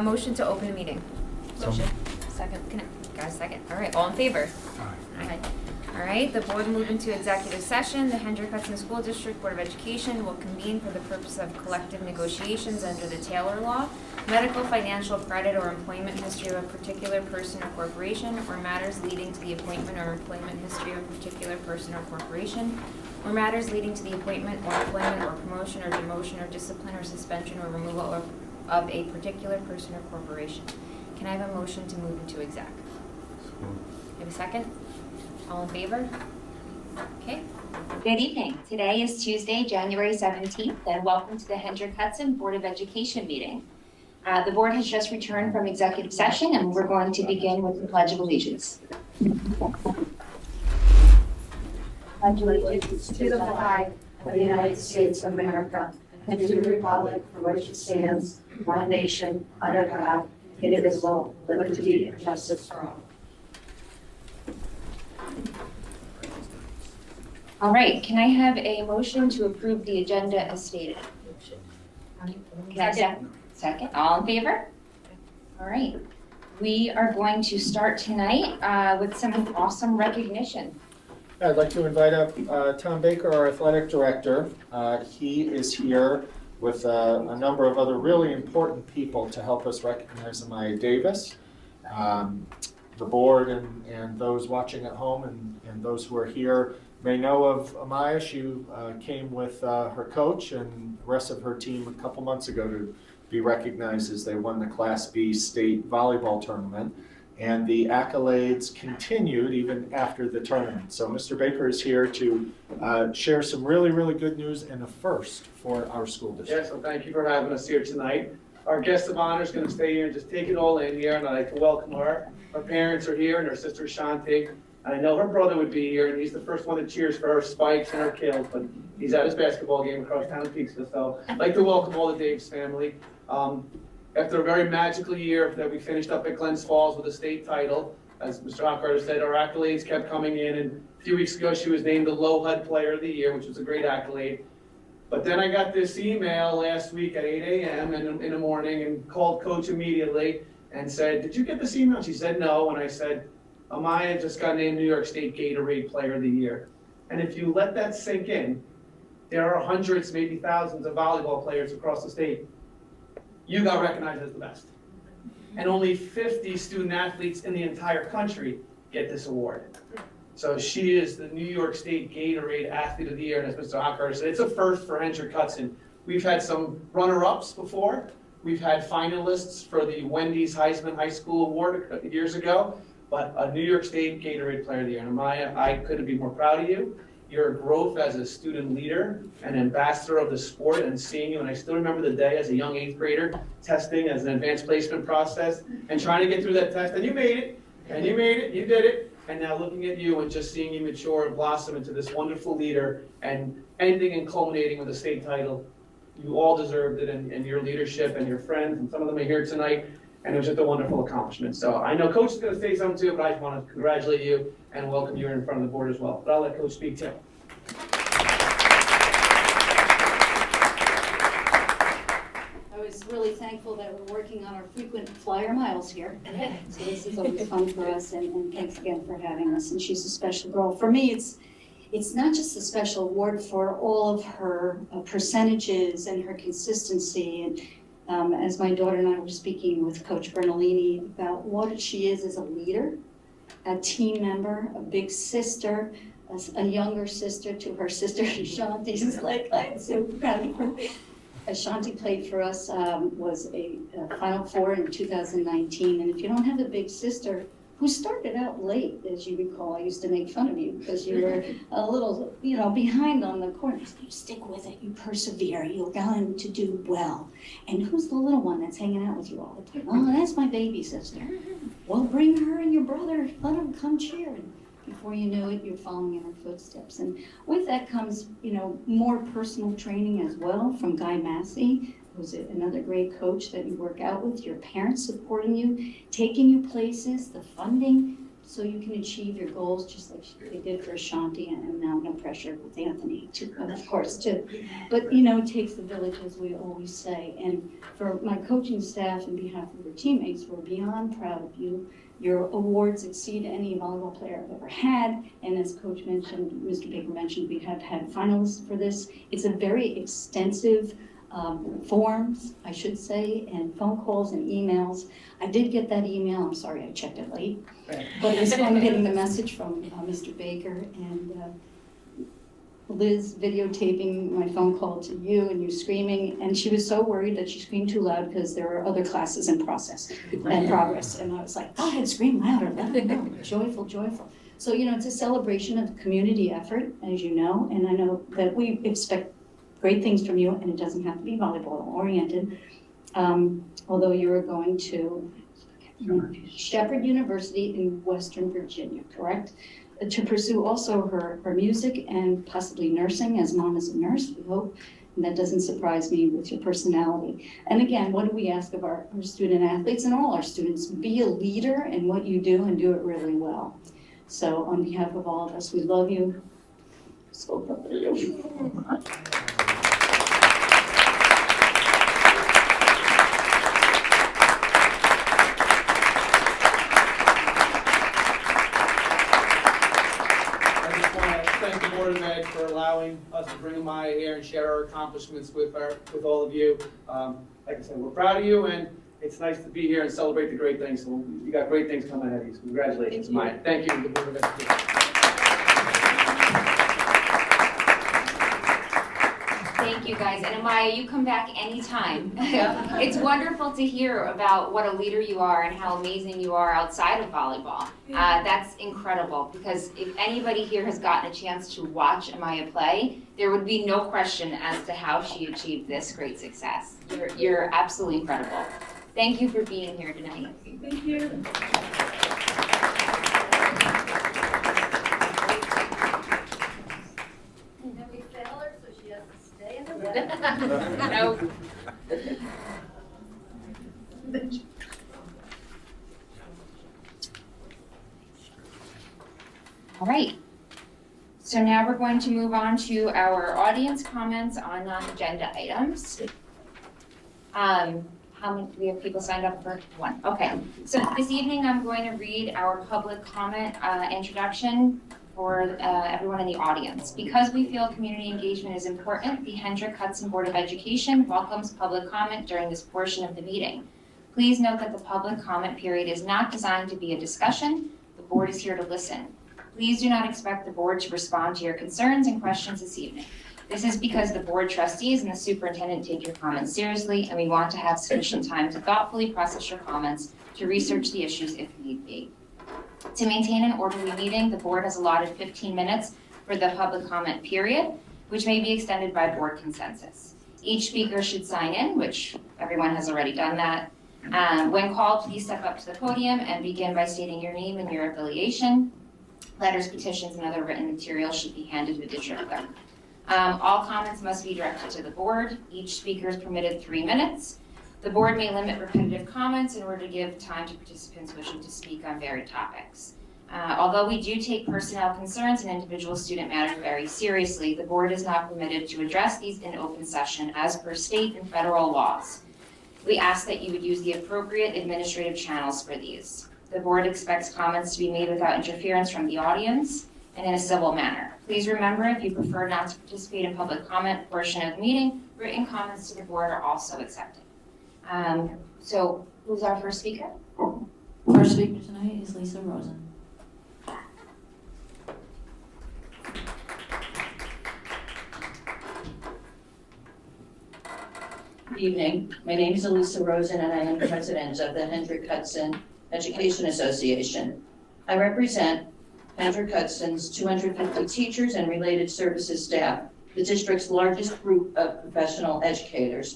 motion to open the meeting? Motion. Second, second. All right, all in favor? Aye. All right, the board will move into executive session. The Hendrick-Hudson School District Board of Education will convene for the purpose of collective negotiations under the Taylor Law, medical, financial, credit, or employment history of a particular person or corporation, or matters leading to the appointment or employment history of a particular person or corporation, or matters leading to the appointment or employment or promotion or demotion or discipline or suspension or removal of a particular person or corporation. Can I have a motion to move into exec? Have a second? All in favor? Okay. Good evening. Today is Tuesday, January 17th, and welcome to the Hendrick-Hudson Board of Education meeting. The board has just returned from executive session, and we're going to begin with the Pledge of Allegiance. Pledge allegiance to the flag of the United States of America and to the republic for which it stands, one nation, under God, indivisible, liberty and justice for all. All right, can I have a motion to approve the agenda as stated? Second. All in favor? All right. We are going to start tonight with some awesome recognition. I'd like to invite up Tom Baker, our athletic director. He is here with a number of other really important people to help us recognize Amya Davis. The board and those watching at home and those who are here may know of Amya. She came with her coach and the rest of her team a couple months ago to be recognized as they won the Class B state volleyball tournament. And the accolades continued even after the tournament. So Mr. Baker is here to share some really, really good news and a first for our school district. Yes, well, thank you for having us here tonight. Our guest of honor is going to stay here and just take it all in here, and I'd like to welcome her. Her parents are here, and her sister Shanti. I know her brother would be here, and he's the first one that cheers for her spikes and her kills, but he's at his basketball game across town in Peekskill. So I'd like to welcome all the Davis family. After a very magical year that we finished up at Glens Falls with a state title, as Mr. Hochcarter said, our accolades kept coming in, and a few weeks ago she was named the Low HUD Player of the Year, which was a great accolade. But then I got this email last week at 8 a.m. in the morning and called Coach immediately and said, "Did you get this email?" She said no, and I said, "Amya just got named New York State Gatorade Player of the Year." And if you let that sink in, there are hundreds, maybe thousands of volleyball players across the state. You got recognized as the best. And only 50 student athletes in the entire country get this award. So she is the New York State Gatorade Athlete of the Year, and as Mr. Hochcarter said, it's a first for Hendrick-Hudson. We've had some runner-ups before. We've had finalists for the Wendy's Heisman High School Award years ago, but a New York State Gatorade Player of the Year. And Amya, I couldn't be more proud of you. Your growth as a student leader and ambassador of the sport, and seeing you, and I still remember the day as a young 8th grader testing as an advanced placement process and trying to get through that test, and you made it, you did it, and now looking at you and just seeing you mature and blossom into this wonderful leader and ending and culminating with a state title. You all deserved it, and your leadership and your friends, and some of them are here tonight, and it was just a wonderful accomplishment. So I know Coach is going to say something too, but I just want to congratulate you and welcome you in front of the board as well. But I'll let Coach speak too. I was really thankful that we're working on our frequent flyer miles here. So this is always fun for us, and thanks again for having us. And she's a special girl. For me, it's not just a special award for all of her percentages and her consistency. And as my daughter and I were speaking with Coach Bernalini about what she is as a leader, a team member, a big sister, a younger sister to her sister Shanti. She's like, I'm so proud of her. Shanti played for us, was a Final Four in 2019. And if you don't have a big sister who started out late, as you recall, I used to make fun of you because you were a little, behind on the court. You stick with it, you persevere, you're going to do well. And who's the little one that's hanging out with you all the time? Oh, that's my baby sister. Well, bring her and your brother, let them come cheer. And before you know it, you're following in her footsteps. And with that comes, more personal training as well from Guy Massey, who's another great coach that you work out with, your parents supporting you, taking you places, the funding, so you can achieve your goals just like they did for Ashanti, and now no pressure with Anthony, too, of course, too. But, it takes the village, as we always say. And for my coaching staff and behalf of your teammates, we're beyond proud of you. Your awards exceed any volleyball player I've ever had. And as Coach mentioned, Mr. Baker mentioned, we have had finalists for this. It's a very extensive forms, I should say, and phone calls and emails. I did get that email. I'm sorry I checked it late. Right. But I'm getting the message from Mr. Baker and Liz videotaping my phone call to you and you screaming. And she was so worried that she screamed too loud because there were other classes in progress. And I was like, go ahead, scream louder, let them know. Joyful, joyful. So, it's a celebration of community effort, as you know, and I know that we expect great things from you, and it doesn't have to be volleyball oriented. Although you're going to Shepherd University in Western Virginia, correct? To pursue also her music and possibly nursing, as Mom is a nurse, we hope. And that doesn't surprise me with your personality. And again, what do we ask of our student athletes and all our students? Be a leader in what you do and do it really well. So on behalf of all of us, we love you. So proud of you. For allowing us to bring Amya here and share our accomplishments with all of you. Like I said, we're proud of you, and it's nice to be here and celebrate the great things. So you got great things coming ahead of you. So congratulations, Amya. Thank you, the Board of Education. Thank you, guys. And Amya, you come back anytime. It's wonderful to hear about what a leader you are and how amazing you are outside of volleyball. That's incredible, because if anybody here has gotten a chance to watch Amya play, there would be no question as to how she achieved this great success. You're absolutely incredible. Thank you for being here tonight. Thank you. No. All right. So now we're going to move on to our audience comments on non-agenda items. How many, do we have people signed up for one? Okay. So this evening I'm going to read our public comment introduction for everyone in the audience. Because we feel community engagement is important, the Hendrick-Hudson Board of Education welcomes public comment during this portion of the meeting. Please note that the public comment period is not designed to be a discussion. The board is here to listen. Please do not expect the board to respond to your concerns and questions this evening. This is because the board trustees and the superintendent take your comments seriously, and we want to have sufficient time to thoughtfully process your comments, to research the issues if need be. To maintain an orderly meeting, the board has allotted 15 minutes for the public comment period, which may be extended by board consensus. Each speaker should sign in, which everyone has already done that. When called, please step up to the podium and begin by stating your name and your affiliation. Letters, petitions, and other written materials should be handed to the district clerk. All comments must be directed to the board. Each speaker is permitted 3 minutes. The board may limit repetitive comments in order to give time to participants wishing to speak on varied topics. Although we do take personnel concerns and individual student matters very seriously, the board is not permitted to address these in open session as per state and federal laws. We ask that you would use the appropriate administrative channels for these. The board expects comments to be made without interference from the audience and in a civil manner. Please remember, if you prefer not to participate in public comment portion of the meeting, written comments to the board are also accepted. So who's our first speaker? First speaker tonight is Lisa Rosen. Good evening. My name is Elisa Rosen, and I am president of the Hendrick-Hudson Education Association. I represent Hendrick-Hudson's 250 teachers and related services staff, the district's largest group of professional educators.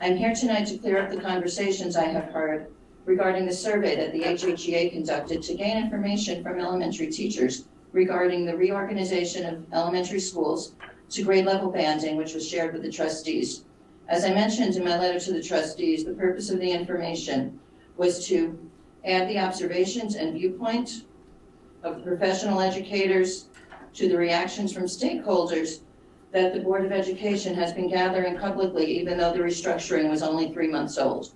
I'm here tonight to clear up the conversations I have heard regarding the survey that the HHEA conducted to gain information from elementary teachers regarding the reorganization of elementary schools to grade level banding, which was shared with the trustees. As I mentioned in my letter to the trustees, the purpose of the information was to add the observations and viewpoint of professional educators to the reactions from stakeholders that the Board of Education has been gathering publicly, even though the restructuring was only 3 months old.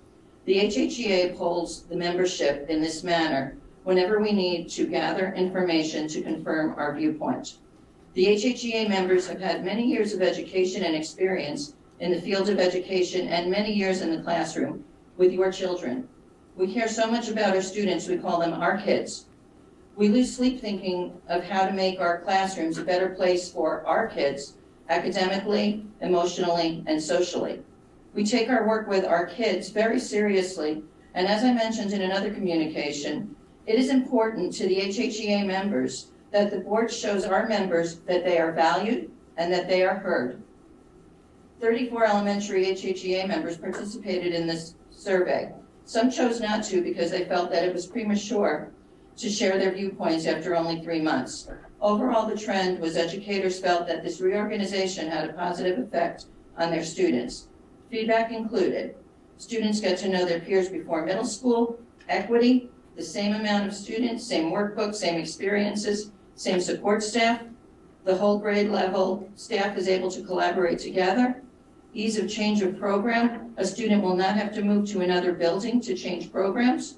The HHEA polls the membership in this manner whenever we need to gather information to confirm our viewpoint. The HHEA members have had many years of education and experience in the field of education and many years in the classroom with your children. We care so much about our students, we call them our kids. We lose sleep thinking of how to make our classrooms a better place for our kids, academically, emotionally, and socially. We take our work with our kids very seriously, and as I mentioned in another communication, it is important to the HHEA members that the board shows our members that they are valued and that they are heard. 34 elementary HHEA members participated in this survey. Some chose not to because they felt that it was premature to share their viewpoints after only 3 months. Overall, the trend was educators felt that this reorganization had a positive effect on their students. Feedback included, students get to know their peers before middle school, equity, the same amount of students, same workbooks, same experiences, same support staff, the whole grade level staff is able to collaborate together, ease of change of program, a student will not have to move to another building to change programs,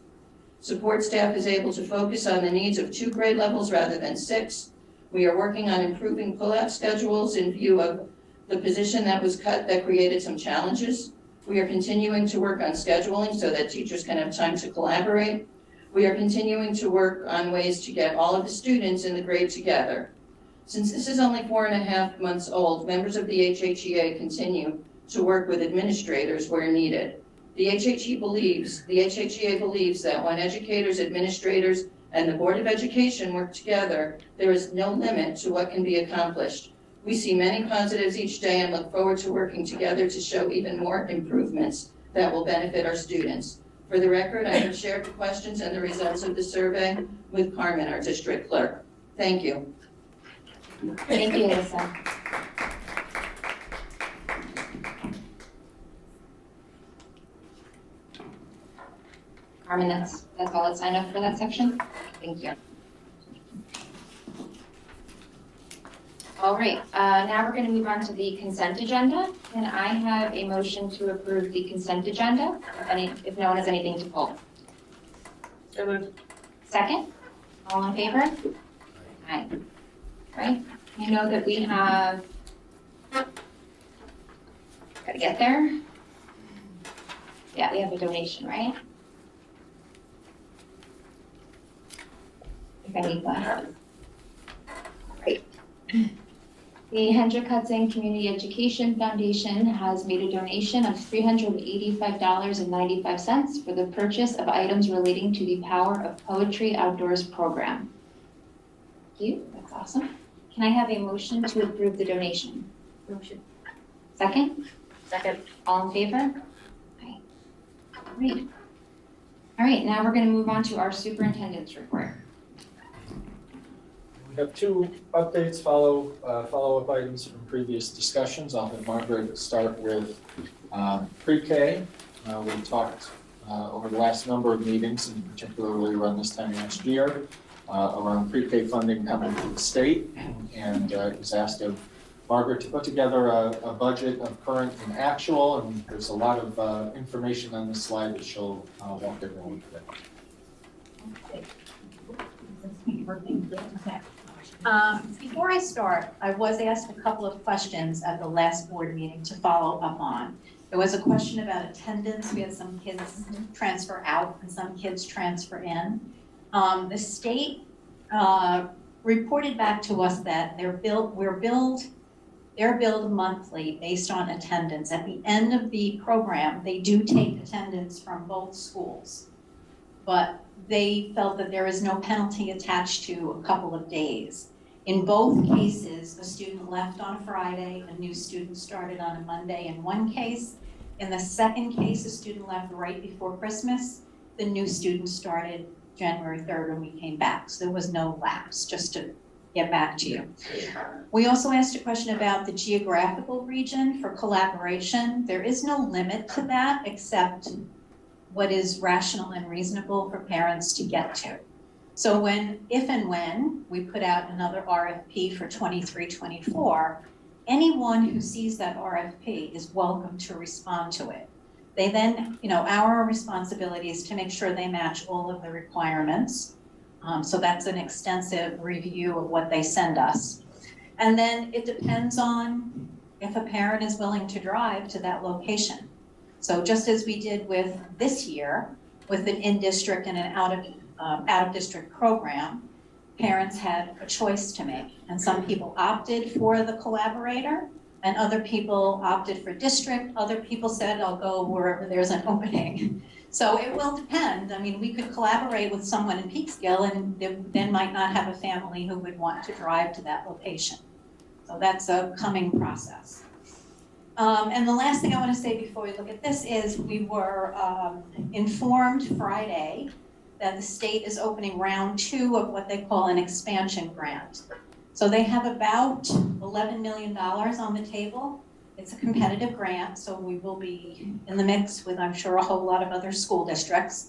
support staff is able to focus on the needs of 2 grade levels rather than 6. We are working on improving pull-out schedules in view of the position that was cut that created some challenges. We are continuing to work on scheduling so that teachers can have time to collaborate. We are continuing to work on ways to get all of the students in the grade together. Since this is only 4.5 months old, members of the HHEA continue to work with administrators where needed. The HHEA believes that when educators, administrators, and the Board of Education work together, there is no limit to what can be accomplished. We see many positives each day and look forward to working together to show even more improvements that will benefit our students. For the record, I have shared the questions and the results of the survey with Carmen, our district clerk. Thank you. Thank you, Lisa. Carmen, that's all that's signed up for that section? Thank you. All right, now we're going to move on to the consent agenda. Can I have a motion to approve the consent agenda, if no one has anything to pull? So moved. Second? All in favor? Aye. Right, you know that we have, gotta get there. Yeah, we have a donation, right? If I need that. Great. The Hendrick Hudson Community Education Foundation has made a donation of $385.95 for the purchase of items relating to the Power of Poetry Outdoors program. Thank you, that's awesome. Can I have a motion to approve the donation? Motion. Second? Second. All in favor? Aye. Great. All right, now we're going to move on to our superintendent's report. We have 2 updates, follow-up items from previous discussions. I'll have Margaret start with PreK. We talked over the last number of meetings, and particularly around this time last year, around PreK funding coming from the state, and it was asked of Margaret to put together a budget of current and actual, and there's a lot of information on this slide that she'll walk everyone through. Before I start, I was asked a couple of questions at the last board meeting to follow up on. There was a question about attendance. We had some kids transfer out and some kids transfer in. The state reported back to us that they're billed monthly based on attendance. At the end of the program, they do take attendance from both schools, but they felt that there is no penalty attached to a couple of days. In both cases, a student left on a Friday, a new student started on a Monday in one case. In the second case, a student left right before Christmas. The new student started January 3rd when we came back. So there was no lapse, just to get back to you. We also asked a question about the geographical region for collaboration. There is no limit to that except what is rational and reasonable for parents to get to. So if and when we put out another RFP for 23-24, anyone who sees that RFP is welcome to respond to it. They then, our responsibility is to make sure they match all of the requirements. So that's an extensive review of what they send us. And then it depends on if a parent is willing to drive to that location. So just as we did with this year, with an in-district and an out-of-district program, parents had a choice to make. And some people opted for the collaborator, and other people opted for district. Other people said, I'll go wherever there's an opening. So it will depend. I mean, we could collaborate with someone in Peekskill and they then might not have a family who would want to drive to that location. So that's a coming process. And the last thing I want to say before we look at this is we were informed Friday that the state is opening round 2 of what they call an expansion grant. So they have about $11 million on the table. It's a competitive grant, so we will be in the mix with, I'm sure, a whole lot of other school districts.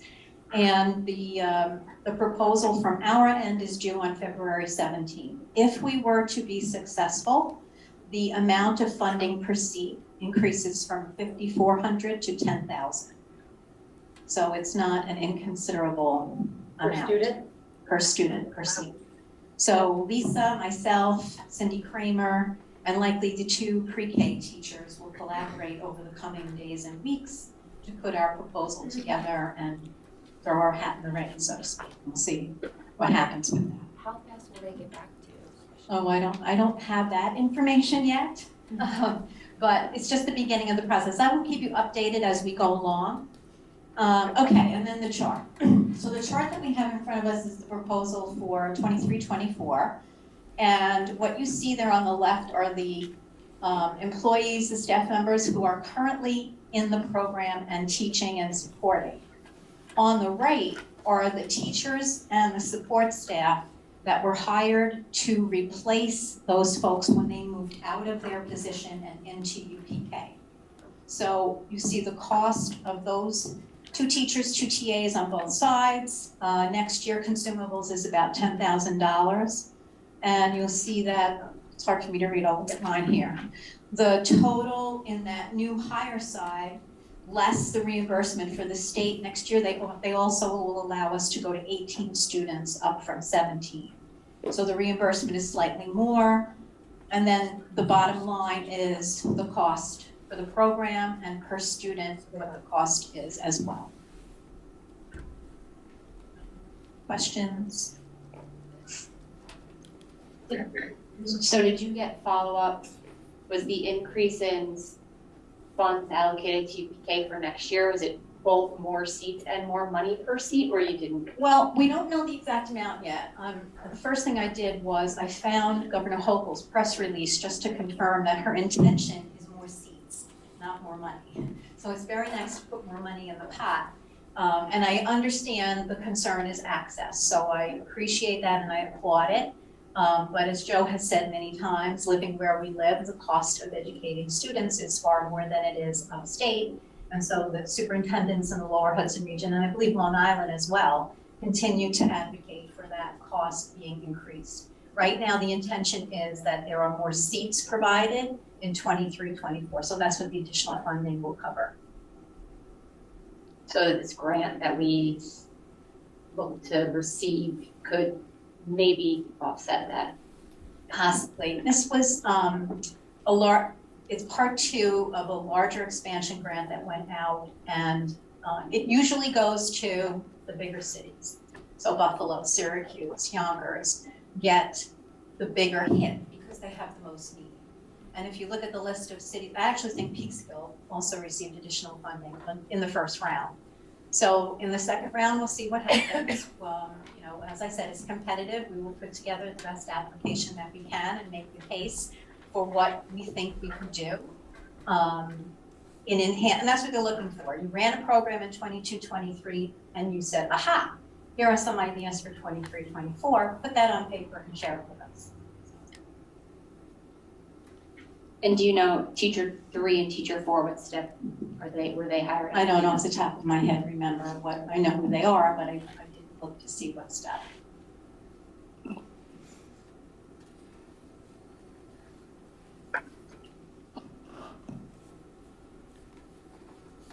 And the proposal from our end is due on February 17th. If we were to be successful, the amount of funding per seat increases from $5,400 to $10,000. So it's not an inconsiderable amount. Per student, per seat. So Lisa, myself, Cindy Kramer, and likely the 2 pre-K teachers will collaborate over the coming days and weeks to put our proposal together and throw our hat in the ring, so to speak. We'll see what happens with that. How fast will they get back to you? Oh, I don't have that information yet, but it's just the beginning of the process. I will keep you updated as we go along. Okay, and then the chart. So the chart that we have in front of us is the proposal for 23-24. And what you see there on the left are the employees, the staff members who are currently in the program and teaching and supporting. On the right are the teachers and the support staff that were hired to replace those folks when they moved out of their position and into UPK. So you see the cost of those 2 teachers, 2 TAs on both sides. Next year, consumables is about $10,000. And you'll see that, it's hard for me to read, I'll get mine here. The total in that new hire side, less the reimbursement for the state next year, they also will allow us to go to 18 students up from 17. So the reimbursement is slightly more. And then the bottom line is the cost for the program and per student what the cost is as well. Questions? So did you get follow-up? Was the increase in funds allocated to UPK for next year, was it both more seats and more money per seat, or you didn't? Well, we don't know the exact amount yet. The first thing I did was I found Governor Hochul's press release just to confirm that her intention is more seats, not more money. So it's very nice to put more money in the pot. And I understand the concern is access. So I appreciate that and I applaud it. But as Joe has said many times, living where we live, the cost of educating students is far more than it is upstate. And so the superintendents in the Lower Hudson region, and I believe Long Island as well, continue to advocate for that cost being increased. Right now, the intention is that there are more seats provided in 23-24. So that's what the additional funding will cover. So this grant that we look to receive could maybe offset that? Possibly. This was it's part 2 of a larger expansion grant that went out, and it usually goes to the bigger cities. So Buffalo, Syracuse, Yonkers get the bigger hit because they have the most need. And if you look at the list of cities, I actually think Peekskill also received additional funding in the first round. So in the second round, we'll see what happens. As I said, it's competitive. We will put together the best application that we can and make the case for what we think we can do. And that's what they're looking for. You ran a program in 22-23 and you said, aha, here are some ideas for 23-24. Put that on paper and share it with us. And do you know teacher 3 and teacher 4, what step were they hired? I don't know off the top of my head, remember what, I know who they are, but I didn't look to see what step.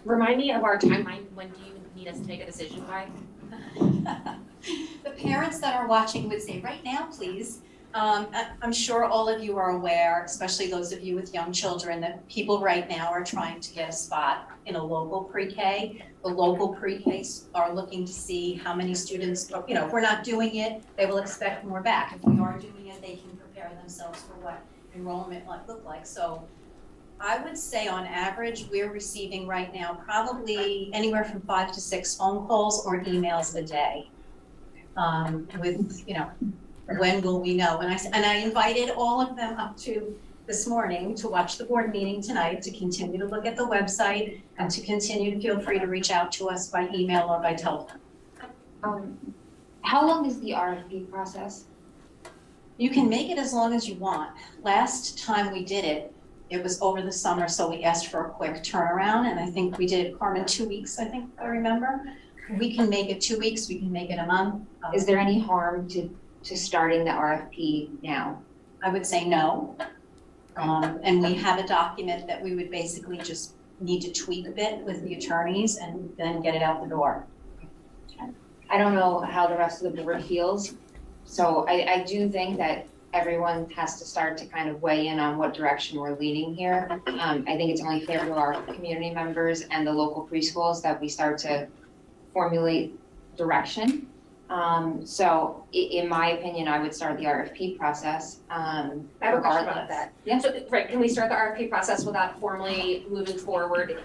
Remind me of our timeline, when do you need us to make a decision by? The parents that are watching would say, right now, please. I'm sure all of you are aware, especially those of you with young children, that people right now are trying to get a spot in a local pre-K. The local pre-Ks are looking to see how many students, if we're not doing it, they will expect more back. If we are doing it, they can prepare themselves for what enrollment might look like. So I would say on average, we're receiving right now probably anywhere from 5 to 6 phone calls or emails a day. With, when will we know? And I invited all of them up to this morning to watch the board meeting tonight, to continue to look at the website, and to continue to feel free to reach out to us by email or by telephone. How long is the RFP process? You can make it as long as you want. Last time we did it, it was over the summer, so we asked for a quick turnaround, and I think we did, Carmen, 2 weeks, I think, I remember. We can make it 2 weeks, we can make it a month. Is there any harm to starting the RFP now? I would say no. And we have a document that we would basically just need to tweak a bit with the attorneys and then get it out the door. I don't know how the rest of the board feels, so I do think that everyone has to start to kind of weigh in on what direction we're leaning here. I think it's only fair to our community members and the local preschools that we start to formulate direction. So in my opinion, I would start the RFP process, I have a question about regardless. that. Yeah. So, right, can we start the RFP process without formally moving forward?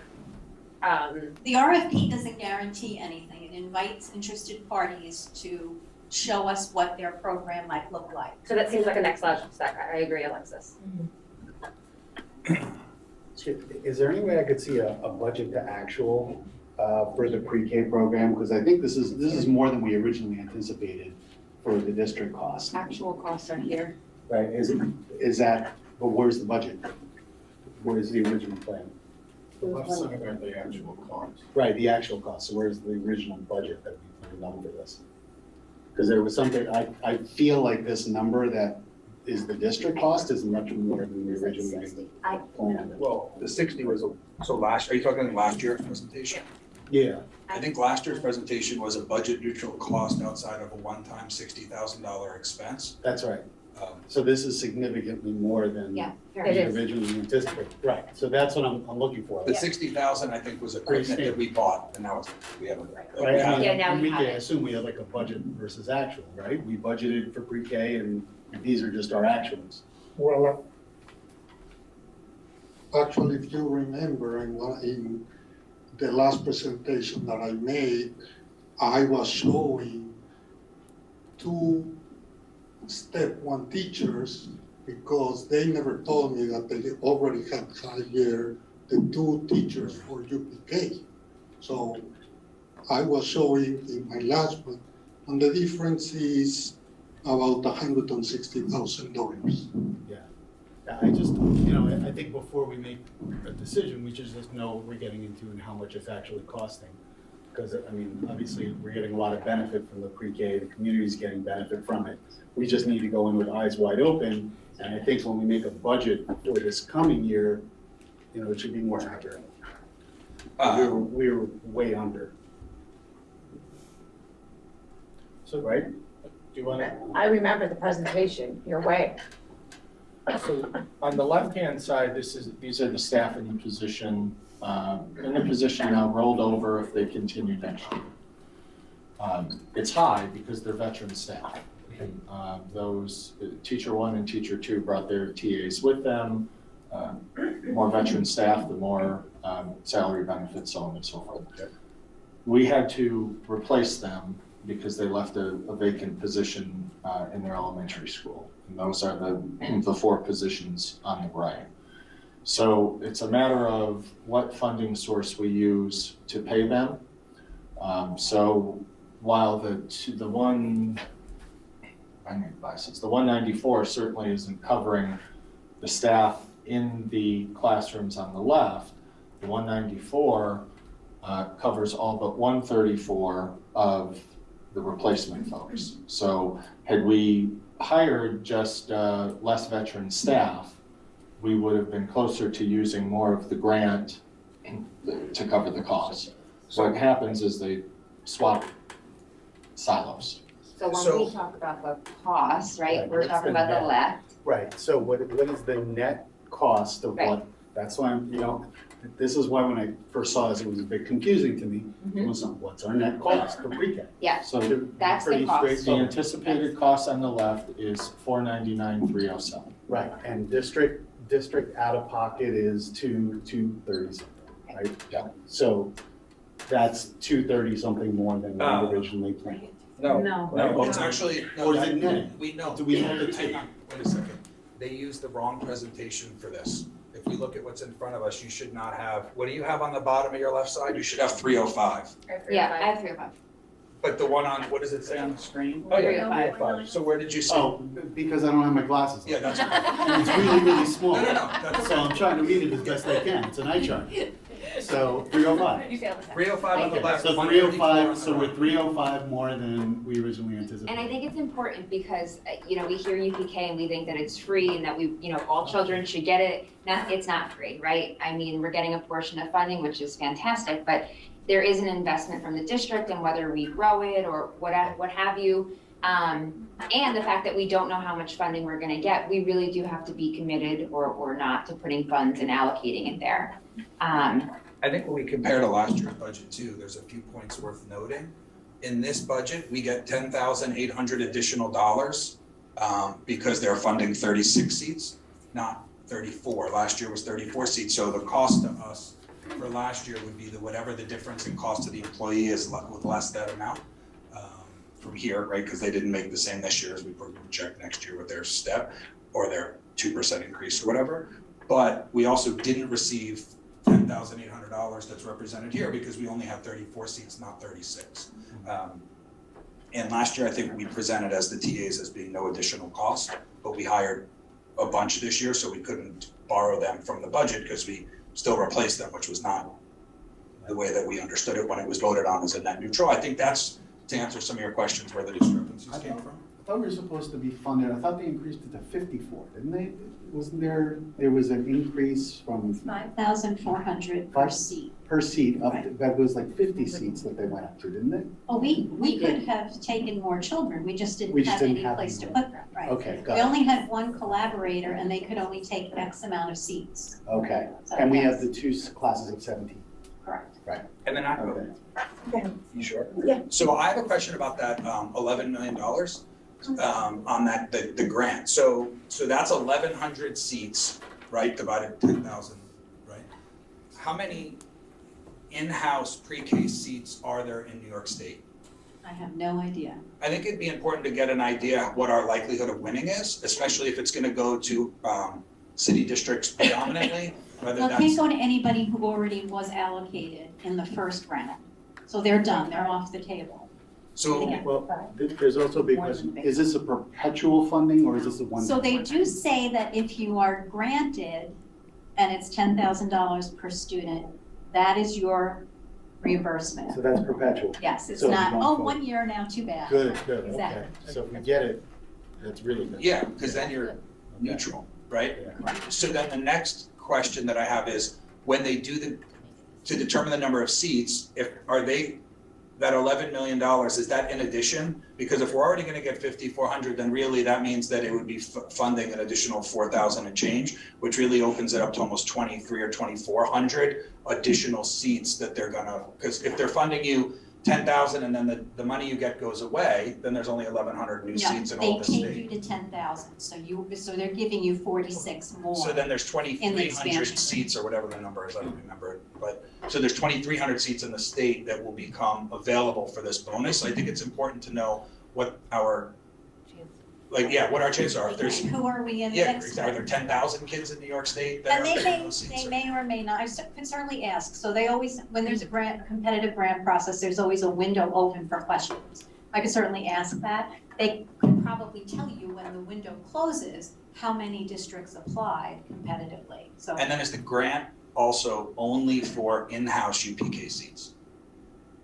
The RFP doesn't guarantee anything. It invites interested parties to show us what their program might look like. So that seems like a next logical step. I agree, Alexis. Is there any way I could see a budget to actual for the pre-K program? Because I think this is more than we originally anticipated for the district cost. Actual costs are here. Right, is that, but where's the budget? Where's the original plan? The left side are the actual costs. Right, the actual cost, so where's the original budget that we planned on for this? Because there was something, I feel like this number that is the district cost is much more than we originally planned. Well, the 60 was, are you talking last year's presentation? Yeah, I think last year's presentation was a budget neutral cost outside of a one-time $60,000 expense. that's right. So this is significantly more than Yeah, we it is. originally anticipated. Right, so that's what I'm looking for. The 60,000, I think, was equipment that we bought, and now we haven't. Right, I mean, Yeah, now and we we have can it. assume we have like a budget versus actual, right? We budgeted for pre-K and these are just our actuals. Well, actually, if you remember, in the last presentation that I made, I was showing 2 step 1 teachers because they never told me that they already had hired the 2 teachers for UPK. So I was showing in my last one, and the difference is about $160,000. I just, I think before we make a decision, we should just know what we're getting into and how much it's actually costing. Because, I mean, obviously, we're getting a lot of benefit from the pre-K, the community's getting benefit from it. We just need to go in with eyes wide open, and I think when we make a budget for this coming year, it should be more accurate. We were way under. So, right? Do you want to? I remember the presentation, your way. So on the left-hand side, these are the staff in the position now rolled over if they continue next year. It's high because they're veteran staff. Those teacher 1 and teacher 2 brought their TAs with them. More veteran staff, the more salary benefits, so on and so forth. We had to replace them because they left a vacant position in their elementary school. And those are the 4 positions on the right. So it's a matter of what funding source we use to pay them. So while the 194 certainly isn't covering the staff in the classrooms on the left, the 194 covers all but 134 of the replacement folks. So had we hired just less veteran staff, we would have been closer to using more of the grant to cover the cost. What happens is they swap silos. So when So- we talk about the cost, right, Right, we're that's talking the about the net. left. Right, so what is the net cost of Right. what, that's why I'm, this is why when I first saw this, it was a bit confusing to me. Mhm. It was, what's our net cost for pre-K? Yeah, So that's the Pretty cost. the straightforward. anticipated cost on the left is $499,307. Right, and district out of pocket is 230 something, right? Yeah. So that's 230 something more than we No. originally planned. No. No, it's actually, no, Or is that- it netting? we know. Do we know the Hang two? on, wait a second. They used the wrong presentation for this. If we look at what's in front of us, you should not have, what do you have on the bottom of your left side? You should have 305. Yeah, I have 3 of them. But the one on, what does it say on the screen? Oh, yeah, 305. So where did you see? Oh, because I don't have my glasses on. Yeah, that's. And it's really, really small. No, that's. So I'm trying to read it as best I can. It's an eye chart. So 305. You failed the test. 305 on the Okay, left. so 134 on 305, the so right. we're 305 more than we originally anticipated. And I think it's important because, we hear UPK and we think that it's free and that all children should get it. It's not free, right? I mean, we're getting a portion of funding, which is fantastic, but there is an investment from the district and whether we grow it or what have you. And the fact that we don't know how much funding we're gonna get, we really do have to be committed or not to putting funds and allocating it there. I think when we compare to last year's budget too, there's a few points worth noting. In this budget, we get $10,800 additional dollars because they're funding 36 seats, not 34. Last year was 34 seats, so the cost to us for last year would be whatever the difference in cost to the employee is with less that amount from here, right? Because they didn't make the same this year as we project next year with their step or their 2% increase or whatever. But we also didn't receive $10,800 that's represented here because we only have 34 seats, not 36. And last year, I think we presented as the TAs as being no additional cost, but we hired a bunch this year, so we couldn't borrow them from the budget because we still replaced them, which was not the way that we understood it when it was voted on as a net neutral. I think that's to answer some of your questions where the discrepancies came from. I thought we were supposed to be funded, I thought they increased it to 54, didn't they? Wasn't there was an increase from 5,400 per seat. per seat up, that was like 50 seats that they went up to, didn't they? Oh, we could have taken more children, we just We didn't just have didn't any have place to any put them, right? Okay, We got it. only had one collaborator and they could only take X amount of seats. Okay, So, and we yes, have the two classes of 17. correct. And then I, Okay. you sure? Yeah. So I have a question about that $11 million on that, the grant. So that's 1,100 seats, right, divided 10,000, right? How many in-house pre-K seats are there in New York State? I have no idea. I think it'd be important to get an idea what our likelihood of winning is, especially if it's gonna go to city districts predominantly, whether Well, it that's. can't go to anybody who already was allocated in the first round. So they're done, they're off the table. So, Well, there's also a big More than question, big. is this a perpetual funding or is this a one? So they do say that if you are granted, and it's $10,000 per student, that is your reimbursement. So that's perpetual. Yes, it's So not, going oh, forward. 1 year now, too bad. Good, okay. Exactly. So if we get it, that's really good. yeah, because then you're neutral, right? Yeah. So then the next question that I have is, when they do to determine the number of seats, that $11 million, is that in addition? Because if we're already gonna get 5,400, then really that means that it would be funding an additional 4,000 and change, which really opens it up to almost 2,300 or 2,400 additional seats that they're gonna, because if they're funding you 10,000 and then the money you get goes away, then there's only 1,100 new seats in all the No, they state. take you to 10,000, so they're giving you 46 more. So then there's In the 2,300 expansion. seats or whatever the number is, I don't remember it. But, so there's 2,300 seats in the state that will become available for this bonus. I think it's important to know what our, what our chances are. If there's, Who are we in yeah, next? are there 10,000 kids in New York State that And are they getting may, those seats? they may or may not, can certainly ask, so they always, when there's a competitive grant process, there's always a window open for questions. I could certainly ask that, they could probably tell you when the window closes, how many districts applied competitively, so. And then is the grant also only for in-house UPK seats?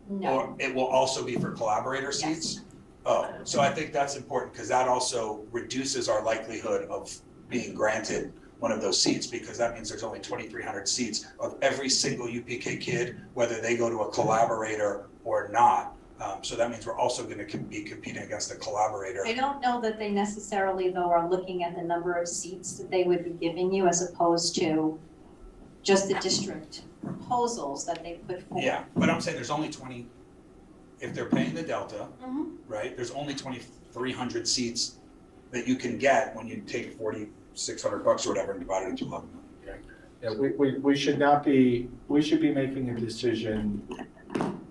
No, Or it will also be for collaborator seats? Oh, so I think that's important because that also reduces our likelihood of being granted one of those seats, because that means there's only 2,300 seats of every single UPK kid, whether they go to a collaborator or not. So that means we're also going to be competing against a collaborator. I don't know that they necessarily, though, are looking at the number of seats that they would be giving you as opposed to just the district proposals that they put forward. Yeah, but I'm saying there's only 20, if they're paying the delta, right, there's only 2,300 seats that you can get when you take $4,600 or whatever and divide it into 11 million, right? Yeah, we should not be, we should be making a decision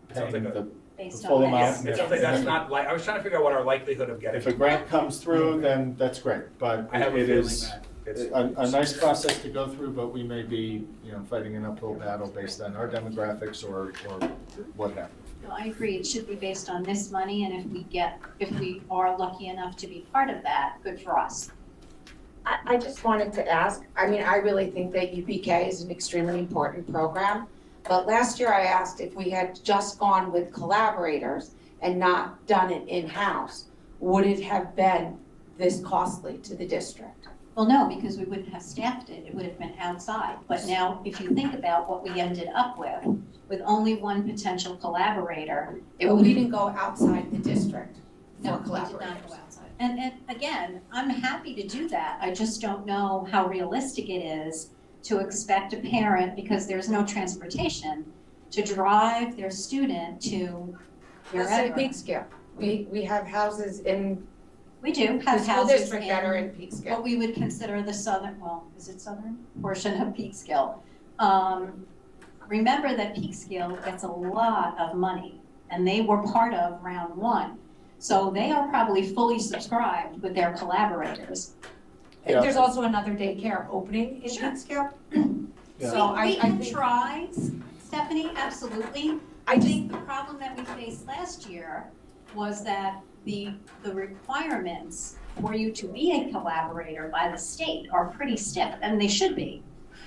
paying the Based full on amount. It's something that's not like, I was trying to figure out what our likelihood of getting. If a grant comes through, then that's great, but I have a it feeling is that it's. a nice process to go through, but we may be, fighting an uphill battle based on our demographics or what have you. No, I agree, it should be based on this money, and if we are lucky enough to be part of that, good for us. I just wanted to ask, I mean, I really think that UPK is an extremely important program. But last year I asked if we had just gone with collaborators and not done it in-house, would it have been this costly to the district? Well, no, because we wouldn't have staffed it, it would have been outside. But now, if you think about what we ended up with only one potential collaborator, it But would. we didn't go outside the district No, for we did not collaborators. go outside. And again, I'm happy to do that, I just don't know how realistic it is to expect a parent, because there's no transportation, to drive their student to Let's say wherever. Peekskill. We have houses in We do the have school houses district that are in what Peekskill. we would consider the southern, well, is it southern portion of Peekskill. Remember that Peekskill gets a lot of money, and they were part of round one. So they are probably fully subscribed with their collaborators. Yeah. There's also another daycare opening in Sure. Peekskill. Yeah. So We I can think, try, Stephanie, absolutely. I think the problem that we faced last year was that the requirements for you to be a collaborator by the state are pretty stiff, and they should be.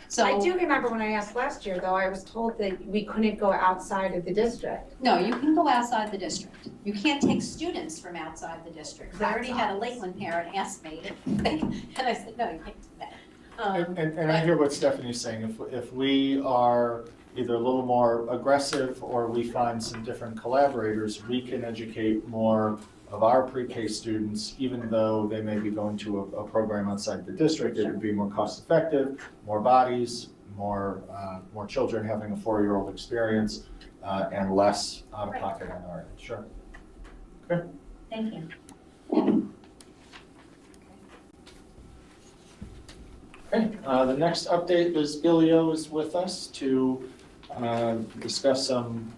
So I do remember when I asked last year, though, I was told that we couldn't go outside of the district. no, you can go outside the district. You can't take students from outside the district. 'Cause I already had a Lakeland parent ask me, and I said, no, you can't do that. And I hear what Stephanie's saying, if we are either a little more aggressive or we find some different collaborators, we can educate more of our pre-K students, even though they may be going to a program outside the district. It would be more cost effective, more bodies, more children having a 4-year-old experience, and less out of pocket on our end. Sure. Okay. Thank you. Okay, the next update is Ilio is with us to discuss some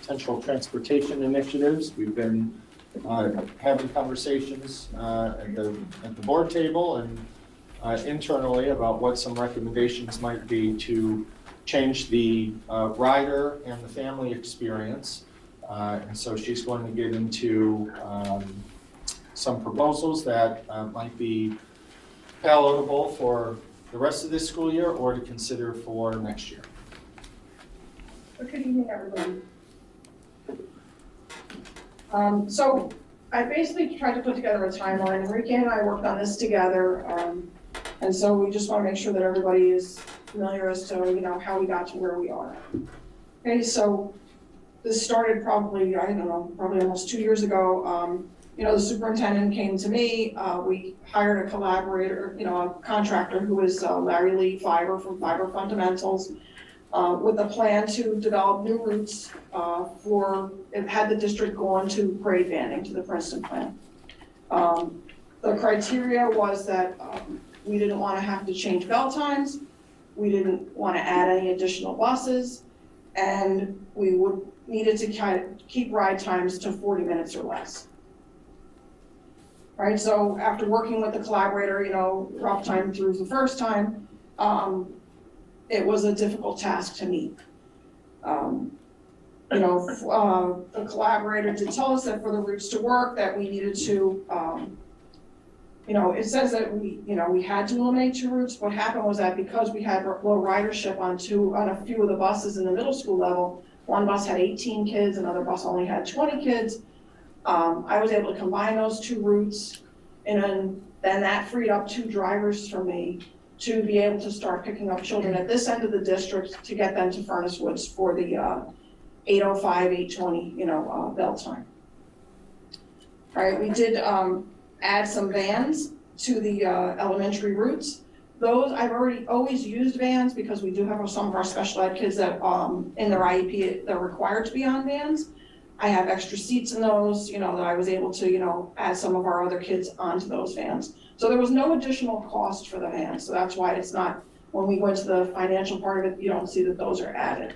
potential transportation initiatives. We've been having conversations at the board table and internally about what some recommendations might be to change the rider and the family experience. And so she's going to get into some proposals that might be palatable for the rest of this school year or to consider for next year. Good evening, everybody. So I basically tried to put together a timeline. Enrique and I worked on this together. And so we just want to make sure that everybody is familiar as to, how we got to where we are. Okay, so this started probably, I don't know, probably almost 2 years ago. The superintendent came to me, we hired a collaborator, a contractor who is Larry Lee Fiber from Fiber Fundamentals, with a plan to develop new routes had the district gone to grade banding to the Princeton plan. The criteria was that we didn't want to have to change bell times, we didn't want to add any additional buses, and we needed to kind of keep ride times to 40 minutes or less. Right, so after working with the collaborator, rough time through the first time, it was a difficult task to meet. The collaborator did tell us that for the routes to work, that we needed to, it says that we had to eliminate 2 routes. What happened was that because we had low ridership on a few of the buses in the middle school level, one bus had 18 kids, another bus only had 20 kids. I was able to combine those 2 routes, and then that freed up 2 drivers for me to be able to start picking up children at this end of the district to get them to Furnace Woods for the 8:05, 8:20, bell time. All right, we did add some vans to the elementary routes. Those, I've always used vans because we do have some of our special ed kids that in their IEP, they're required to be on vans. I have extra seats in those, that I was able to, add some of our other kids onto those vans. So there was no additional cost for the vans, so that's why it's not, when we went to the financial part of it, you don't see that those are added.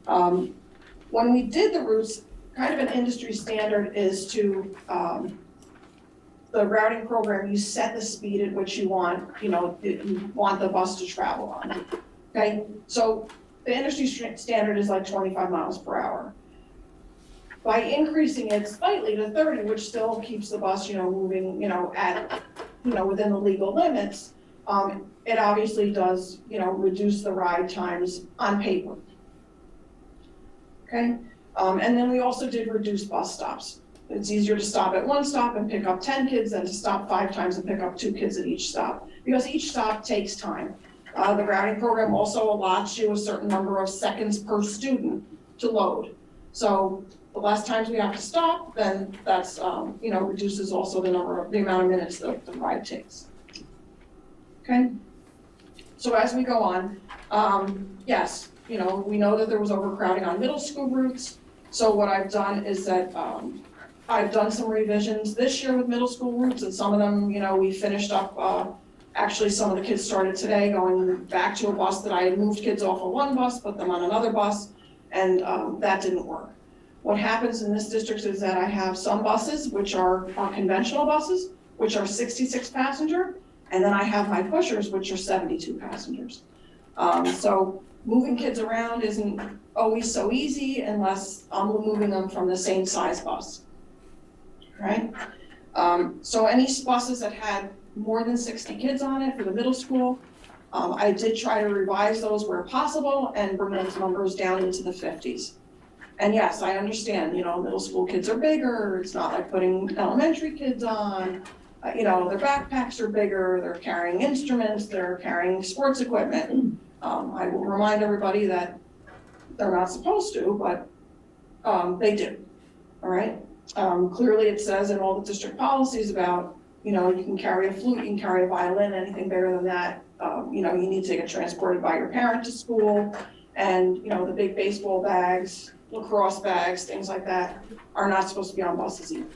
When we did the routes, kind of an industry standard is to, the routing program, you set the speed at which you want, you want the bus to travel on, okay? So the industry standard is like 25 miles per hour. By increasing it slightly to 30, which still keeps the bus, moving, at, within the legal limits, it obviously does, reduce the ride times on paper. Okay, and then we also did reduce bus stops. It's easier to stop at one stop and pick up 10 kids than to stop 5 times and pick up 2 kids at each stop, because each stop takes time. The routing program also allots you a certain number of seconds per student to load. So the less times we have to stop, then that's, reduces also the amount of minutes that the ride takes. Okay, so as we go on, yes, we know that there was overcrowding on middle school routes. So what I've done is that I've done some revisions this year with middle school routes, and some of them, we finished up, actually some of the kids started today going back to a bus that I had moved kids off of one bus, put them on another bus, and that didn't work. What happens in this district is that I have some buses, which are conventional buses, which are 66 passenger, and then I have my pushers, which are 72 passengers. So moving kids around isn't always so easy unless I'm moving them from the same size bus, right? So any buses that had more than 60 kids on it for the middle school, I did try to revise those where possible and bring those numbers down into the 50s. And yes, I understand, middle school kids are bigger, it's not like putting elementary kids on, their backpacks are bigger, they're carrying instruments, they're carrying sports equipment. I will remind everybody that they're not supposed to, but they do, all right? Clearly it says in all the district policies about, you can carry a flute, you can carry a violin, anything bigger than that, you need to get transported by your parent to school, and, the big baseball bags, lacrosse bags, things like that, are not supposed to be on buses either.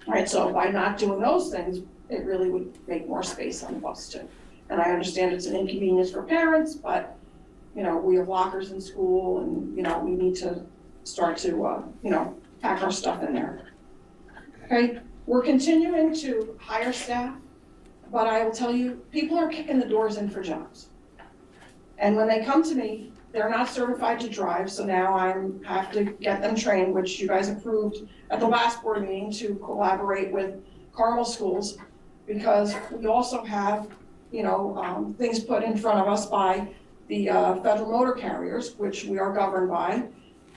All right, so by not doing those things, it really would make more space on the bus too. And I understand it's an inconvenience for parents, but, we have lockers in school and, we need to start to, pack our stuff in there. Okay, we're continuing to hire staff, but I will tell you, people are kicking the doors in for jobs. And when they come to me, they're not certified to drive, so now I have to get them trained, which you guys approved at the last board meeting to collaborate with Carmel schools, because we also have, things put in front of us by the federal motor carriers, which we are governed by,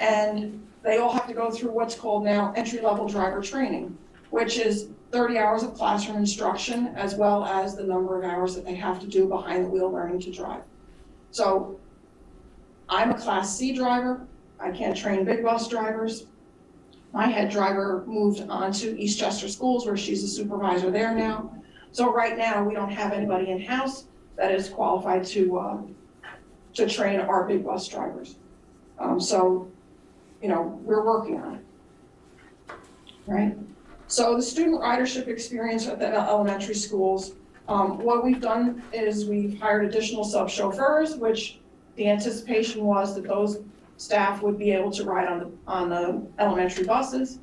and they all have to go through what's called now entry-level driver training, which is 30 hours of classroom instruction, as well as the number of hours that they have to do behind the wheel learning to drive. So I'm a Class C driver. I can't train big bus drivers. My head driver moved on to Eastchester Schools, where she's a supervisor there now. So right now, we don't have anybody in-house that is qualified to train our big bus drivers. So, we're working on it, right? So the student ridership experience at the elementary schools, what we've done is we've hired additional sub-chauffeurs, which the anticipation was that those staff would be able to ride on the elementary buses.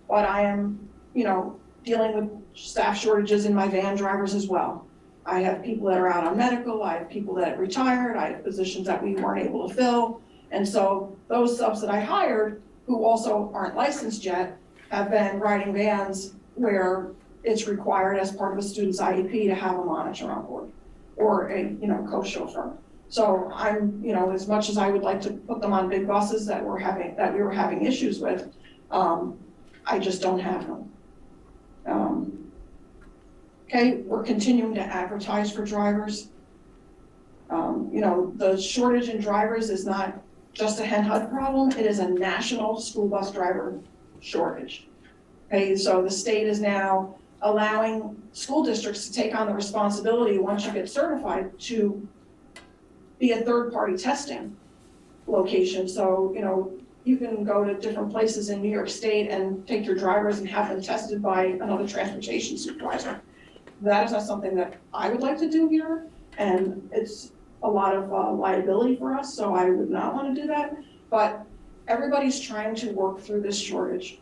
But I am, dealing with staff shortages in my van drivers as well. I have people that are out on medical, I have people that retired, I have positions that we weren't able to fill. And so those subs that I hired, who also aren't licensed yet, have been riding vans where it's required as part of a student's IEP to have a monitor on board or a, co-chauffeur. So I'm, as much as I would like to put them on big buses that we were having issues with, I just don't have them. Okay, we're continuing to advertise for drivers. The shortage in drivers is not just a Hen HUD problem, it is a national school bus driver shortage. Okay, so the state is now allowing school districts to take on the responsibility, once you get certified, to be a third-party testing location. So, you can go to different places in New York State and take your drivers and have them tested by another transportation supervisor. That is not something that I would like to do here, and it's a lot of liability for us, so I would not want to do that. But everybody's trying to work through this shortage.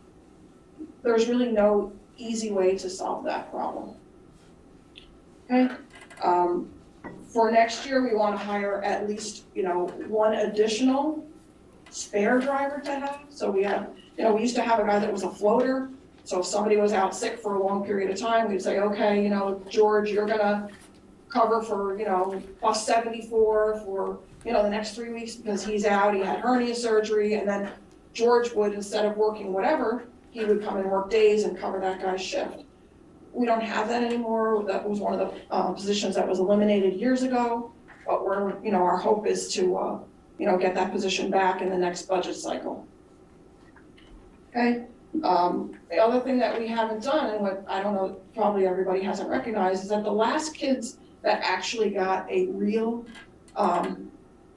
There's really no easy way to solve that problem. Okay, for next year, we want to hire at least, one additional spare driver to have. So we have, we used to have a guy that was a floater. So if somebody was out sick for a long period of time, we'd say, okay, George, you're gonna cover for, bus 74 for, the next 3 weeks because he's out, he had hernia surgery, and then George would, instead of working whatever, he would come and work days and cover that guy's shift. We don't have that anymore. That was one of the positions that was eliminated years ago, but we're, our hope is to, get that position back in the next budget cycle. Okay. The other thing that we haven't done, and what I don't know, probably everybody hasn't recognized, is that the last kids that actually got a real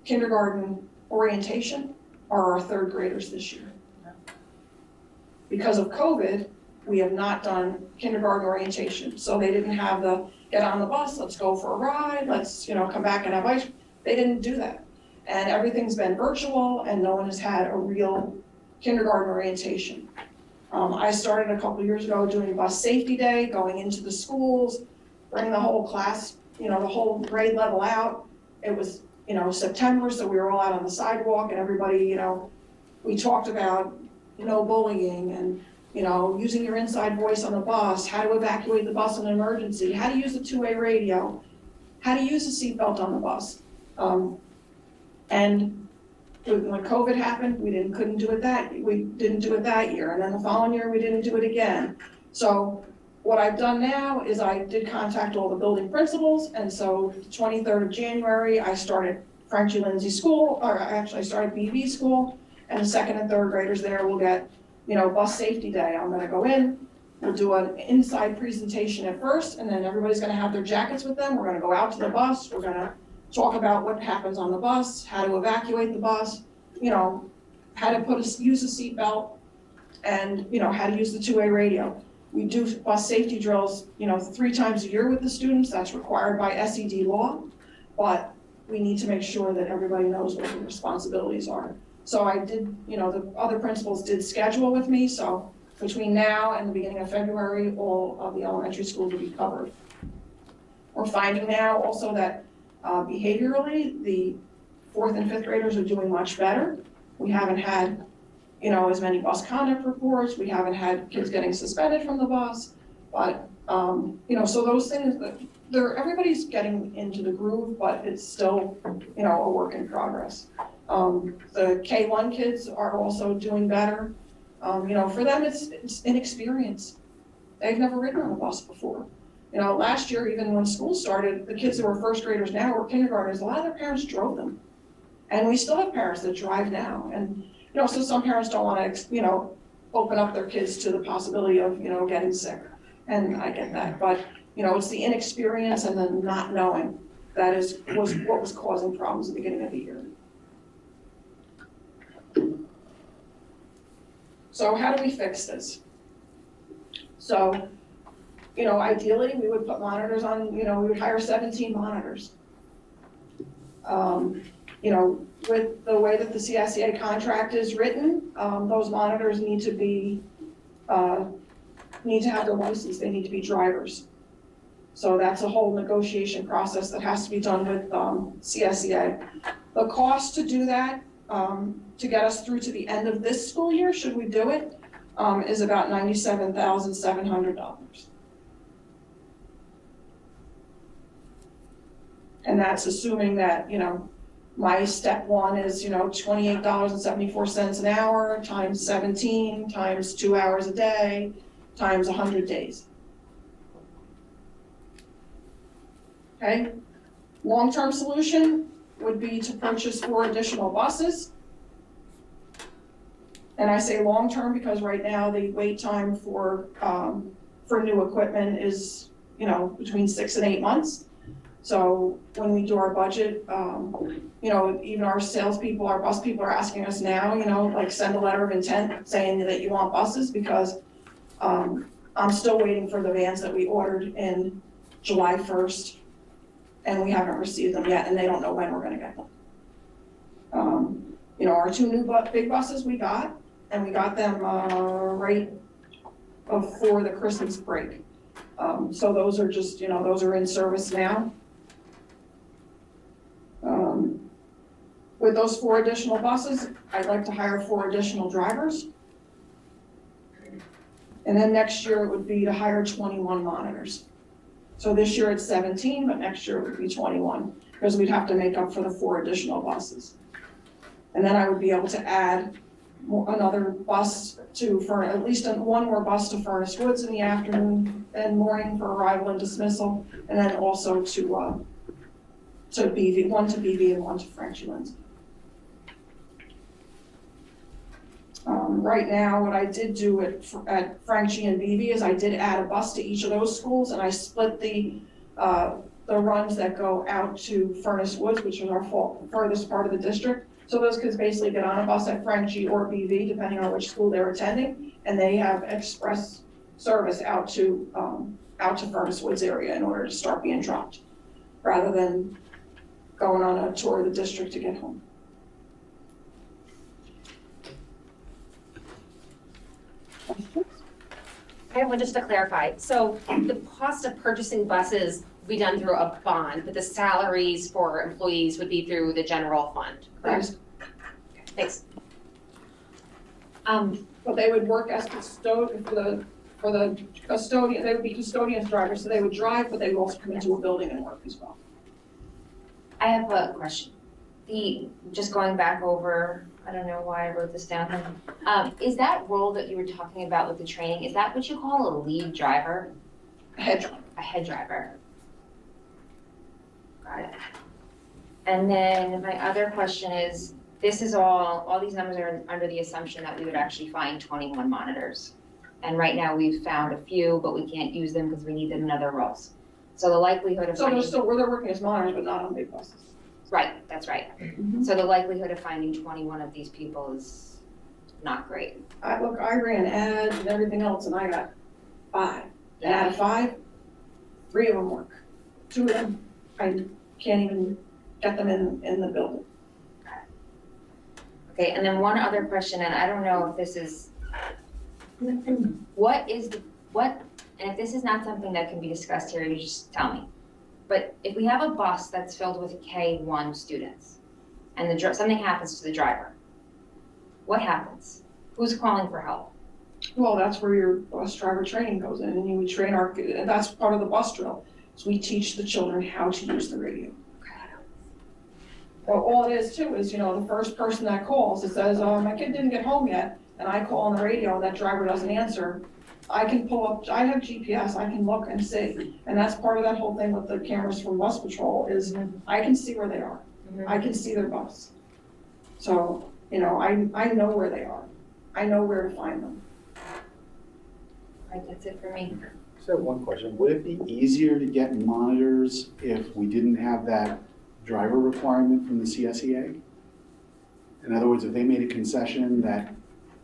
kindergarten orientation are our third graders this year. Because of COVID, we have not done kindergarten orientation. So they didn't have the get on the bus, let's go for a ride, let's come back and have ice. They didn't do that. And everything's been virtual and no one has had a real kindergarten orientation. I started a couple years ago doing bus safety day, going into the schools, bringing the whole class, the whole grade level out. It was, September, so we were all out on the sidewalk and everybody, we talked about, no bullying and, using your inside voice on the bus, how to evacuate the bus in an emergency, how to use the two-way radio, how to use the seatbelt on the bus. And when COVID happened, we couldn't do it we didn't do it that year. And then the following year, we didn't do it again. So what I've done now is I did contact all the building principals. And so the 23rd of January, I started Frank G. Lindsay School, or actually I started BV School. And the second and third graders there will get, bus safety day. I'm gonna go in, we'll do an inside presentation at first, and then everybody's gonna have their jackets with them. We're gonna go out to the bus. We're gonna talk about what happens on the bus, how to evacuate the bus, how to use a seatbelt, and how to use the two-way radio. We do bus safety drills, 3 times a year with the students. That's required by SED law, but we need to make sure that everybody knows what their responsibilities are. So I did, the other principals did schedule with me, so between now and the beginning of February, all of the elementary schools will be covered. We're finding now also that behaviorally, the 4th and 5th graders are doing much better. We haven't had, as many bus conduct reports. We haven't had kids getting suspended from the bus. But, so those things, everybody's getting into the groove, but it's still, a work in progress. The K1 kids are also doing better. For them, it's inexperience. They've never ridden on a bus before. Last year, even when school started, the kids that were first graders now were kindergartners. A lot of their parents drove them. And we still have parents that drive now. And, so some parents don't want to, open up their kids to the possibility of, getting sick. And I get that. But, it's the inexperience and the not knowing that was what was causing problems at the beginning of the year. So how do we fix this? So, ideally, we would put monitors on, we would hire 17 monitors. With the way that the CSEA contract is written, those monitors need to have their license, they need to be drivers. So that's a whole negotiation process that has to be done with CSEA. The cost to do that, to get us through to the end of this school year, should we do it, is about $97,700. And that's assuming that, my step one is, $28.74 an hour times 17 times 2 hours a day times 100 days. okay? Long-term solution would be to purchase 4 additional buses. And I say long-term because right now the wait time for new equipment is, you know, between 6 and 8 months. So when we do our budget, you know, even our salespeople, our bus people are asking us now, you know, like send a letter of intent saying that you want buses because I'm still waiting for the vans that we ordered in July 1st and we haven't received them yet and they don't know when we're gonna get them. You know, our 2 new big buses we got, and we got them right before the Christmas break. So those are just, you know, those are in service now. With those 4 additional buses, I'd like to hire 4 additional drivers. And then next year it would be to hire 21 monitors. So this year it's 17, but next year it would be 21, because we'd have to make up for the 4 additional buses. And then I would be able to add another bus for at least 1 more bus to Furnace Woods in the afternoon and morning for arrival and dismissal, and then also to BV, 1 to BV and 1 to Frenchie Lindsay. Right now, what I did do at Frenchie and BV is I did add a bus to each of those schools, and I split the runs that go out to Furnace Woods, which is our furthest part of the district. So those kids basically get on a bus at Frenchie or BV, depending on which school they're attending, and they have express service out to Furnace Woods area in order to start being dropped, rather than going on a tour of the district to get home. I have one just to clarify. So the cost of purchasing buses would be done through a bond, but the salaries for employees would be through the general fund, correct? Okay, thanks. But they would work as custodian for the custodian. They would be custodian drivers, so they would drive, but they would also come into a building and work as well. I have a question. Just going back over, I don't know why I wrote this down. Is that role that you were talking about with the training, is that what you call a lead driver? A head driver. A head driver. Got it. And then my other question is, this is all these numbers are under the assumption that we would actually find 21 monitors. And right now we've found a few, but we can't use them because we need them in other roles. So the likelihood of finding... So they're working as monitors, but not on big buses. Right, that's right. Mm-hmm. So the likelihood of finding 21 of these people is not great. I ran ads and everything else, and I got 5. And out of 5, 3 of them work. 2 of them, I can't even get them in the building. Okay, and then one other question, and I don't know if this is, and if this is not something that can be discussed here, you just tell me. But if we have a bus that's filled with K-1 students, and something happens to the driver, what happens? Who's calling for help? Well, that's where your bus driver training goes in, and you would train and that's part of the bus drill. So we teach the children how to use the radio. Well, all it is too is, you know, the first person that calls, it says, my kid didn't get home yet, and I call on the radio and that driver doesn't answer. I can pull up, I have GPS, I can look and see. And that's part of that whole thing with the cameras from bus patrol is I can see where they are. Mm-hmm. I can see their bus. So, you know, I know where they are. I know where to find them. All right, that's it for me. So one question, would it be easier to get monitors if we didn't have that driver requirement from the CSEA? In other words, if they made a concession that...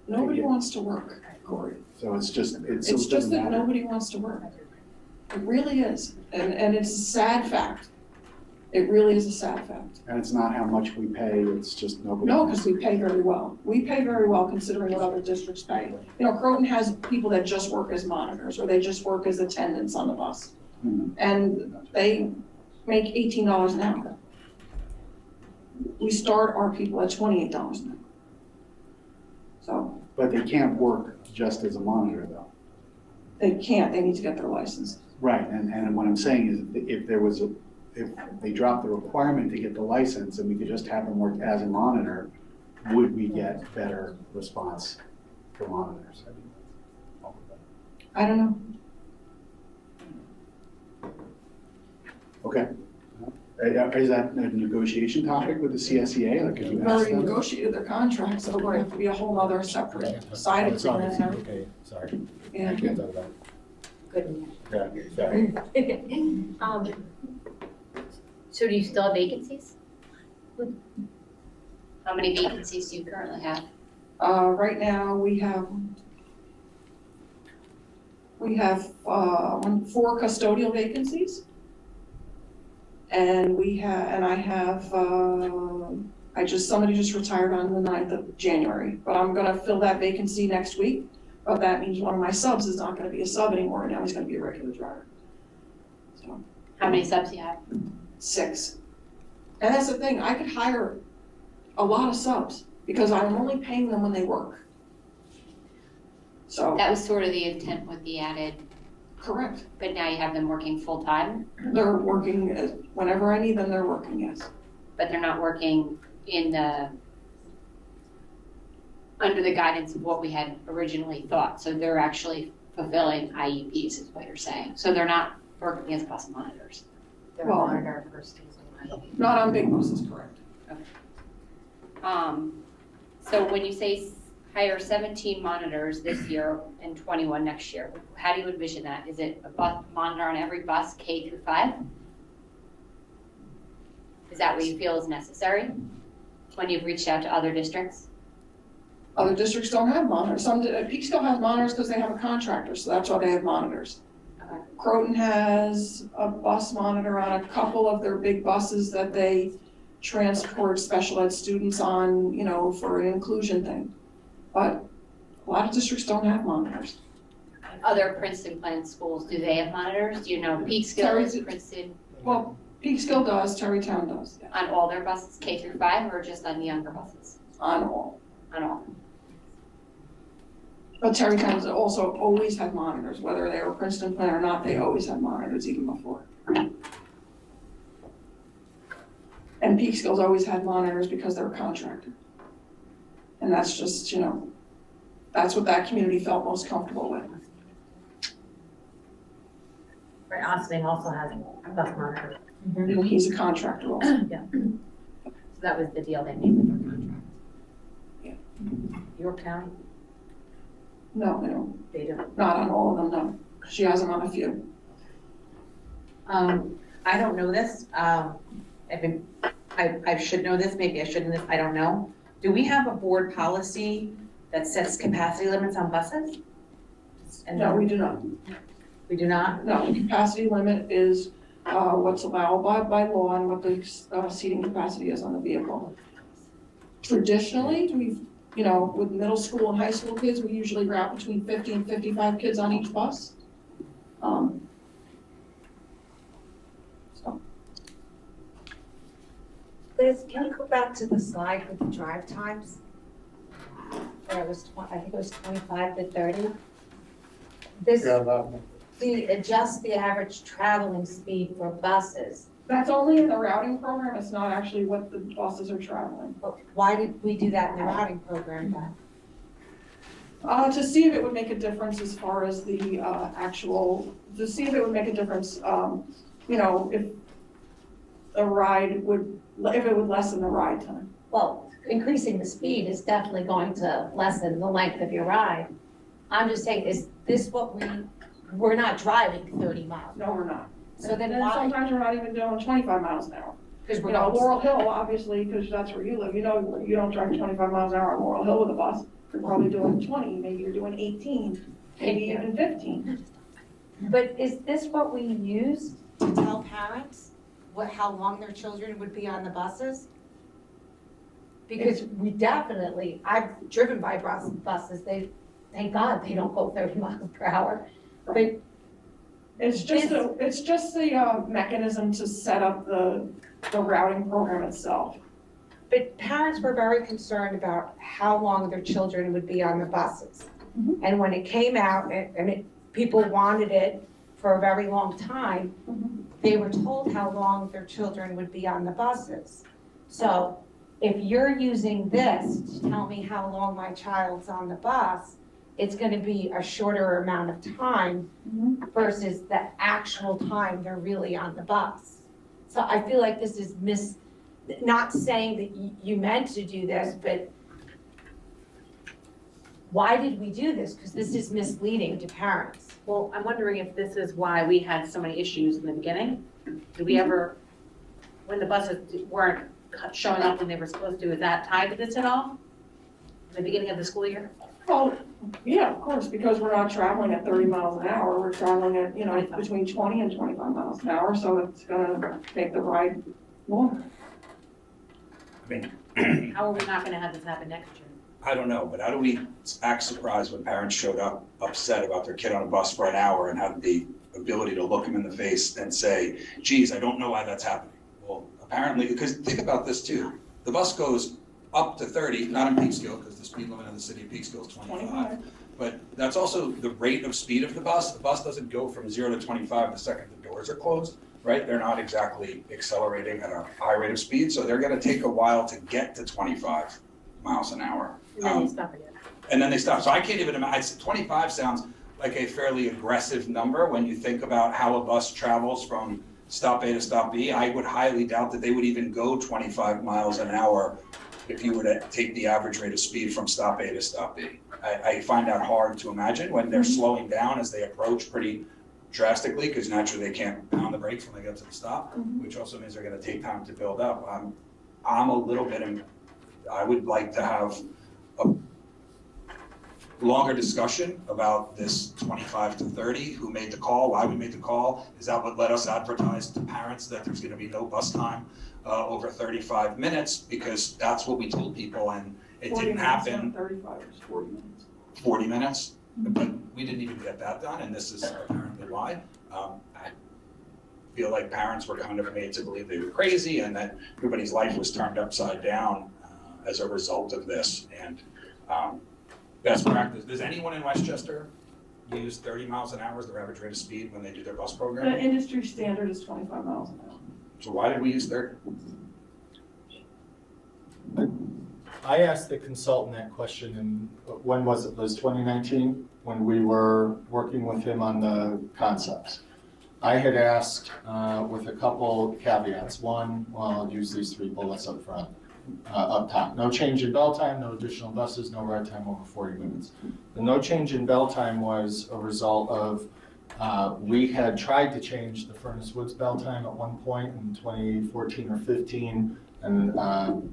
Nobody wants to work, Corey. So it's just that nobody wants to work. It really is. And it's a sad fact. It really is a sad fact. And it's not how much we pay, it's just nobody. No, because we pay very well. We pay very well considering what other districts pay. You know, Croton has people that just work as monitors or they just work as attendants on the bus. Mm-hmm. And they make $18 an hour. We start our people at $28 an hour. So. But they can't work just as a monitor though. They can't, they need to get their license. Right, and what I'm saying is if they drop the requirement to get the license and we could just have them work as a monitor, would we get better response for monitors? I don't know. Okay, Is that a negotiation topic with the CSEA? Like, could you We've ask already them? negotiated their contract, so we're gonna have to be a whole other separate side Oh, sorry, agreement. okay, sorry. Yeah. I get that. Good. Yeah, sorry. So do you still have vacancies? How many vacancies do you currently have? Right now, we have 4 custodial vacancies. And somebody just retired on the 9th of January, but I'm gonna fill that vacancy next week. But that means one of my subs is not gonna be a sub anymore, now he's gonna be a regular driver. So, How many subs do you have? 6. And that's the thing, I could hire a lot of subs, because I'm only paying them when they work. So, That was sort of the intent with the added, correct. but now you have them working full-time, They're working, whenever I need them, they're working, yes. but they're not working under the guidance of what we had originally thought. So they're actually fulfilling IEPs is what you're saying. So they're not working as bus monitors. They're Well, monitor first using IEP. Not on big buses, correct. So when you say hire 17 monitors this year and 21 next year, how do you envision that? Is it a bus monitor on every bus K through 5? Is that what you feel is necessary when you've reached out to other districts? Other districts don't have monitors. PreK still has monitors because they have a contractor, so that's why they have monitors. Okay. Croton has a bus monitor on a couple of their big buses that they transport special ed students on, for an inclusion thing. But a lot of districts don't have monitors. Other Princeton planned schools, do they have monitors? Do you know Peekskill, Princeton, Well, Peekskill does, Terrytown does, yeah, on all their buses, K through 5, or just on the younger buses? on all. On all. But Terrytown's also always had monitors, whether they were Princeton plan or not, they always had monitors even before. And Peekskill's always had monitors because they're a contractor. And that's just, that's what that community felt most comfortable with. Right, Austin also has a bus monitor. And he's a contractor also. Yeah. So that was the deal they made with their contract. Yeah. York County, No, they don't. they don't. Not on all of them, no. She has them on a few. I don't know this. I should know this, maybe I shouldn't, I don't know. Do we have a board policy that sets capacity limits on buses? And No, we do not. We do not? No, the capacity limit is what's allowed by law and what the seating capacity is on the vehicle. Traditionally, we've, with middle school and high school kids, we usually route between 50 and 55 kids on each bus. Liz, can you go back to the slide with the drive times? Where it was, I think it was 25 to 30. This, Yeah, that one. adjust the average traveling speed for buses. That's only in the routing program, it's not actually what the buses are traveling. But why did we do that in the routing program then? To see if it would make a difference as far as the to see if it would make a difference, if a ride if it would lessen the ride time. Well, increasing the speed is definitely going to lessen the length of your ride. I'm just saying, is this what we're not driving 30 miles? No, we're not. So then And why? sometimes we're not even doing 25 miles an hour. Because we're Laurel Hill, obviously, because that's where you live, you don't drive 25 miles an hour on Laurel Hill with a bus. You're probably doing 20, maybe you're doing 18, maybe even 15. But is this what we use to tell parents how long their children would be on the buses? Because we definitely, I've driven by buses, thank God they don't go 30 miles per hour. But It's just the mechanism to set up the routing program itself. But parents were very concerned about how long their children would be on the buses. Mhm. And when it came out, people wanted it for a very long time, they were told how long their children would be on the buses. So if you're using this to tell me how long my child's on the bus, it's gonna be a shorter amount of time versus the actual time they're really on the bus. So I feel like this is not saying that you meant to do this, but why did we do this? Because this is misleading to parents. Well, I'm wondering if this is why we had so many issues in the beginning. Did we ever, when the buses weren't showing up when they were supposed to, is that tied to this at all? In the beginning of the school year? Well, yeah, of course, because we're not traveling at 30 miles an hour, we're traveling at, between 20 and 25 miles an hour, so it's gonna make the ride longer. I mean, How are we not gonna have this happen next year? I don't know, but how do we act surprised when parents showed up upset about their kid on a bus for an hour and have the ability to look them in the face and say, geez, I don't know why that's happening. Well, apparently, because think about this too. The bus goes up to 30, not in Peekskill, because the speed limit in the city of Peekskill is 25. But that's also the rate of speed of the bus. The bus doesn't go from 0 to 25 the second the doors are closed, right? They're not exactly accelerating at a high rate of speed, so they're gonna take a while to get to 25 miles an hour. And then they stop again. And then they stop. So I can't even imagine, 25 sounds like a fairly aggressive number when you think about how a bus travels from stop A to stop B. I would highly doubt that they would even go 25 miles an hour if you were to take the average rate of speed from stop A to stop B. I find that hard to imagine when they're slowing down as they approach pretty drastically, because naturally they can't pound the brakes when they get to the stop, which also means they're gonna take time to build up. I'm a little bit, I would like to have a longer discussion about this 25 to 30, who made the call, why we made the call. Is that what let us advertise to parents that there's gonna be no bus time over 35 minutes? Because that's what we told people, and it didn't happen. 35 is 40 minutes. 40 minutes, but we didn't even get that done, and this is apparently why. I feel like parents were kind of made to believe they were crazy and that everybody's life was turned upside down as a result of this. And best practice, does anyone in Westchester use 30 miles an hour as their average rate of speed when they do their bus program? The industry standard is 25 miles an hour. So why did we use 30? I asked the consultant that question, and when was it? It was 2019, when we were working with him on the concepts. I had asked with a couple caveats. One, well, I'll use these 3 bullets up front, up top. No change in bell time, no additional buses, no ride time over 40 minutes. The no change in bell time was a result of we had tried to change the Furnace Woods bell time at one point in 2014 or 15, and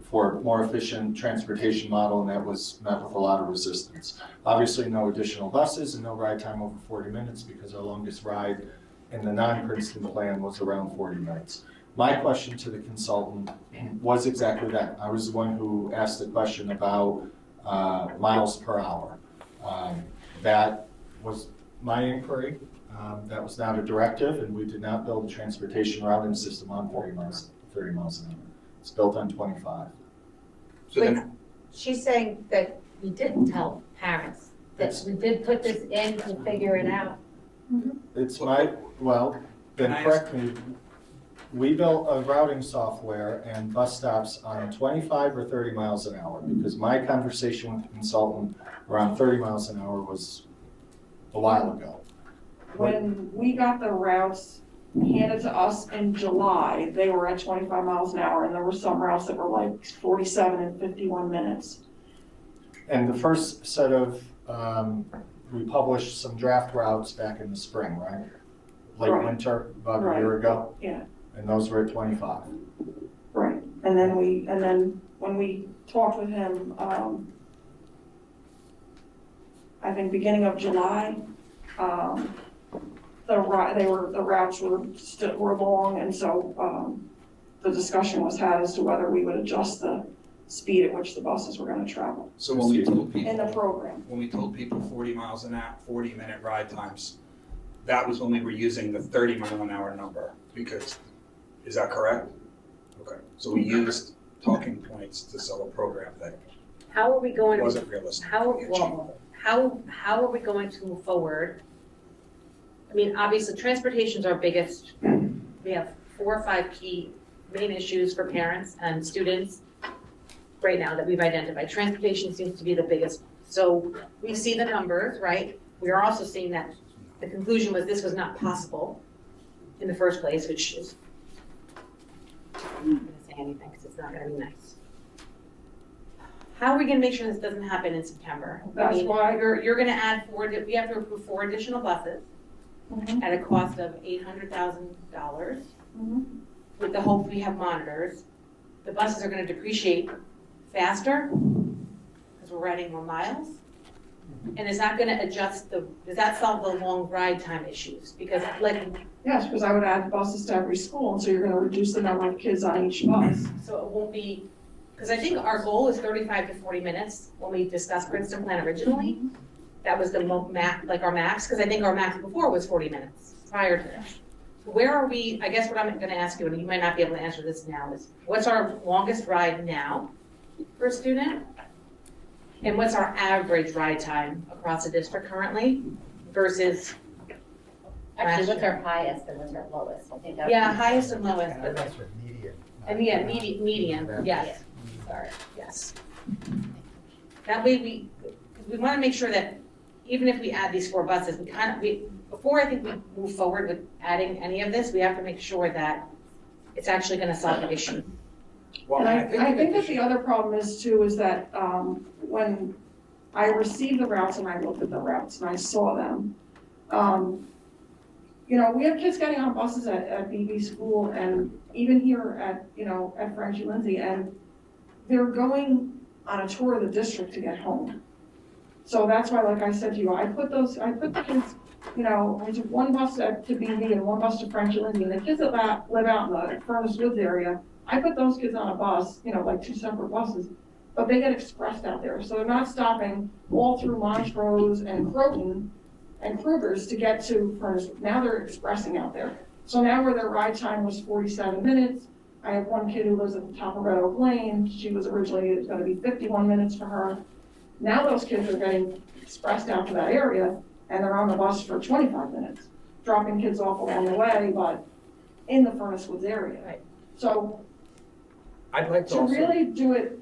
for a more efficient transportation model, and that was met with a lot of resistance. Obviously, no additional buses and no ride time over 40 minutes, because our longest ride in the non-Princeton plan was around 40 minutes. My question to the consultant was exactly that. I was the one who asked the question about miles per hour. That was my inquiry. That was not a directive, and we did not build a transportation routing system on 30 miles an hour. It's built on 25. So then, She's saying that we did tell parents, that we did put this in to figure it out. It's my, well, then correct me. We built a routing software and bus stops on 25 or 30 miles an hour, because my conversation with the consultant around 30 miles an hour was a while ago. When we got the routes handed to us in July, they were at 25 miles an hour, and there were some routes that were like 47 and 51 minutes. And the first set of, we published some draft routes back in the spring, right? Late winter, about a year ago. Yeah. And those were at 25. Right. And then when we talked with him, I think beginning of July, the routes were long, and so the discussion was had as to whether we would adjust the speed at which the buses were going to travel. so when we told people in the program, when we told people 40 miles an hour, 40-minute ride times, that was when we were using the 30 mile an hour number, because, is that correct? Okay, so we used talking points to sell a program that How are we going wasn't realistic. how are we going to move forward? I mean, obviously, transportation's our biggest. We have 4 or 5 key main issues for parents and students right now that we've identified. Transportation seems to be the biggest. So we see the numbers, right? We are also seeing that the conclusion was this was not possible in the first place, which is it's not gonna be nice. How are we gonna make sure this doesn't happen in September? I That's mean, why- you're gonna add we have to approve 4 additional buses at a cost of $800,000. With the hope we have monitors. The buses are gonna depreciate faster, because we're riding more miles. And is that gonna adjust does that solve the long ride time issues? Because Yes, because I would add buses to every school, and so you're gonna reduce the number of kids on each bus. so it won't be, because I think our goal is 35 to 40 minutes when we discussed Princeton plan originally. That was the our max, because I think our max before was 40 minutes prior to that. Where are we, I guess what I'm gonna ask you, and you might not be able to answer this now, is what's our longest ride now for a student? And what's our average ride time across the district currently versus? Actually, what's our highest and what's our lowest? I think that's. Yeah, highest and lowest, but, That's for median. and yeah, median, yes, Sorry. yes. That way we wanna make sure that even if we add these 4 buses, before I think we move forward with adding any of this, we have to make sure that it's actually gonna solve the issue. Well, And I think that the other problem is too, is that, when I received the routes and I looked at the routes and I saw them, you know, we have kids getting on buses at BB school and even here at, you know, at Frankie Lindsay, and they're going on a tour of the district to get home. So that's why, like I said to you, I put the kids, you know, I took 1 bus to BB and 1 bus to Frankie Lindsay, and the kids that live out in the Furnace Woods area, I put those kids on a bus, you know, like 2 separate buses, but they get expressed out there. So they're not stopping all through Montrose and Croton and Kruger's to get to Furnace. Now they're expressing out there. So now where their ride time was 47 minutes, I have 1 kid who lives at the top of Red Oak Lane. She was originally going to be 51 minutes for her. Now those kids are getting expressed out to that area and they're on the bus for 25 minutes, dropping kids off along the way, but in the Furnace Woods area. Right. So I'd like to to also. really do it,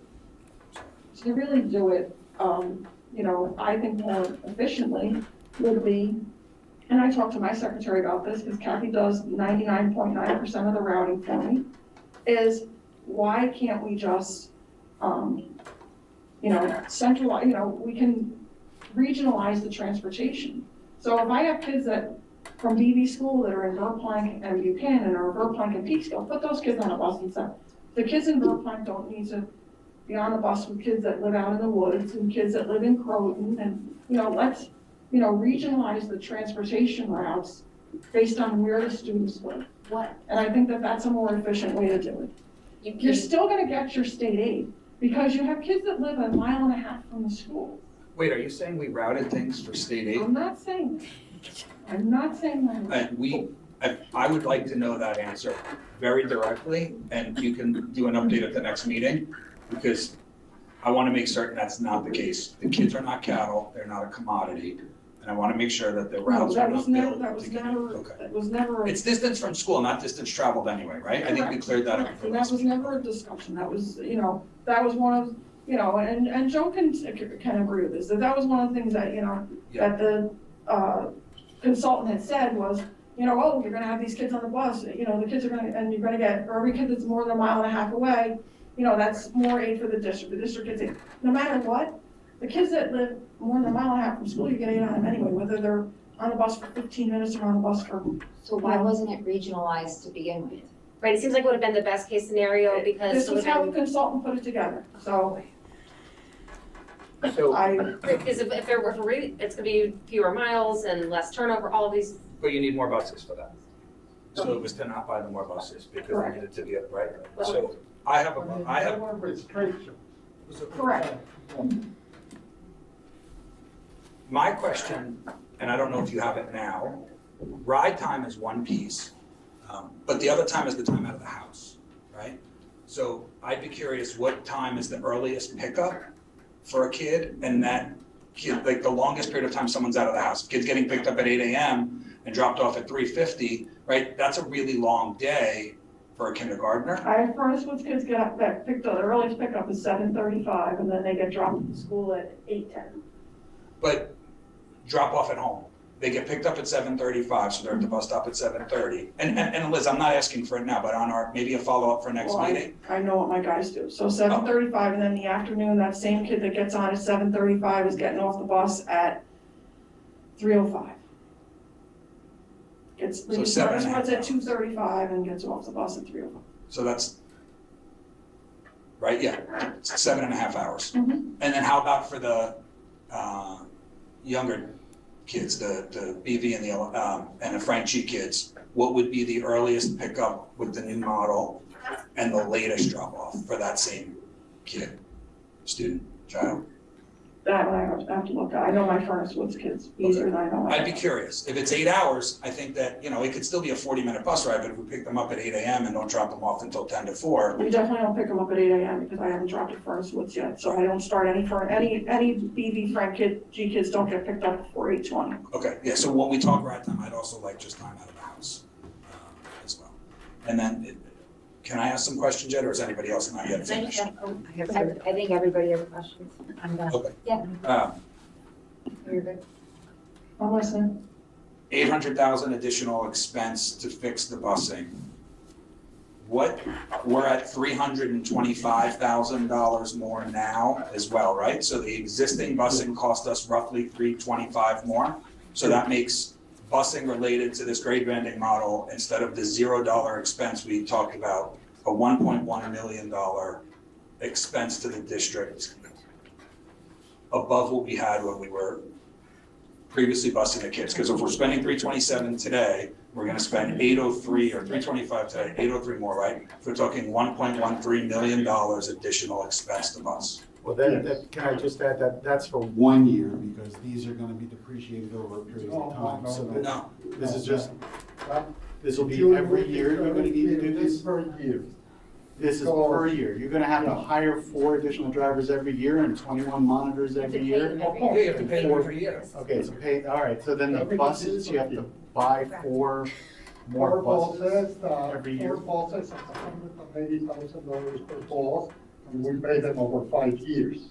you know, I think more efficiently would be, and I talked to my secretary about this, because Kathy does 99.9% of the routing for me, is why can't we just, you know, centralize, you know, we can regionalize the transportation. So if I have kids that, from BB school that are in Verplank and Buchanan, or Verplank and Peekskill, put those kids on a bus and say, the kids in Verplank don't need to be on the bus with kids that live out in the woods and kids that live in Croton, and, you know, let's, you know, regionalize the transportation routes based on where the students live. And I think that that's a more efficient way to do it. You're still gonna get your state aid, because you have kids that live 1.5 miles from the school. Wait, are you saying we routed things for state aid? I'm not saying that. I'm not saying that. I would like to know that answer very directly, and you can do an update at the next meeting, because I want to make certain that's not the case. The kids are not cattle, they're not a commodity, and I want to make sure that the routes are not built. That was never. It's distance from school, not distance traveled anyway, right? I think we cleared that up. And that was never a discussion. That was, you know, that was one of, you know, and Joe can agree with this, that was one of the things that, you know, that the consultant had said was, you know, oh, you're gonna have these kids on the bus, you know, the kids are gonna, and you're gonna get, for every kid that's more than 1.5 miles away, you know, that's more aid for the district. The district gets aid. No matter what, the kids that live more than 1.5 miles from school, you get aid on them anyway, whether they're on the bus for 15 minutes or on the bus for. So why wasn't it regionalized to begin with? Right, it seems like it would have been the best case scenario because. This was how the consultant put it together, so. So, Because if it's gonna be fewer miles and less turnover, all of these. but you need more buses for that. So it was to not buy the more buses because they needed to be right. So I have. Correct. My question, and I don't know if you have it now, ride time is one piece, but the other time is the time out of the house, right? So I'd be curious, what time is the earliest pickup for a kid, and that kid, like the longest period of time someone's out of the house? Kids getting picked up at 8 a.m. and dropped off at 3:50, right? That's a really long day for a kindergartner. I have Furnace Woods kids get up, that picked up, the earliest pickup is 7:35, and then they get dropped at school at 8:10. But drop off at home. they get picked up at 7:35, so they're at the bus stop at 7:30. And Liz, I'm not asking for it now, but on our, maybe a follow-up for next Well, meeting. I know what my guys do. So 7:35, and then in the afternoon, that same kid that gets on at 7:35 is getting off the bus at 3:05. Gets, So he 7.5 starts at hours. 2:35 and gets off the bus at 3:05. So that's, right, yeah, it's 7.5 hours. Mhm. And then how about for the younger kids, the BV and the Frank G kids? What would be the earliest pickup with the new model and the latest drop-off for that same kid, student, child? That one I have to look at. I know my Furnace Woods kids easier than I know my. I'd be curious. If it's 8 hours, I think that, it could still be a 40-minute bus ride, but if we pick them up at 8 a.m. and don't drop them off until 10 to 4. We definitely don't pick them up at 8 a.m. because I haven't dropped at Furnace Woods yet. So I don't start any BV Frank G kids don't get picked up before 8:20. Okay, yeah, so when we talk ride time, I'd also like just time out of the house as well. And then, can I ask some questions yet, or is anybody else not yet finished? I think everybody has questions. I'm done. Okay. Yeah. You're good. I'm listening. 800,000 additional expense to fix the busing. We're at $325,000 more now as well, right? So the existing busing cost us roughly $325,000 more. So that makes busing related to this grade banding model, instead of the $0 expense we talked about, a $1.1 million expense to the district above what we had when we were previously busing the kids. Because if we're spending $327 today, we're gonna spend $803 or $325 today, $803 more, right? So we're talking $1.13 million additional expense to bus. Well, that, can I just add that that's for 1 year, because these are gonna be depreciated over a period of time, so that No, this is just, this will be every year you're gonna need to do this? Per year. This is per year, you're gonna have to hire 4 additional drivers every year and 21 monitors every year? yeah, you have to pay them every year. Okay, so all right, so then the buses, you have to buy 4 more buses every year? 4 buses at $180,000 per bus, and we pay them over 5 years.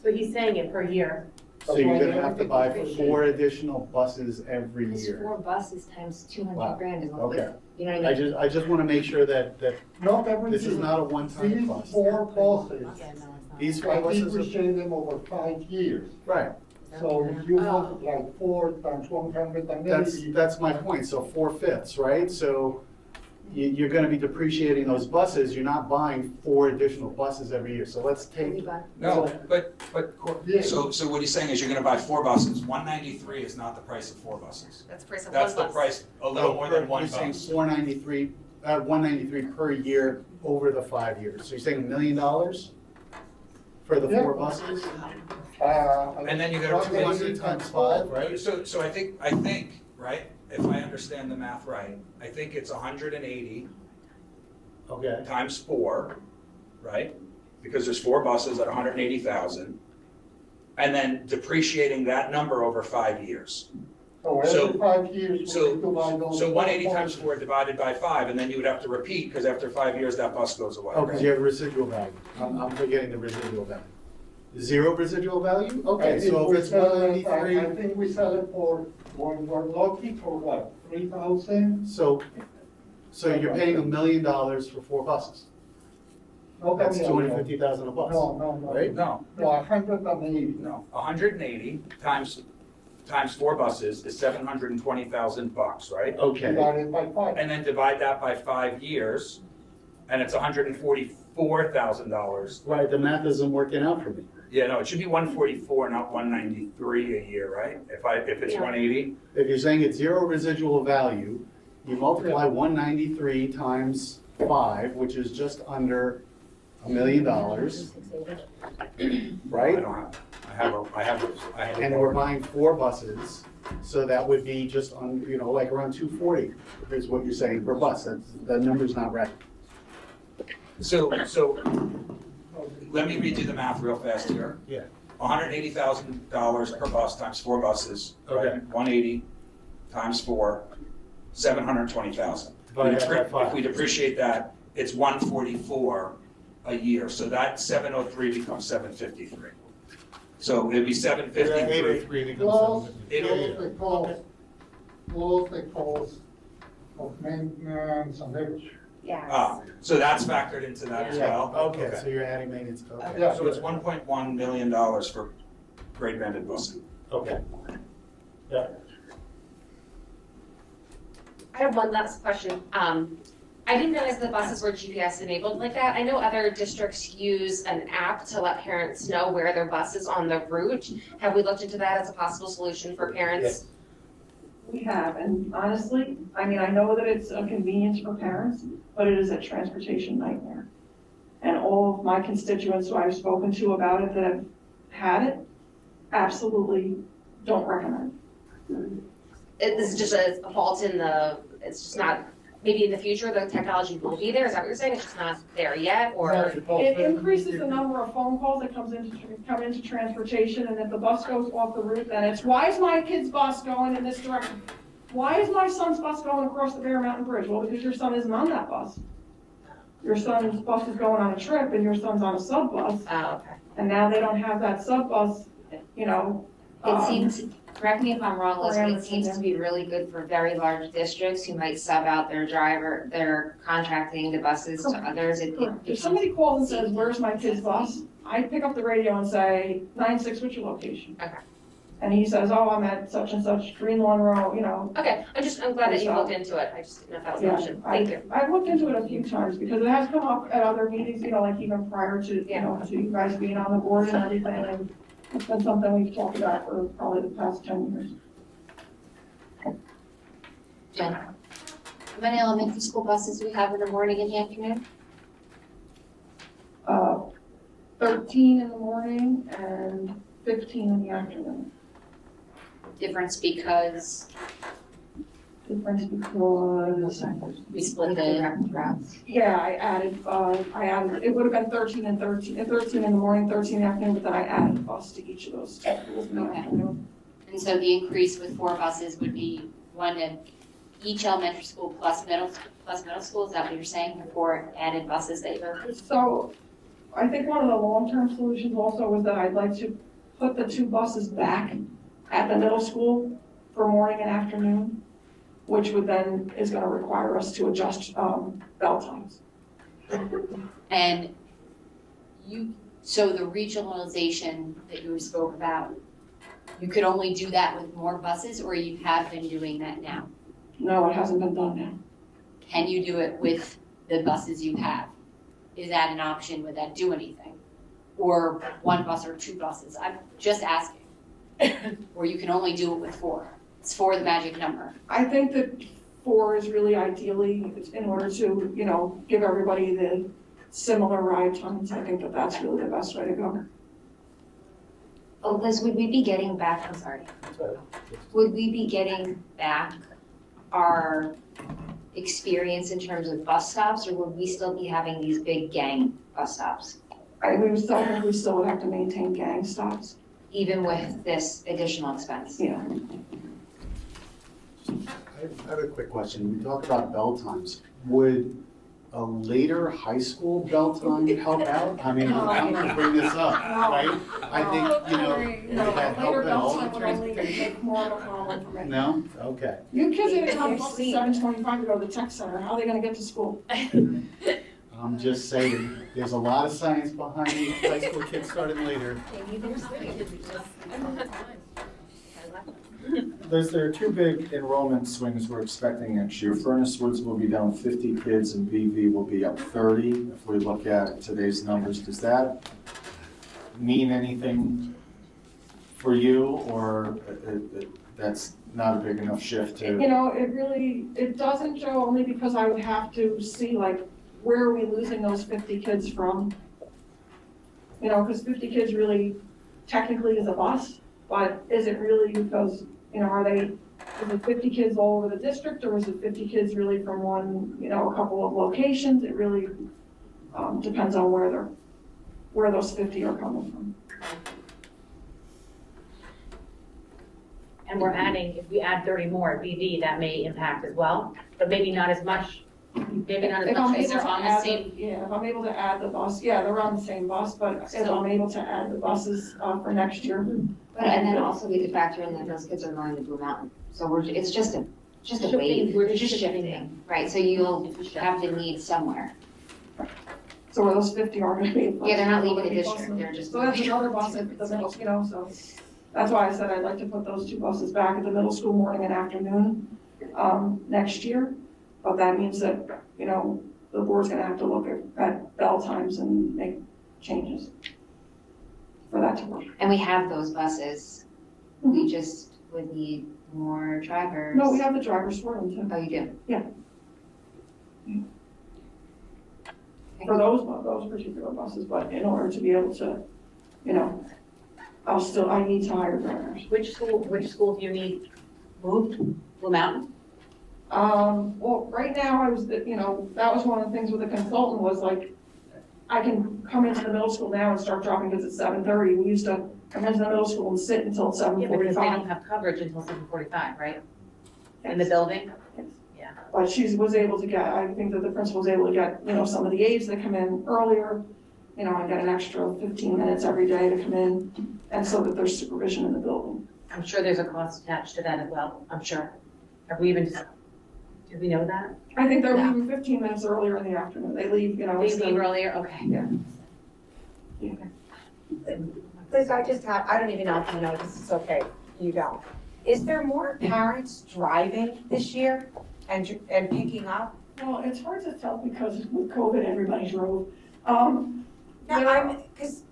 So he's saying it per year. So you're gonna have to buy 4 additional buses every It's year? 4 buses times 200 Wow. grand is what, Okay. you know what I mean? I just wanna make sure that Not every this is year. not a one-time These cost. 4 buses, These 4 I buses are, depreciate them over 5 years. right, So if you multiply 4 times 180. that's my point, so 4/5, right? So you're gonna be depreciating those buses, you're not buying 4 additional buses every year, so let's take. No, but, so what he's saying is you're gonna buy 4 buses. 193 is not the price of 4 buses. That's the price of That's one the bus. price, a little more than one You're saying bus. 193 per year over the 5 years, so you're saying $1 million for the 4 buses? And then you go to 200 times 5, right? So I think, right, if I understand the math right, I think it's 180 Okay. times 4, right? Because there's 4 buses at 180,000. And then depreciating that number over 5 years. So So- every 5 years, we so- need to buy those. So 180 times buses. 4 divided by 5, and then you would have to repeat, because after 5 years, that bus goes away. Oh, because you have residual value. I'm forgetting the residual value. 0 residual value? Okay, I think so we if it's sell it- 193, I think we sell it for, when we're lucky, for what, 3,000? so you're paying $1 million for 4 buses. That's 250,000 a bus. No, right? No, 180. no, 180 times 4 buses is $720,000, right? Okay, Divided by 5. And then divide that by 5 years, and it's $144,000. right, the math isn't working out for me. Yeah, no, it should be 144, not 193 a year, right? If it's 180, If you're saying it's 0 residual value, you multiply 193 times 5, which is just under $1 million, right? I have. And we're buying 4 buses, so that would be just on, like around 240, is what you're saying per bus. That number's not right. So let me redo the math real fast here. Yeah. $180,000 per bus times 4 buses, right? Okay. 180 times 4, 720,000. Divided by 5. If we depreciate that, it's 144 a year, so that 703 becomes 753. So it'd be 753. 803 becomes Plus, 753. plus the cost, plus the cost of maintenance and everything. Ah, so that's factored into that as well? Okay, so you're adding maintenance, okay. Yeah. So it's $1.1 million for grade banded busing. Okay. I have one last question. I didn't realize the buses were GPS enabled like that. I know other districts use an app to let parents know where their bus is on the route. Have we looked into that as a possible solution for parents? We have, and honestly, I mean, I know that it's a convenience for parents, but it is a transportation nightmare. And all of my constituents who I've spoken to about it that have had it, absolutely don't recommend. This is just a fault in the, it's just not, maybe in the future, the technology will be there, is that what you're saying? It's just not there yet, or? It increases the number of phone calls that come into transportation, and if the bus goes off the route, then it's, why is my kid's bus going in this direction? Why is my son's bus going across the Bear Mountain Bridge? Well, because your son isn't on that bus. Your son's bus is going on a trip, and your son's on a sub bus. Oh, okay. And now they don't have that sub bus, you know. It seems, correct me if I'm wrong, Elizabeth, it parameters seems in to be really good for very large districts who might sub out their driver, they're contracting the buses to others. If somebody calls and says, where's my kid's bus? I pick up the radio and say, 9-6, what's your location? Okay. And he says, oh, I'm at such and such, Green Lawn Row, you know. Okay, I'm glad that you looked into it. I just didn't know if that was an option. Thank you. I've looked into it a few times because it has come up at other meetings, you know, like even prior to, you know, to you guys being on the board and everything. And it's been something we've talked about for probably the past 10 years. Jen, how many elementary school buses do we have in the morning and the afternoon? 13 in the morning and 15 in the afternoon. Difference because Difference because we split the routes. yeah, I added, it would have been 13 and 13, 13 in the morning, 13 in the afternoon, but then I added a bus to each of those schools in the Okay. afternoon. And so the increase with 4 buses would be one in each elementary school plus middle school, is that what you're saying, the 4 added buses that you're? So I think one of the long-term solutions also was that I'd like to put the 2 buses back at the middle school for morning and afternoon, which would then, is gonna require us to adjust, bell times. And so the regionalization that you spoke about, you could only do that with more buses, or you have been doing that now? No, it hasn't been done now. Can you do it with the buses you have? Is that an option? Would that do anything? Or 1 bus or 2 buses? I'm just asking. Or you can only do it with 4? It's 4 the magic number. I think that 4 is really ideally, in order to, you know, give everybody the similar ride times. I think that that's really the best way to go. Oh, Liz, would we be getting back, I'm sorry, would we be getting back our experience in terms of bus stops, or would we still be having these big gang bus stops? We still would have to maintain gang stops. Even with this additional expense? Yeah. I have a quick question. We talked about bell times. Would a later high school bell time help out? I mean, I'm gonna bring this up, right? I think, you know, would that help at all? Later bell time would only make more of a problem for me. No? Okay. You kids are gonna have bus at 7:25 to go to the tech center. How are they gonna get to school? I'm just saying, there's a lot of science behind high school kids starting later. There are 2 big enrollment swings we're expecting next year. Furnace Woods will be down 50 kids and BV will be up 30. If we look at today's numbers, does that mean anything for you, or that's not a big enough shift to? You know, it doesn't, Joe, only because I would have to see, like, where are we losing those 50 kids from? You know, because 50 kids really technically is a bus, but is it really because, you know, is it 50 kids all over the district, or is it 50 kids really from one, you know, a couple of locations? It really depends on where those 50 are coming from. And we're adding, if we add 30 more at BV, that may impact as well, but maybe not as much Maybe not as If much I'm as able they're to on the add same. Yeah, if I'm able to add the bus, yeah, they're on the same bus, but if So- I'm able to add the buses for next year. But, and then also we could factor in that those kids are going to Blue Mountain, so it's just a Shifting, wave, we're it's just shifting shifting, right, so you'll have to need somewhere. So where those 50 are gonna be. Yeah, they're not leaving the Be district, busing. they're just. So that's another bus at the middle, so that's why I said I'd like to put those 2 buses back at the middle school morning and afternoon, next year. But that means that, the board's gonna have to look at bell times and make changes for that to work. And we have those buses, we just would need more drivers. No, we have the drivers for them too. Oh, you do? Yeah. For those particular buses, but in order to be able to, I need to hire drivers. Which school do you need moved? Blue Mountain? Well, right now, that was one of the things with the consultant was like, I can come into the middle school now and start dropping kids at 7:30. We used to come into the middle school and sit until Yeah, because they 7:45. don't have coverage until 7:45, right? In the building? Yeah. But she was able to get, I think that the principal was able to get, some of the aides that come in earlier, and get an extra 15 minutes every day to come in, and so that there's supervision in the building. I'm sure there's a cost attached to that as well, I'm sure. Have we even, do we know that? I think they're No. leaving 15 minutes earlier in the afternoon. They leave, They it's leave the- earlier, okay. Yeah. Liz, I don't even know if you know this, is okay, you don't. Is there more parents driving this year and picking up? Well, it's hard to tell because with COVID, everybody drove. Because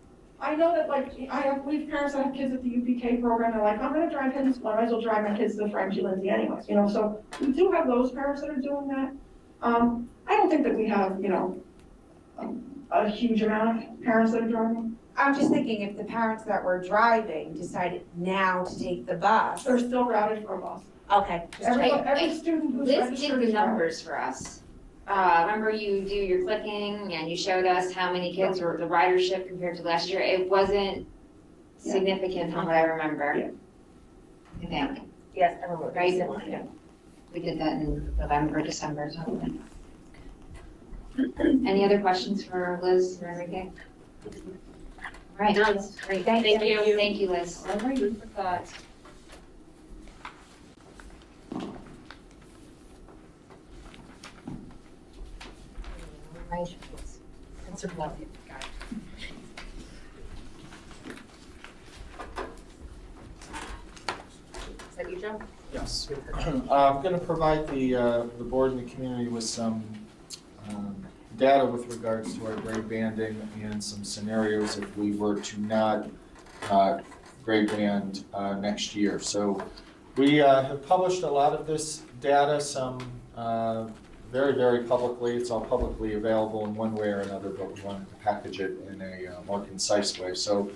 I know that we have parents that have kids at the UPK program, they're like, I'm gonna drive kids, I might as well drive my kids to Frankie Lindsay anyways, so we do have those parents that are doing that. I don't think that we have, a huge amount of parents that are driving. I'm just thinking if the parents that were driving decided now to take the bus. They're still routed for a bus. Okay. Every student who's Liz registered did is the routed. numbers for us. Remember you do your clicking and you showed us how many kids were the ridership compared to last year. It wasn't significant from what I remember. Yeah. I think, Yes, I remember. right? Yeah. We did that in November, December, something. Any other questions for Liz or Enrique? All right. No, that's great. Thank you. Thank you, Liz. All right, food for thought. Right. That's a lot. Is that you, Joe? Yes. I'm going to provide the board and the community with some data with regards to our grade banding and some scenarios if we were to not grade band next year. So we have published a lot of this data, some very, very publicly. It's all publicly available in one way or another, but we wanted to package it in a more concise way. So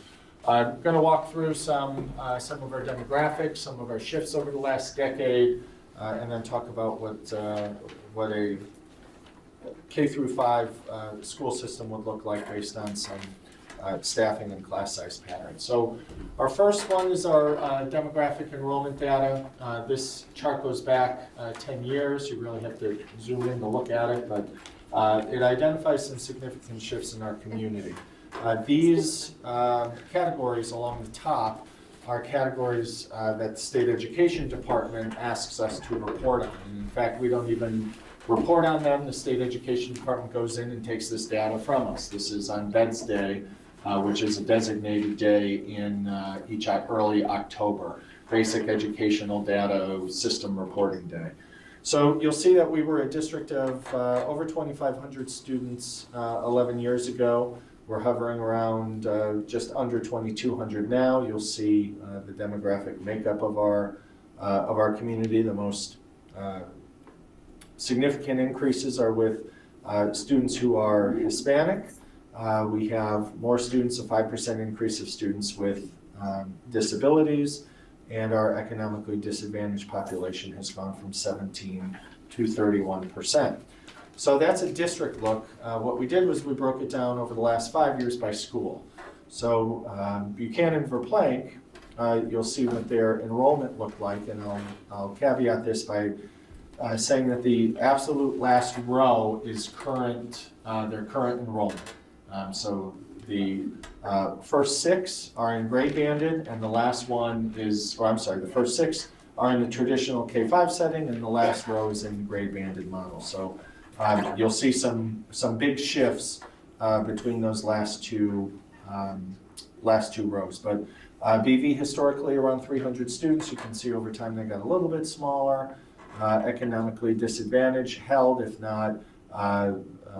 I'm going to walk through some of our demographics, some of our shifts over the last decade, and then talk about what a K through 5 school system would look like based on some staffing and class size patterns. So our first one is our demographic enrollment data. This chart goes back 10 years. You really have to zoom in to look at it, but it identifies some significant shifts in our community. These categories along the top are categories that the state education department asks us to report on. And in fact, we don't even report on them. The state education department goes in and takes this data from us. This is on Beds Day, which is a designated day in each early October. Basic Educational Data System Reporting Day. So you'll see that we were a district of over 2,500 students 11 years ago. We're hovering around just under 2,200 now. You'll see the demographic makeup of our community. The most significant increases are with students who are Hispanic. We have more students, a 5% increase of students with disabilities, and our economically disadvantaged population has gone from 17 to 31%. So that's a district look. What we did was we broke it down over the last 5 years by school. So Buchanan Verplank, you'll see what their enrollment looked like, and I'll caveat this by saying that the absolute last row is current, their current enrollment. So the first 6 are in grade banded, and the last one is, or I'm sorry, the first 6 are in the traditional K-5 setting, and the last row is in the grade banded model. So you'll see some big shifts between those last two rows. But BV historically around 300 students. You can see over time they got a little bit smaller. Economically disadvantaged held, if not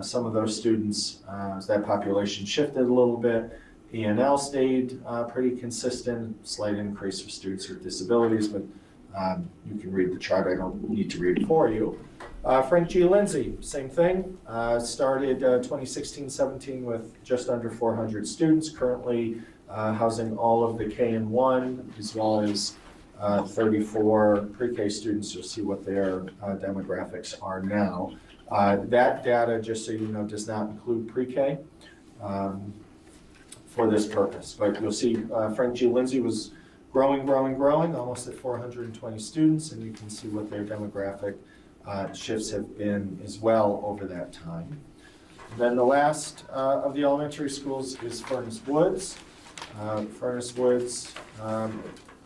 some of those students, as that population shifted a little bit. E&L stayed pretty consistent, slight increase for students with disabilities, but you can read the chart. I don't need to read it for you. Frank G. Lindsay, same thing. Started 2016-17 with just under 400 students, currently housing all of the K and 1, as well as 34 pre-K students. You'll see what their demographics are now. That data, just so you know, does not include pre-K for this purpose. But you'll see Frank G. Lindsay was growing, almost at 420 students, and you can see what their demographic shifts have been as well over that time. Then the last of the elementary schools is Furnace Woods. Furnace Woods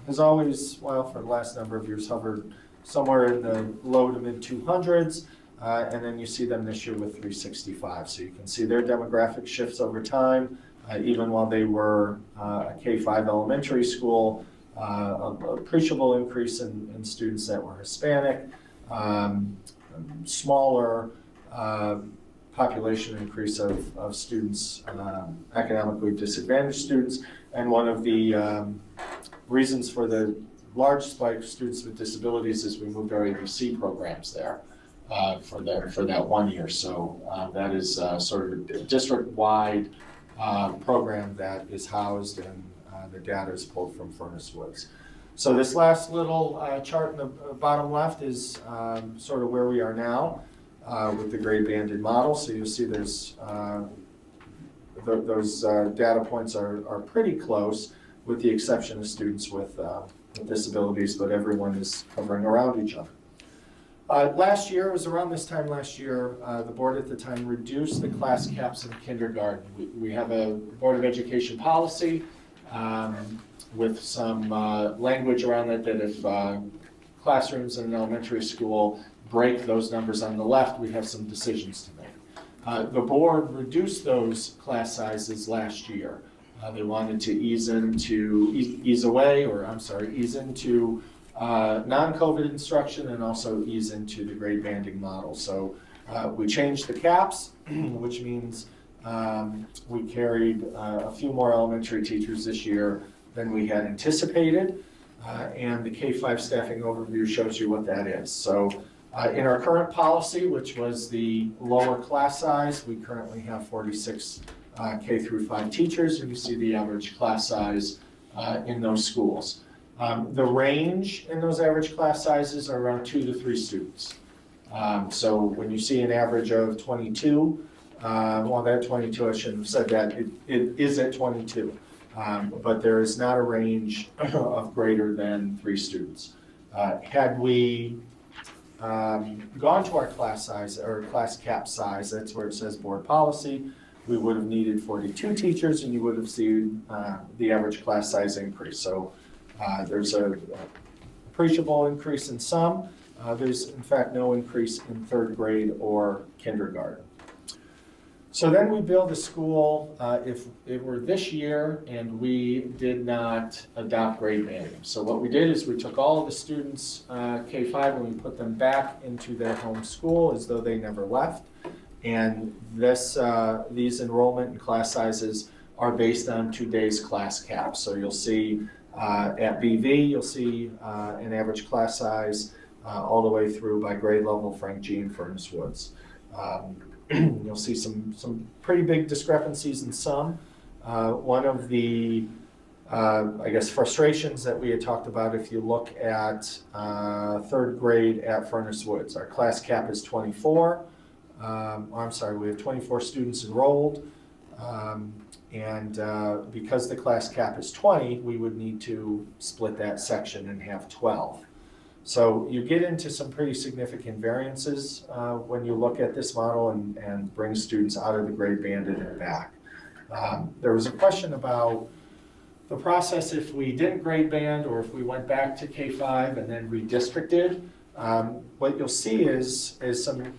has always, well, for the last number of years, hovered somewhere in the low to mid 200s, and then you see them this year with 365. So you can see their demographic shifts over time, even while they were a K-5 elementary school, appreciable increase in students that were Hispanic, smaller population increase of students, economically disadvantaged students, and one of the reasons for the large spike of students with disabilities is we moved our ABC programs there for that 1 year. So that is sort of a district-wide program that is housed, and the data is pulled from Furnace Woods. So this last little chart in the bottom left is sort of where we are now with the grade banded model. So you'll see there's those data points are pretty close, with the exception of students with disabilities, but everyone is hovering around each other. Last year, it was around this time last year, the board at the time reduced the class caps in kindergarten. We have a Board of Education policy with some language around it that if classrooms in an elementary school break those numbers on the left, we have some decisions to make. The board reduced those class sizes last year. They wanted to ease into non-COVID instruction and also ease into the grade banding model. So we changed the caps, which means we carried a few more elementary teachers this year than we had anticipated. And the K-5 staffing overview shows you what that is. So in our current policy, which was the lower class size, we currently have 46 K through 5 teachers, and you see the average class size in those schools. The range in those average class sizes are around 2 to 3 students. So when you see an average of 22, well, that 22, I shouldn't have said that, it is at 22. But there is not a range of greater than 3 students. Had we gone to our class size or class cap size, that's where it says board policy, we would have needed 42 teachers, and you would have seen the average class size increase. So there's a appreciable increase in some. There's in fact no increase in 3rd grade or kindergarten. So then we build a school if it were this year and we did not adopt grade banding. So what we did is we took all of the students K-5 and we put them back into their home school as though they never left. And these enrollment and class sizes are based on today's class caps. So you'll see at BV, you'll see an average class size all the way through by grade level, Frank G. and Furnace Woods. You'll see some pretty big discrepancies in some. One of the, I guess, frustrations that we had talked about, if you look at 3rd grade at Furnace Woods, our class cap is 24. I'm sorry, we have 24 students enrolled. And because the class cap is 20, we would need to split that section and have 12. So you get into some pretty significant variances when you look at this model and bring students out of the grade banded and back. There was a question about the process if we didn't grade band or if we went back to K-5 and then redistricted. What you'll see is some,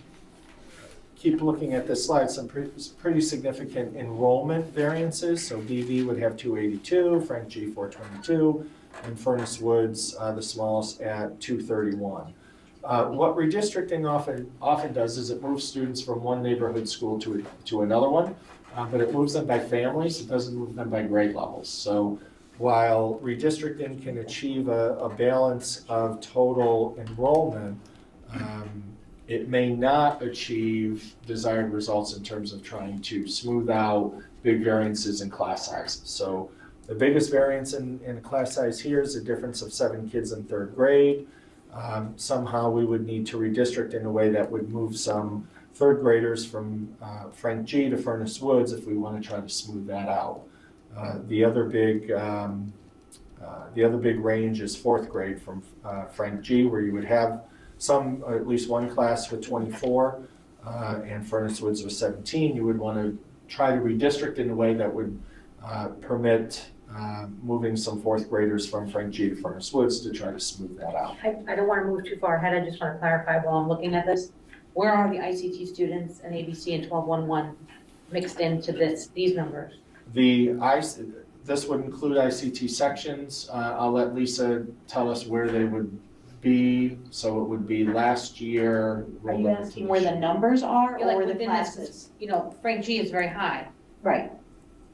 keep looking at this slide, some pretty significant enrollment variances. So DV would have 282, Frank G 422, and Furnace Woods, the smallest, at 231. What redistricting often does is it moves students from one neighborhood school to another one, but it moves them by families, it doesn't move them by grade levels. So while redistricting can achieve a balance of total enrollment, it may not achieve desired results in terms of trying to smooth out big variances in class sizes. So the biggest variance in class size here is a difference of 7 kids in 3rd grade. Somehow we would need to redistrict in a way that would move some 3rd graders from Frank G to Furnace Woods if we want to try to smooth that out. The other big range is 4th grade from Frank G, where you would have at least one class with 24 and Furnace Woods with 17. You would want to try to redistrict in a way that would permit moving some 4th graders from Frank G to Furnace Woods to try to smooth that out. I don't want to move too far ahead, I just want to clarify while I'm looking at this. Where are the ICT students and ABC and 1211 mixed into these numbers? This would include ICT sections. I'll let Lisa tell us where they would be. So it would be last year. Are you asking where the numbers are Yeah, like or the within classes? Frank G is very high. Right.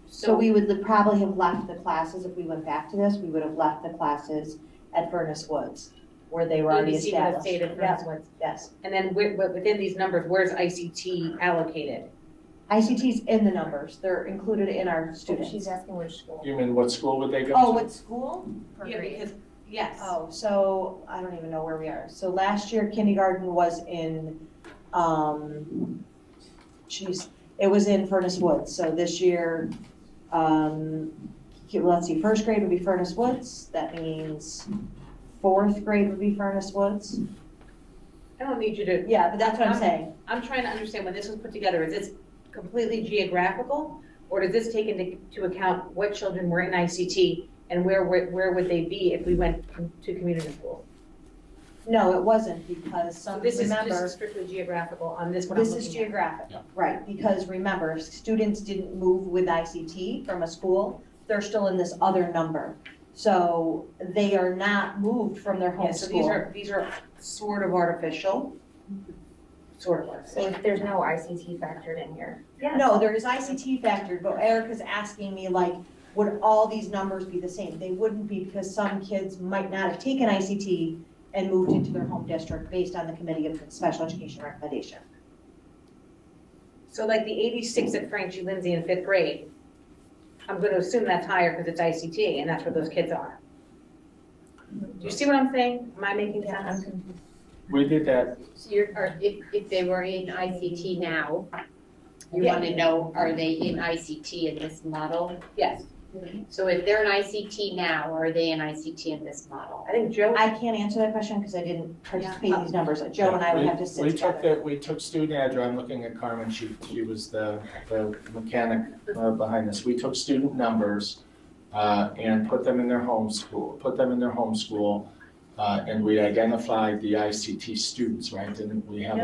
So we would probably have left the classes, if we went back to this, we would have left the classes at Furnace Woods, where they were already ABC would have established. stayed at Furnace Woods. Yes. And then within these numbers, where's ICT allocated? ICT's in the numbers, they're included in our students. She's asking which school. You mean what school would they go to? Oh, what school? Yeah, because, yes. Oh, so I don't even know where we are. So last year kindergarten was in, it was in Furnace Woods. So this year, let's see, 1st grade would be Furnace Woods. That means 4th grade would be Furnace Woods. I don't need you to. Yeah, but that's what I'm saying. I'm trying to understand when this was put together, is this completely geographical? Or does this take into account what children were in ICT and where would they be if we went to community school? No, it wasn't, because So some, this is remember, just strictly geographical on this one. this is geographic, Yeah. right, because remember, students didn't move with ICT from a school, they're still in this other number. So they are not moved from their home Yeah, so school. these are sort of artificial. Sort of So artificial. there's no ICT factored in here. No, there is ICT factored, but Erica's asking me like, would all these numbers be the same? They wouldn't be, because some kids might not have taken ICT and moved into their home district based on the Committee of Special Education recommendation. So like the 86 at Frank G. Lindsay in 5th grade, I'm going to assume that's higher because it's ICT and that's where those kids are. Do you see what I'm saying? Am I making sense? We did that. So if they were in ICT now, you Yeah. want to know, are they in ICT in this model? Yes. So if they're in ICT now, are they in ICT in this model? I think Joe. I can't answer that question because I didn't participate in these numbers. Joe and I would have to sit together. We took student address. I'm looking at Carmen. She was the mechanic behind this. We took student numbers and put them in their home school. And we identified the ICT students, right? And we had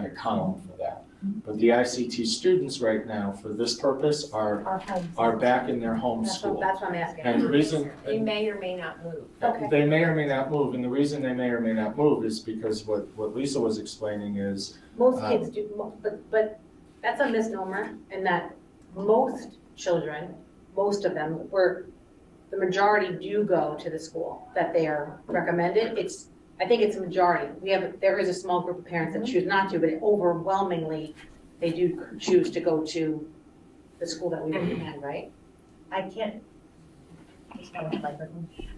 a column for that. But the ICT students right now, for this purpose, are back in their home school. That's what I'm asking. And the reason They may or may not move. they may or may not move, and the reason they may or may not move is because what Lisa was explaining is Most kids do, but that's a misnomer in that most children, most of them, the majority do go to the school that they are recommended. I think it's a majority. There is a small group of parents that choose not to, but overwhelmingly, they do choose to go to the school that we recommend, right? I can't.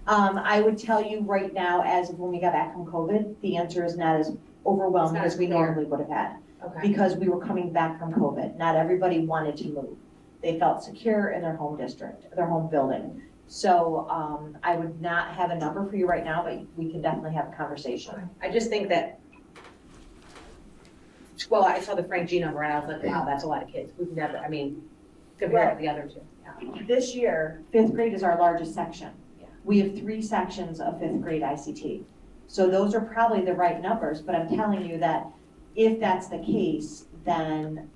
I would tell you right now, as of when we got back from COVID, the answer is not as overwhelming It's not as we clear. normally would have had. Okay. Because we were coming back from COVID. Not everybody wanted to move. They felt secure in their home district, their home building. So I would not have a number for you right now, but we can definitely have a conversation. I just think that, well, I saw the Frank G number and I was like, wow, that's a lot of kids. We've never, I mean, compared to the other two. Yeah. This year, 5th grade is our largest section. We have 3 sections of 5th grade ICT. So those are probably the right numbers, but I'm telling you that if that's the case, then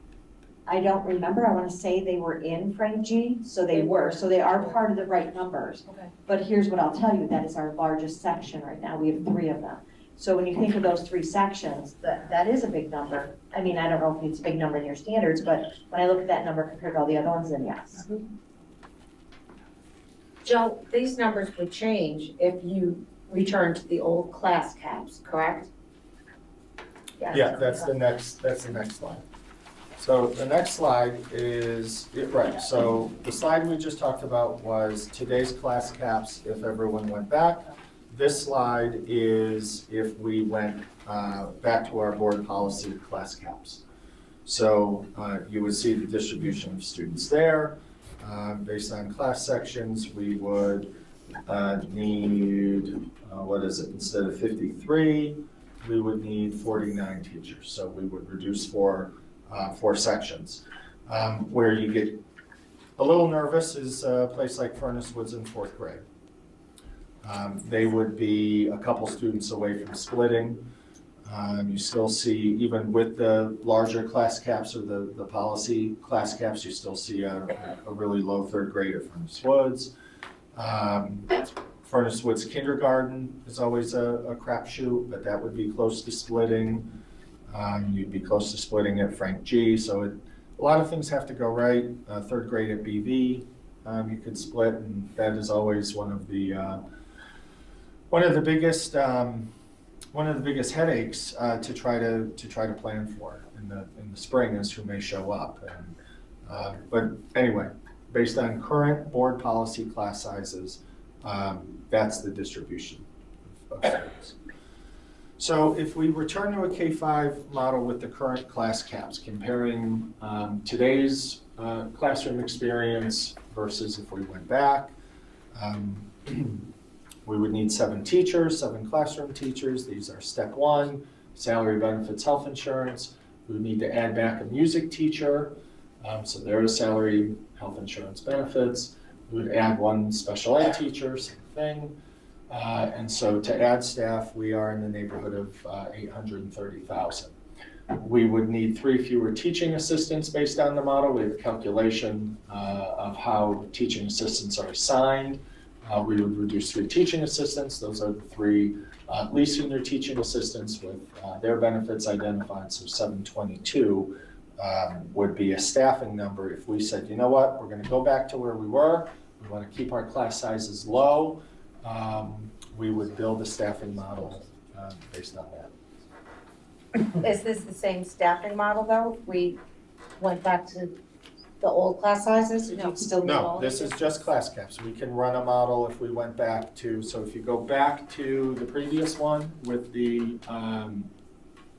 I don't remember, I want to say they were in Frank G, so they were, so they are part of the right numbers. Okay. But here's what I'll tell you, that is our largest section right now, we have 3 of them. So when you think of those 3 sections, that is a big number. I mean, I don't know if it's a big number in your standards, but when I look at that number compared to all the other ones, then yes. Joe, these numbers would change if you return to the old class caps, correct? Yes. Yeah, that's the next slide. So the next slide is, right, so the slide we just talked about was today's class caps if everyone went back. This slide is if we went back to our board policy class caps. So you would see the distribution of students there. Based on class sections, we would need, instead of 53, we would need 49 teachers. So we would reduce 4 sections. Where you get a little nervous is a place like Furnace Woods in 4th grade. They would be a couple students away from splitting. You still see, even with the larger class caps or the policy class caps, you still see a really low 3rd grade at Furnace Woods. Furnace Woods kindergarten is always a crapshoot, but that would be close to splitting. You'd be close to splitting at Frank G. So a lot of things have to go right. 3rd grade at BV, you could split, and that is always one of the biggest headaches to try to plan for in the spring is who may show up. But anyway, based on current board policy class sizes, that's the distribution of students. So if we return to a K-5 model with the current class caps, comparing today's classroom experience versus if we went back, we would need 7 teachers, 7 classroom teachers. These are step 1, salary, benefits, health insurance. We would need to add back a music teacher. So there is salary, health insurance, benefits. We would add 1 special ed teacher, same thing. And so to add staff, we are in the neighborhood of $830,000. We would need 3 fewer teaching assistants based on the model. We have a calculation of how teaching assistants are assigned. We would reduce 3 teaching assistants. Those are the 3 least senior teaching assistants with their benefits identified. So 722 would be a staffing number if we said, you know what, we're going to go back to where we were. We want to keep our class sizes low. We would build a staffing model based on that. Is this the same staffing model though? If we went back to the old class sizes, you'd still need all No, of this is just class caps. We can run a model if we went back to, so if you go back to the previous one with the,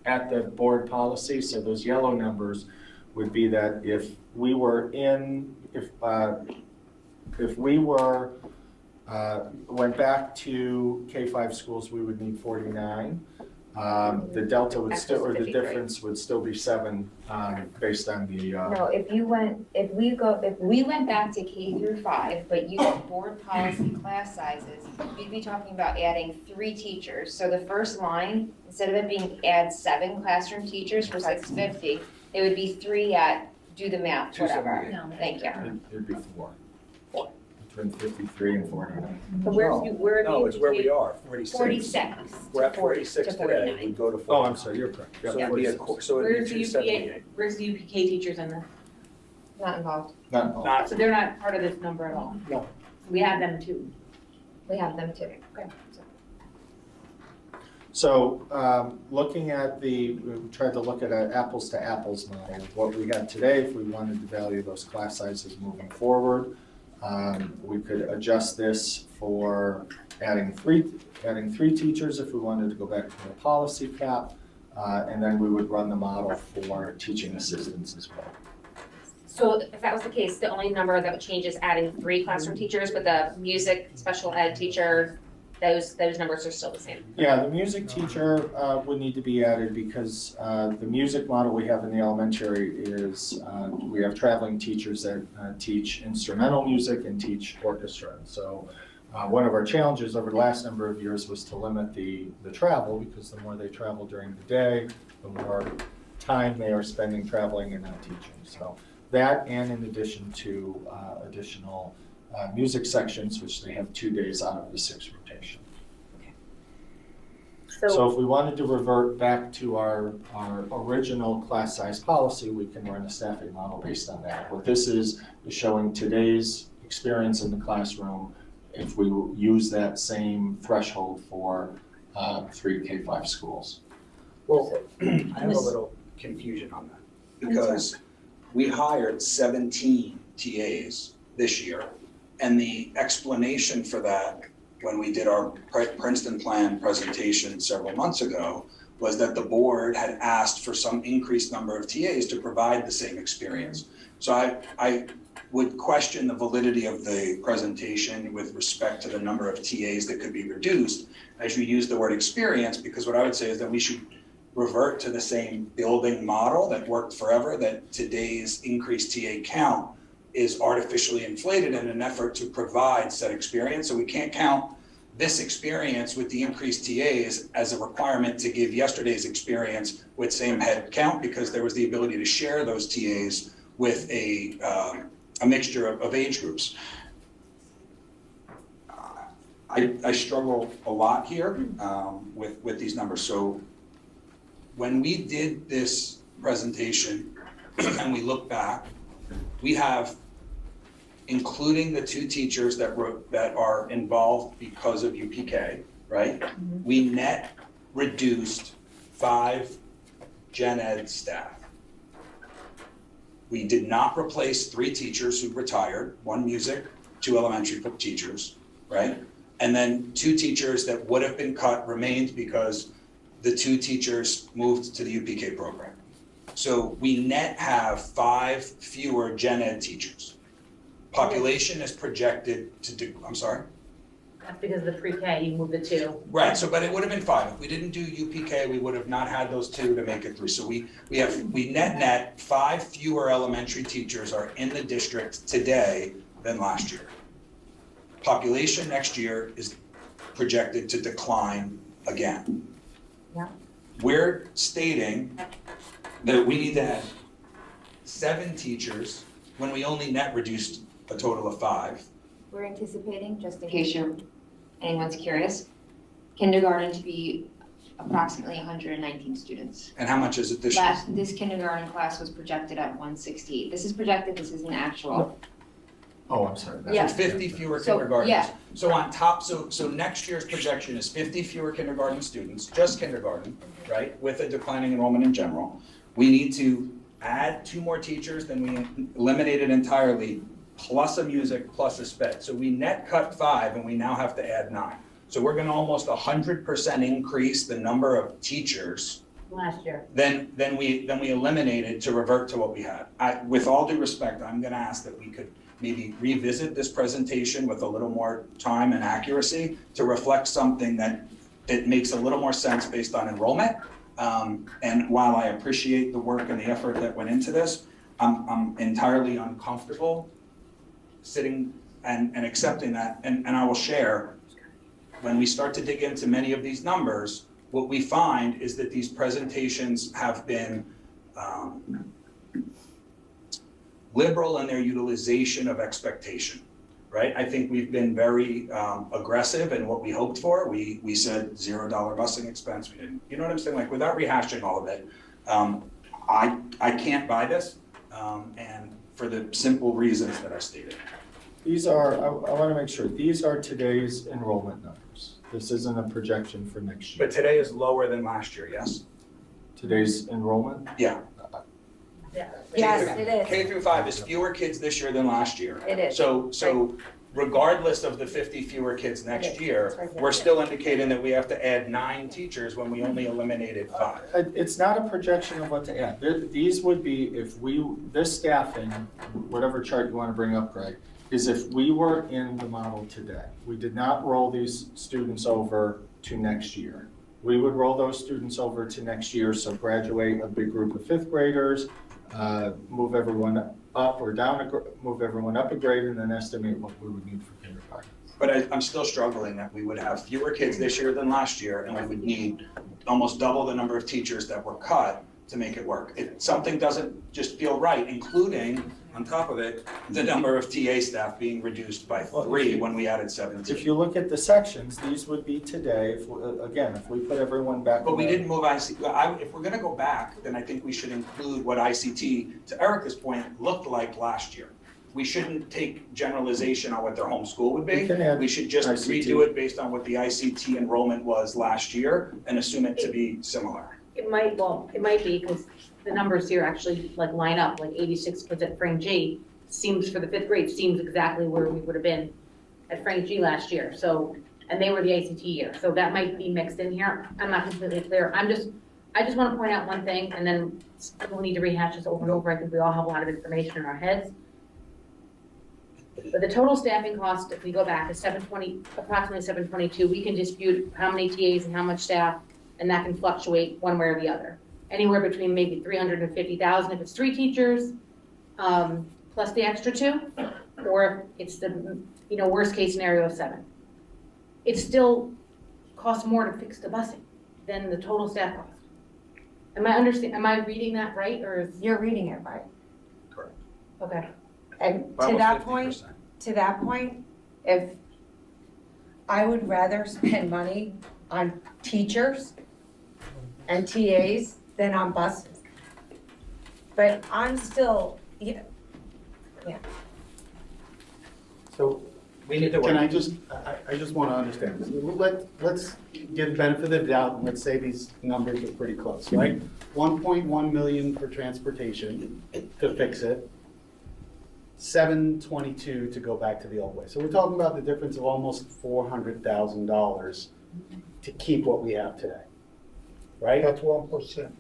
at the board policy, so those yellow numbers would be that if we were in, if we were, went back to K-5 schools, we would need 49. The delta would still, or the difference would still be 7 based on the. No, if we went back to K through 5, but you have board policy class sizes, you'd be talking about adding 3 teachers. So the first line, instead of it being add 7 classroom teachers for 650, it would be 3 at, do the math, whatever. Thank you. It'd be 4. Between 53 and 49. But where have No, you? it's where we are, 46. 46. We're at 46 today, we go to 49. Oh, I'm sorry, you're correct. So Yeah, it'd be a, 46. so it'd Where's be the 278. UPK, where's the UPK teachers in there? Not involved. Not involved. Not, So they're not part of this number at all? No. We have them too. We have them too. Okay. So looking at we tried to look at an apples to apples model of what we got today. If we wanted to value those class sizes moving forward, we could adjust this for adding three teachers if we wanted to go back to the policy cap, and then we would run the model for teaching assistants as well. So if that was the case, the only number that would change is adding 3 classroom teachers, but the music special ed teacher, those numbers are still the same. Yeah, the music teacher would need to be added because the music model we have in the elementary is we have traveling teachers that teach instrumental music and teach orchestra. So one of our challenges over the last number of years was to limit the travel, because the more they travel during the day, the more time they are spending traveling and not teaching. So that, and in addition to additional music sections, which they have 2 days out of the 6 rotation. So if we wanted to revert back to our original class size policy, we can run a staffing model based on that. What this is showing today's experience in the classroom if we use that same threshold for 3 K-5 schools. Well, I have a little confusion on that, because we hired 17 TAs this year, and the explanation for that when we did our Princeton plan presentation several months ago was that the board had asked for some increased number of TAs to provide the same experience. So I would question the validity of the presentation with respect to the number of TAs that could be reduced as you use the word experience, because what I would say is that we should revert to the same building model that worked forever, that today's increased TA count is artificially inflated in an effort to provide said experience. So we can't count this experience with the increased TAs as a requirement to give yesterday's experience with same head count, because there was the ability to share those TAs with a mixture of age groups. I struggle a lot here with these numbers. So when we did this presentation and we look back, we have, including the 2 teachers that are involved because of UPK, right? Mm-hmm. We net reduced 5 gen ed staff. We did not replace 3 teachers who retired, 1 music, 2 elementary teachers, right? And then 2 teachers that would have been cut remained because the 2 teachers moved to the UPK program. So we net have 5 fewer gen ed teachers. Population is projected to I'm sorry? That's because of the pre-K, you moved the 2. Right, so, but it would have been 5. If we didn't do UPK, we would have not had those 2 to make it through. So we net 5 fewer elementary teachers are in the district today than last year. Population next year is projected to decline again. Yeah. We're stating that we need to have 7 teachers when we only net reduced a total of 5. We're anticipating, just in case anyone's curious, kindergarten to be approximately 119 students. And how much is it this year? This kindergarten class was projected at 168. This is projected, this isn't actual. Oh, I'm sorry. Yeah. 50 fewer So, kindergartens. yeah. So on top, so next year's projection is 50 fewer kindergarten students, just kindergarten, right? With a declining enrollment in general. We need to add 2 more teachers than we eliminated entirely, plus a music, plus a sped. So we net cut 5 and we now have to add 9. So we're gonna almost 100% increase the number of teachers Last year. than we eliminated to revert to what we had. With all due respect, I'm gonna ask that we could maybe revisit this presentation with a little more time and accuracy to reflect something that makes a little more sense based on enrollment. And while I appreciate the work and the effort that went into this, I'm entirely uncomfortable sitting and accepting that. And I will share, when we start to dig into many of these numbers, what we find is that these presentations have been liberal in their utilization of expectation, right? I think we've been very aggressive in what we hoped for. We said $0 busing expense. We didn't, you know what I'm saying? Like, without rehashing all of it, I can't buy this, and for the simple reasons that I stated. These are, I want to make sure, these are today's enrollment numbers. This isn't a projection for next year. But today is lower than last year, yes? Today's enrollment? Yeah. Yeah. Yes, it is. K through 5 is fewer kids this year than last year. It is. So regardless of the 50 fewer kids next year, we're still indicating that we have to add 9 teachers when we only eliminated 5. It's not a projection of what to add. These would be, this staffing, whatever chart you want to bring up, Greg, is if we were in the model today. We did not roll these students over to next year. We would roll those students over to next year, so graduate a big group of 5th graders, move everyone up or down, move everyone up a grade, and then estimate what we would need for kindergarten. But I'm still struggling that we would have fewer kids this year than last year, and we would need almost double the number of teachers that were cut to make it work. Something doesn't just feel right, including, on top of it, the number of TA staff being reduced by 3 when we added 17. If you look at the sections, these would be today, if we put everyone back. But we didn't move ICT. If we're gonna go back, then I think we should include what ICT, to Erica's point, looked like last year. We shouldn't take generalization on what their home school would be. We should just ICT. redo it based on what the ICT enrollment was last year and assume it to be similar. It might be, because the numbers here actually like line up, like 86 kids at Frank G seems, for the 5th grade, seems exactly where we would have been at Frank G last year. So, and they were the ACT year, so that might be mixed in here. I'm not completely clear. I just want to point out one thing, and then we'll need to rehash this over and over. I think we all have a lot of information in our heads. But the total staffing cost, if we go back, is approximately 722. We can dispute how many TAs and how much staff, and that can fluctuate one way or the other. Anywhere between maybe 350,000 if it's 3 teachers, plus the extra 2, or it's the worst case scenario of 7. It still costs more to fix the busing than the total staff cost. Am I reading that right, or is? You're reading it right. Correct. Okay. And By to that almost 50%. point, if I would rather spend money on teachers and TAs than on buses. But I'm still, yeah. So, we need to work. Can I just want to understand this. Let's give benefit of the doubt, and let's say these numbers are pretty close, right? 1.1 million for transportation to fix it, 722 to go back to the old way. So we're talking about the difference of almost $400,000 to keep what we have today, right? That's 1%.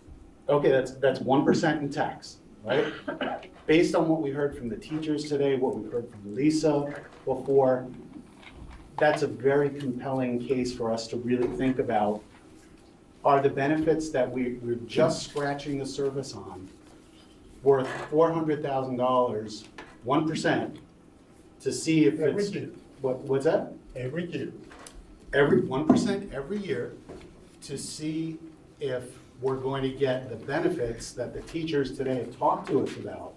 Okay, that's 1% in tax, right? Based on what we heard from the teachers today, what we've heard from Lisa before, that's a very compelling case for us to really think about. Are the benefits that we're just scratching the surface on worth $400,000, 1%, to see if Every it's, year. what's that? Every year. Every 1% every year, to see if we're going to get the benefits that the teachers today have talked to us about.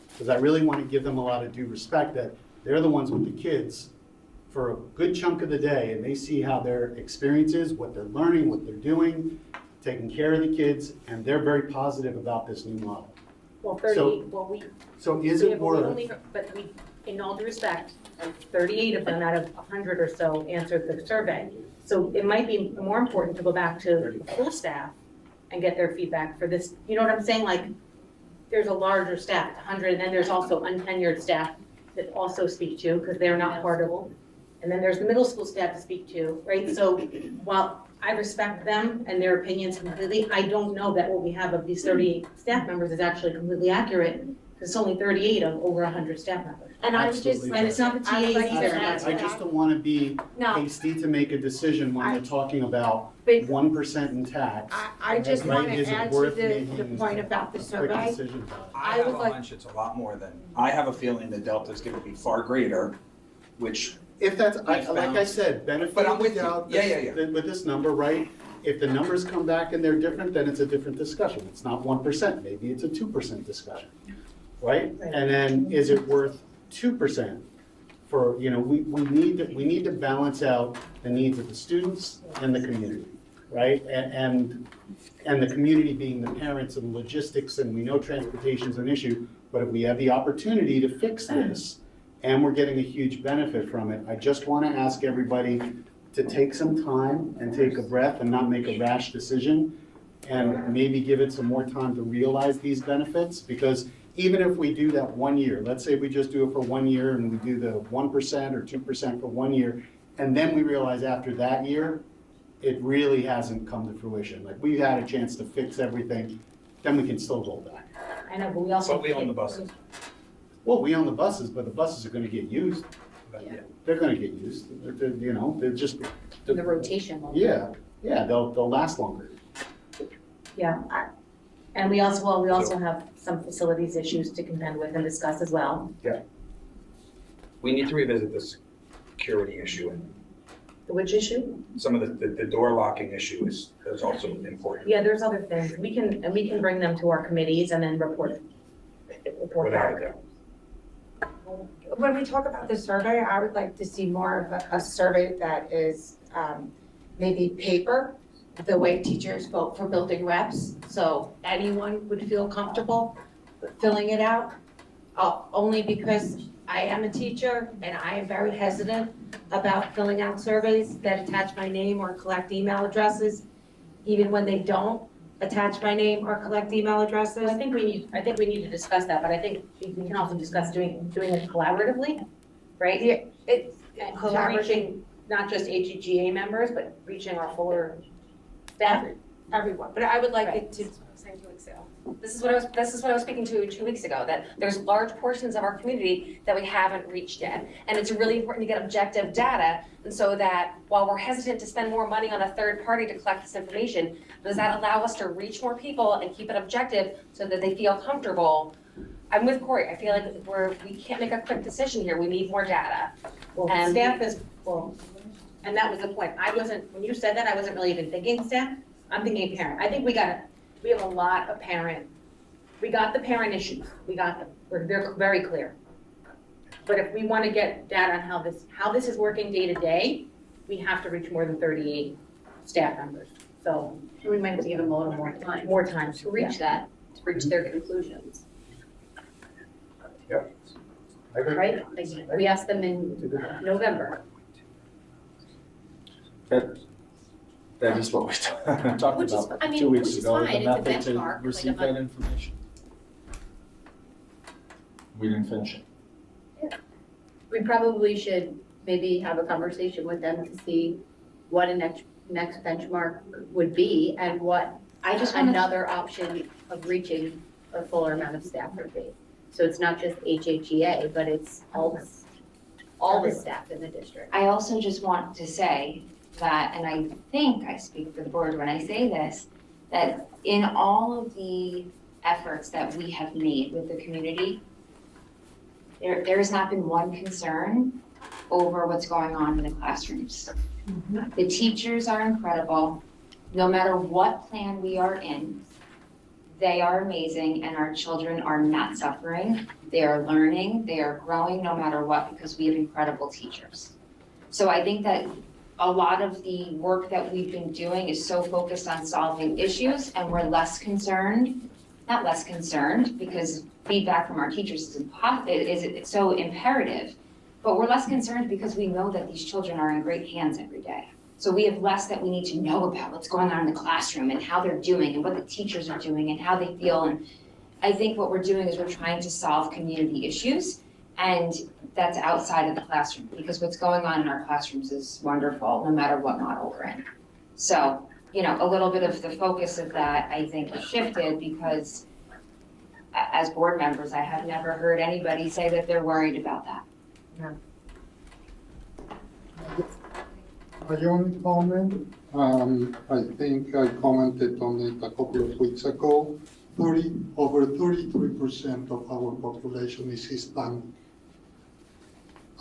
Because I really want to give them a lot of due respect that they're the ones with the kids for a good chunk of the day, and they see how their experience is, what they're learning, what they're doing, taking care of the kids, and they're very positive about this new model. Well, So is it worth? But we, in all due respect, 38 of them out of 100 or so answered the survey. So it might be more important to go back to the full staff and get their feedback for this. You know what I'm saying? Like, there's a larger staff, 100, and then there's also untenured staff that also speak to, because they're not part of it. And then there's the middle school staff to speak to, right? So while I respect them and their opinions completely, I don't know that what we have of these 38 staff members is actually completely accurate, because it's only 38 of over 100 staff members. And I was just, Absolutely. And it's not the TAs either. I just don't want to be hasty to make a decision when we're talking about 1% in tax. I just want Is to it add to worth the making point about the a quick survey. decision about it? I have a hunch it's a lot more than, I have a feeling the delta is going to be far greater, which. If that's, like found- I said, benefit But I'm of the with you. doubt Yeah. with this number, right? If the numbers come back and they're different, then it's a different discussion. It's not 1%, maybe it's a 2% discussion, right? And then is it worth 2%? For, we need to balance out the needs of the students and the community, right? And the community being the parents and logistics, and we know transportation's an issue, but if we have the opportunity to fix this, and we're getting a huge benefit from it, I just want to ask everybody to take some time and take a breath and not make a rash decision, and maybe give it some more time to realize these benefits, because even if we do that 1 year, let's say we just do it for 1 year and we do the 1% or 2% for 1 year, and then we realize after that year, it really hasn't come to fruition. Like, we've had a chance to fix everything, then we can still roll back. I know, but we also. But we own the buses. Well, we own the buses, but the buses are gonna get used. They're gonna get used, they're just. The rotation. Yeah, they'll last longer. Yeah, and we also have some facilities issues to contend with and discuss as well. We need to revisit this security issue, and Which issue? some of the door locking issue is also important. Yeah, there's other things. We can bring them to our committees and then report Without a back. doubt. When we talk about the survey, I would like to see more of a survey that is maybe paper, the way teachers vote for building reps, so anyone would feel comfortable filling it out. Only because I am a teacher and I am very hesitant about filling out surveys that attach my name or collect email addresses, even when they don't attach my name or collect email addresses. I think we need to discuss that, but I think we can also discuss doing it collaboratively, right? Yeah, And reaching not just HEGA members, but reaching our fuller staff. everyone, but I would like it to. Saying 2 weeks ago. This is what I was speaking to 2 weeks ago, that there's large portions of our community that we haven't reached yet. And it's really important to get objective data, and so that while we're hesitant to spend more money on a third party to collect this information, does that allow us to reach more people and keep it objective so that they feel comfortable? I'm with Corey, I feel like we can't make a quick decision here, we need more data. Well, And- staff is, and that was the point. When you said that, I wasn't really even thinking staff. I'm thinking parent. I think we have a lot of we got the parent issues. We got them. They're very clear. But if we want to get data on how this is working day to day, we have to reach more than 38 staff members. So We might have to give them a little more time. more time To reach that, to reach their conclusions, I agree. right? Like, we asked them in November. That is what we talked Which is- about I mean, 2 weeks which is ago, fine. the It's a method to benchmark, like receive a that information. We didn't finish it. We probably should maybe have a conversation with them to see what a next benchmark would be and what I just want to, another option of reaching a fuller amount of staff would be. So it's not just HHEA, but it's all the staff in the district. I also just want to say that, and I think I speak for the board when I say this, that in all of the efforts that we have made with the community, there has not been one concern over what's going on in the classrooms. The teachers are incredible. No matter what plan we are in, they are amazing, and our children are not suffering. They are learning, they are growing no matter what, because we have incredible teachers. So I think that a lot of the work that we've been doing is so focused on solving issues, and we're less concerned, not less concerned, because feedback from our teachers is so imperative, but we're less concerned because we know that these children are in great hands every day. So we have less that we need to know about what's going on in the classroom and how they're doing and what the teachers are doing and how they feel. And I think what we're doing is we're trying to solve community issues, and that's outside of the classroom, because what's going on in our classrooms is wonderful, no matter what model we're in. So, a little bit of the focus of that, I think, has shifted, because as board members, I have never heard anybody say that they're worried about that. My only comment, I think I commented on it a couple of weeks ago. Over 33% of our population is Hispanic.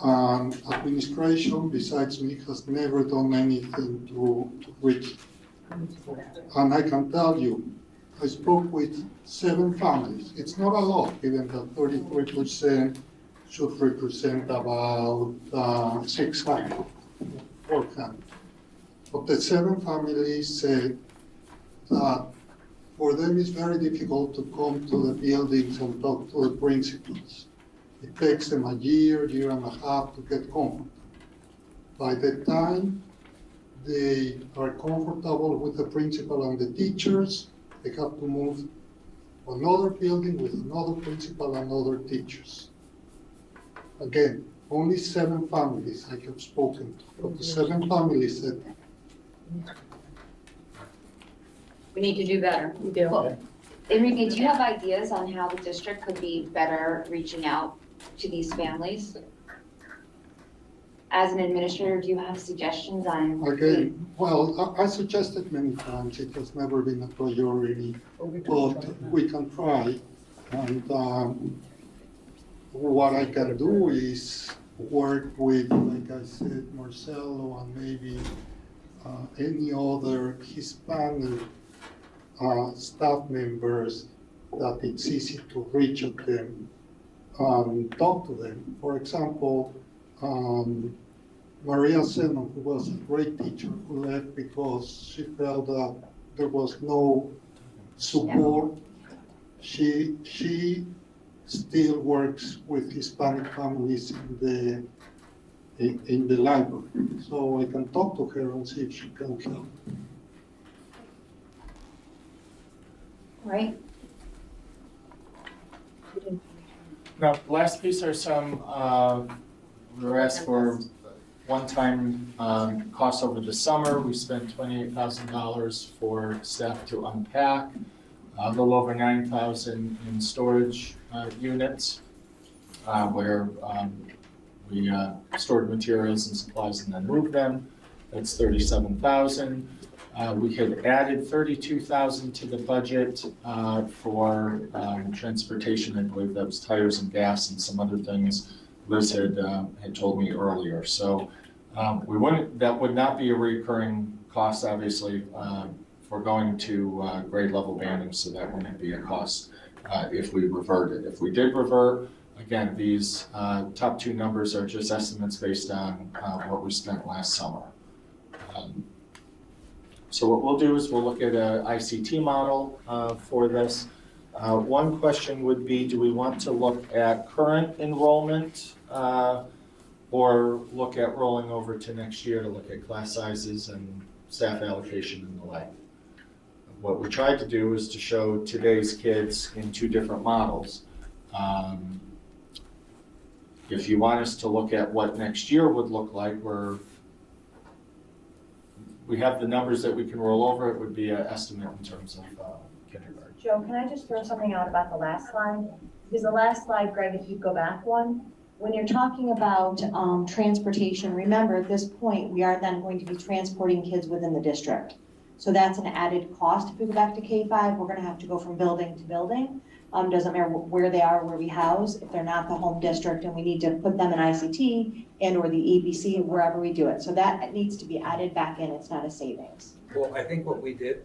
Administration, besides me, has never done anything to reach it. And I can tell you, I spoke with 7 families. It's not a lot, given that 33% should represent about 600. But the 7 families said that for them it's very difficult to come to the buildings and talk to the principals. It takes them a year and a half to get comfortable. By the time they are comfortable with the principal and the teachers, they have to move another building with another principal and other teachers. Again, only 7 families I have spoken to, but the 7 families said, We need to do better. We do. Well, Enrique, do you have ideas on how the district could be better reaching out to these families? As an administrator, do you have suggestions on? again, well, I suggested many times, it has never been a priority, but we can try. And what I can do is work with, like I said, Marcelo and maybe any other Hispanic staff members that it's easy to reach at them and talk to them. For example, Maria Seno, who was a great teacher, who left because she felt that there was no support. She still works with Hispanic families in the library. So I can talk to her and see if she can help. Right? Now, last piece are some, we were asked for one-time costs over the summer. We spent $28,000 for staff to unpack, a little over 9,000 in storage units, where we stored materials and supplies and then moved them. That's 37,000. We had added 32,000 to the budget for transportation. I believe that was tires and gas and some other things Liz had told me earlier. So that would not be a recurring cost, obviously, for going to grade level banding, so that wouldn't be a cost if we reverted. If we did revert, again, these top 2 numbers are just estimates based on what we spent last summer. So what we'll do is we'll look at an ICT model for this. One question would be, do we want to look at current enrollment or look at rolling over to next year to look at class sizes and staff allocation and the like? What we tried to do is to show today's kids in 2 different models. If you want us to look at what next year would look like, we have the numbers that we can roll over. It would be an estimate in terms of kindergarten. Joe, can I just throw something out about the last slide? Because the last slide, Greg, if you go back one, when you're talking about transportation, remember at this point, we are then going to be transporting kids within the district. So that's an added cost. If we go back to K-5, we're gonna have to go from building to building. Doesn't matter where they are, where we house, if they're not the home district and we need to put them in ICT and or the ABC, wherever we do it. So that needs to be added back in, it's not a savings. Well, I think what we did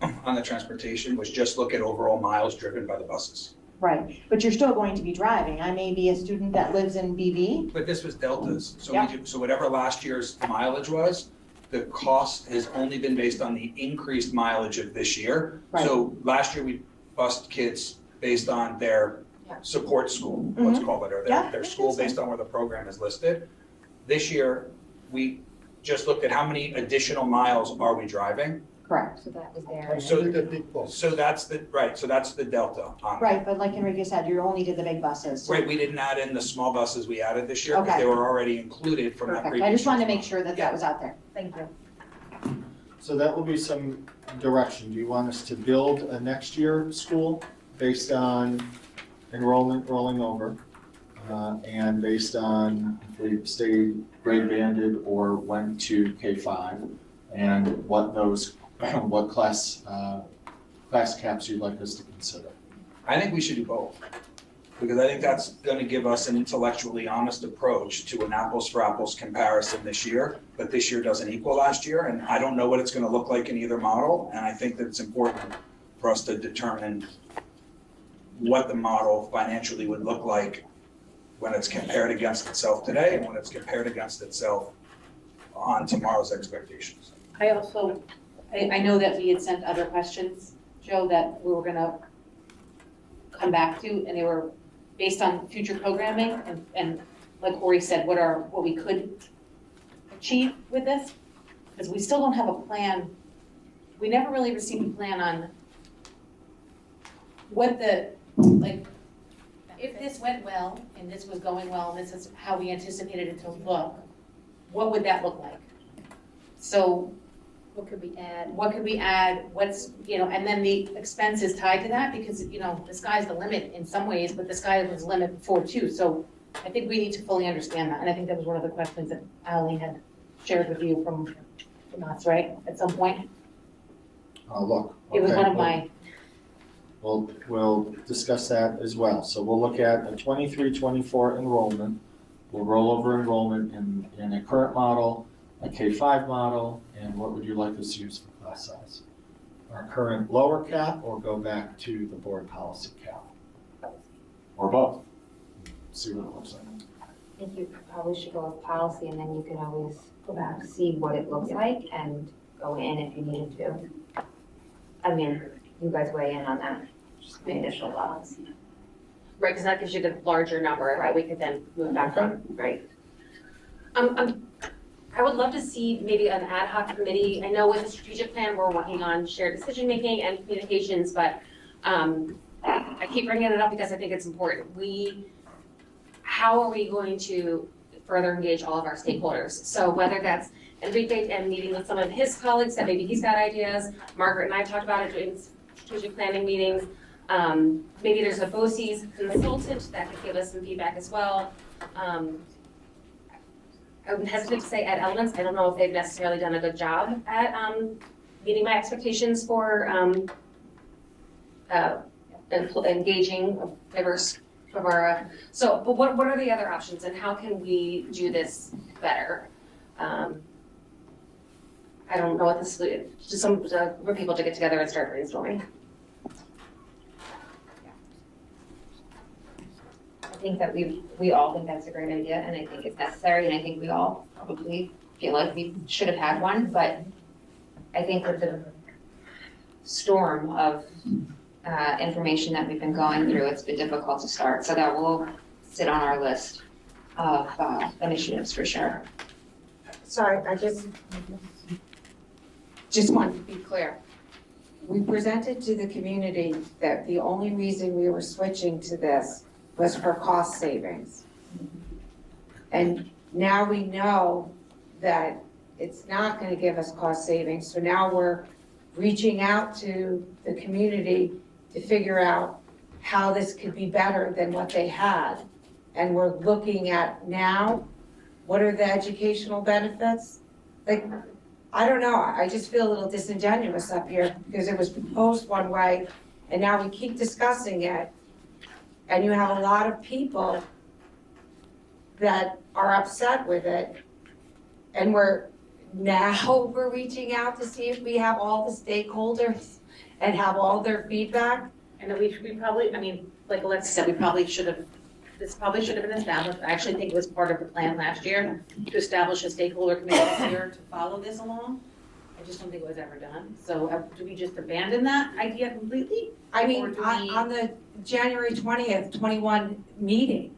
on the transportation was just look at overall miles driven by the buses. Right, but you're still going to be driving. I may be a student that lives in BB. But this was deltas, so Yep. so whatever last year's mileage was, the cost has only been based on the increased mileage of this year. Right. So last year we bused kids based on their support school, let's call it, or their school based on where the program is listed. This year, we just looked at how many additional miles are we driving. Correct. So that was there. So that's the delta on it. Right, but like Enrique said, you only did the big buses. So- Right, we didn't add in the small buses we added this year because Okay. they were already included from that Perfect. previous. I just wanted to year's make sure that that was out there. Thank you. So that will be some direction. Do you want us to build a next year school based on enrollment rolling over? And based on if we stayed grade banded or went to K-5 and what class caps you'd like us to consider? I think we should do both, because I think that's gonna give us an intellectually honest approach to an apples for apples comparison this year, but this year doesn't equal last year, and I don't know what it's gonna look like in either model, and I think that it's important for us to determine what the model financially would look like when it's compared against itself today and when it's compared against itself on tomorrow's expectations. I also, I know that we had sent other questions, Joe, that we were gonna come back to, and they were based on future programming, and like Corey said, what we could achieve with this, because we still don't have a plan. We never really received a plan on what the, like, if this went well, and this was going well, and this is how we anticipated it to look, what would that look like? So, What could we add? what could we add, what's, and then the expenses tied to that, because, the sky's the limit in some ways, but the sky was the limit before too, so I think we need to fully understand that, and I think that was one of the questions that Ally had shared with you from us, right, at some point? Look. It was okay, one of my, We'll discuss that as well. So we'll look at a 23-24 enrollment. We'll roll over enrollment in a current model, a K-5 model, and what would you like us to use for class size? Our current lower cap or go back to the board policy cap? Or both? See what it looks like. I think you probably should go with policy and then you can always go back, see what it looks like and go in if you needed to. I mean, you guys weigh in on that, just the initial thoughts. Right, because that gives you the larger number that we could then move back from, right? I would love to see maybe an ad hoc committee. I know with the strategic plan, we're working on shared decision-making and communications, but I keep bringing it up because I think it's important. How are we going to further engage all of our stakeholders? So whether that's Enrique and meeting with some of his colleagues that maybe he's got ideas, Margaret and I have talked about it doing strategic planning meetings. Maybe there's a BOCES consultant that could give us some feedback as well. I would hesitate to say Ed Elements. I don't know if they've necessarily done a good job at meeting my expectations for engaging a diverse of our. But what are the other options, and how can we do this better? I don't know what this is. Just some for people to get together and start brainstorming. I think that we all think that's a great idea and I think it's necessary and I think we all probably feel like we should have had one, but I think with the storm of information that we've been going through, it's been difficult to start. So that will sit on our list of initiatives for sure. Sorry, I just want to be clear. We presented to the community that the only reason we were switching to this was for cost savings. And now we know that it's not going to give us cost savings. So now we're reaching out to the community to figure out how this could be better than what they had. And we're looking at now, what are the educational benefits? Like, I don't know, I just feel a little disingenuous up here because it was proposed one way and now we keep discussing it. And you have a lot of people that are upset with it. And we're reaching out to see if we have all the stakeholders and have all their feedback. and that we probably, I mean, like Alexa said, this probably should have been established. I actually think it was part of the plan last year to establish a stakeholder committee this year to follow this along. I just don't think it was ever done. So do we just abandon that idea completely? I mean, on the January 20th, 21 meeting,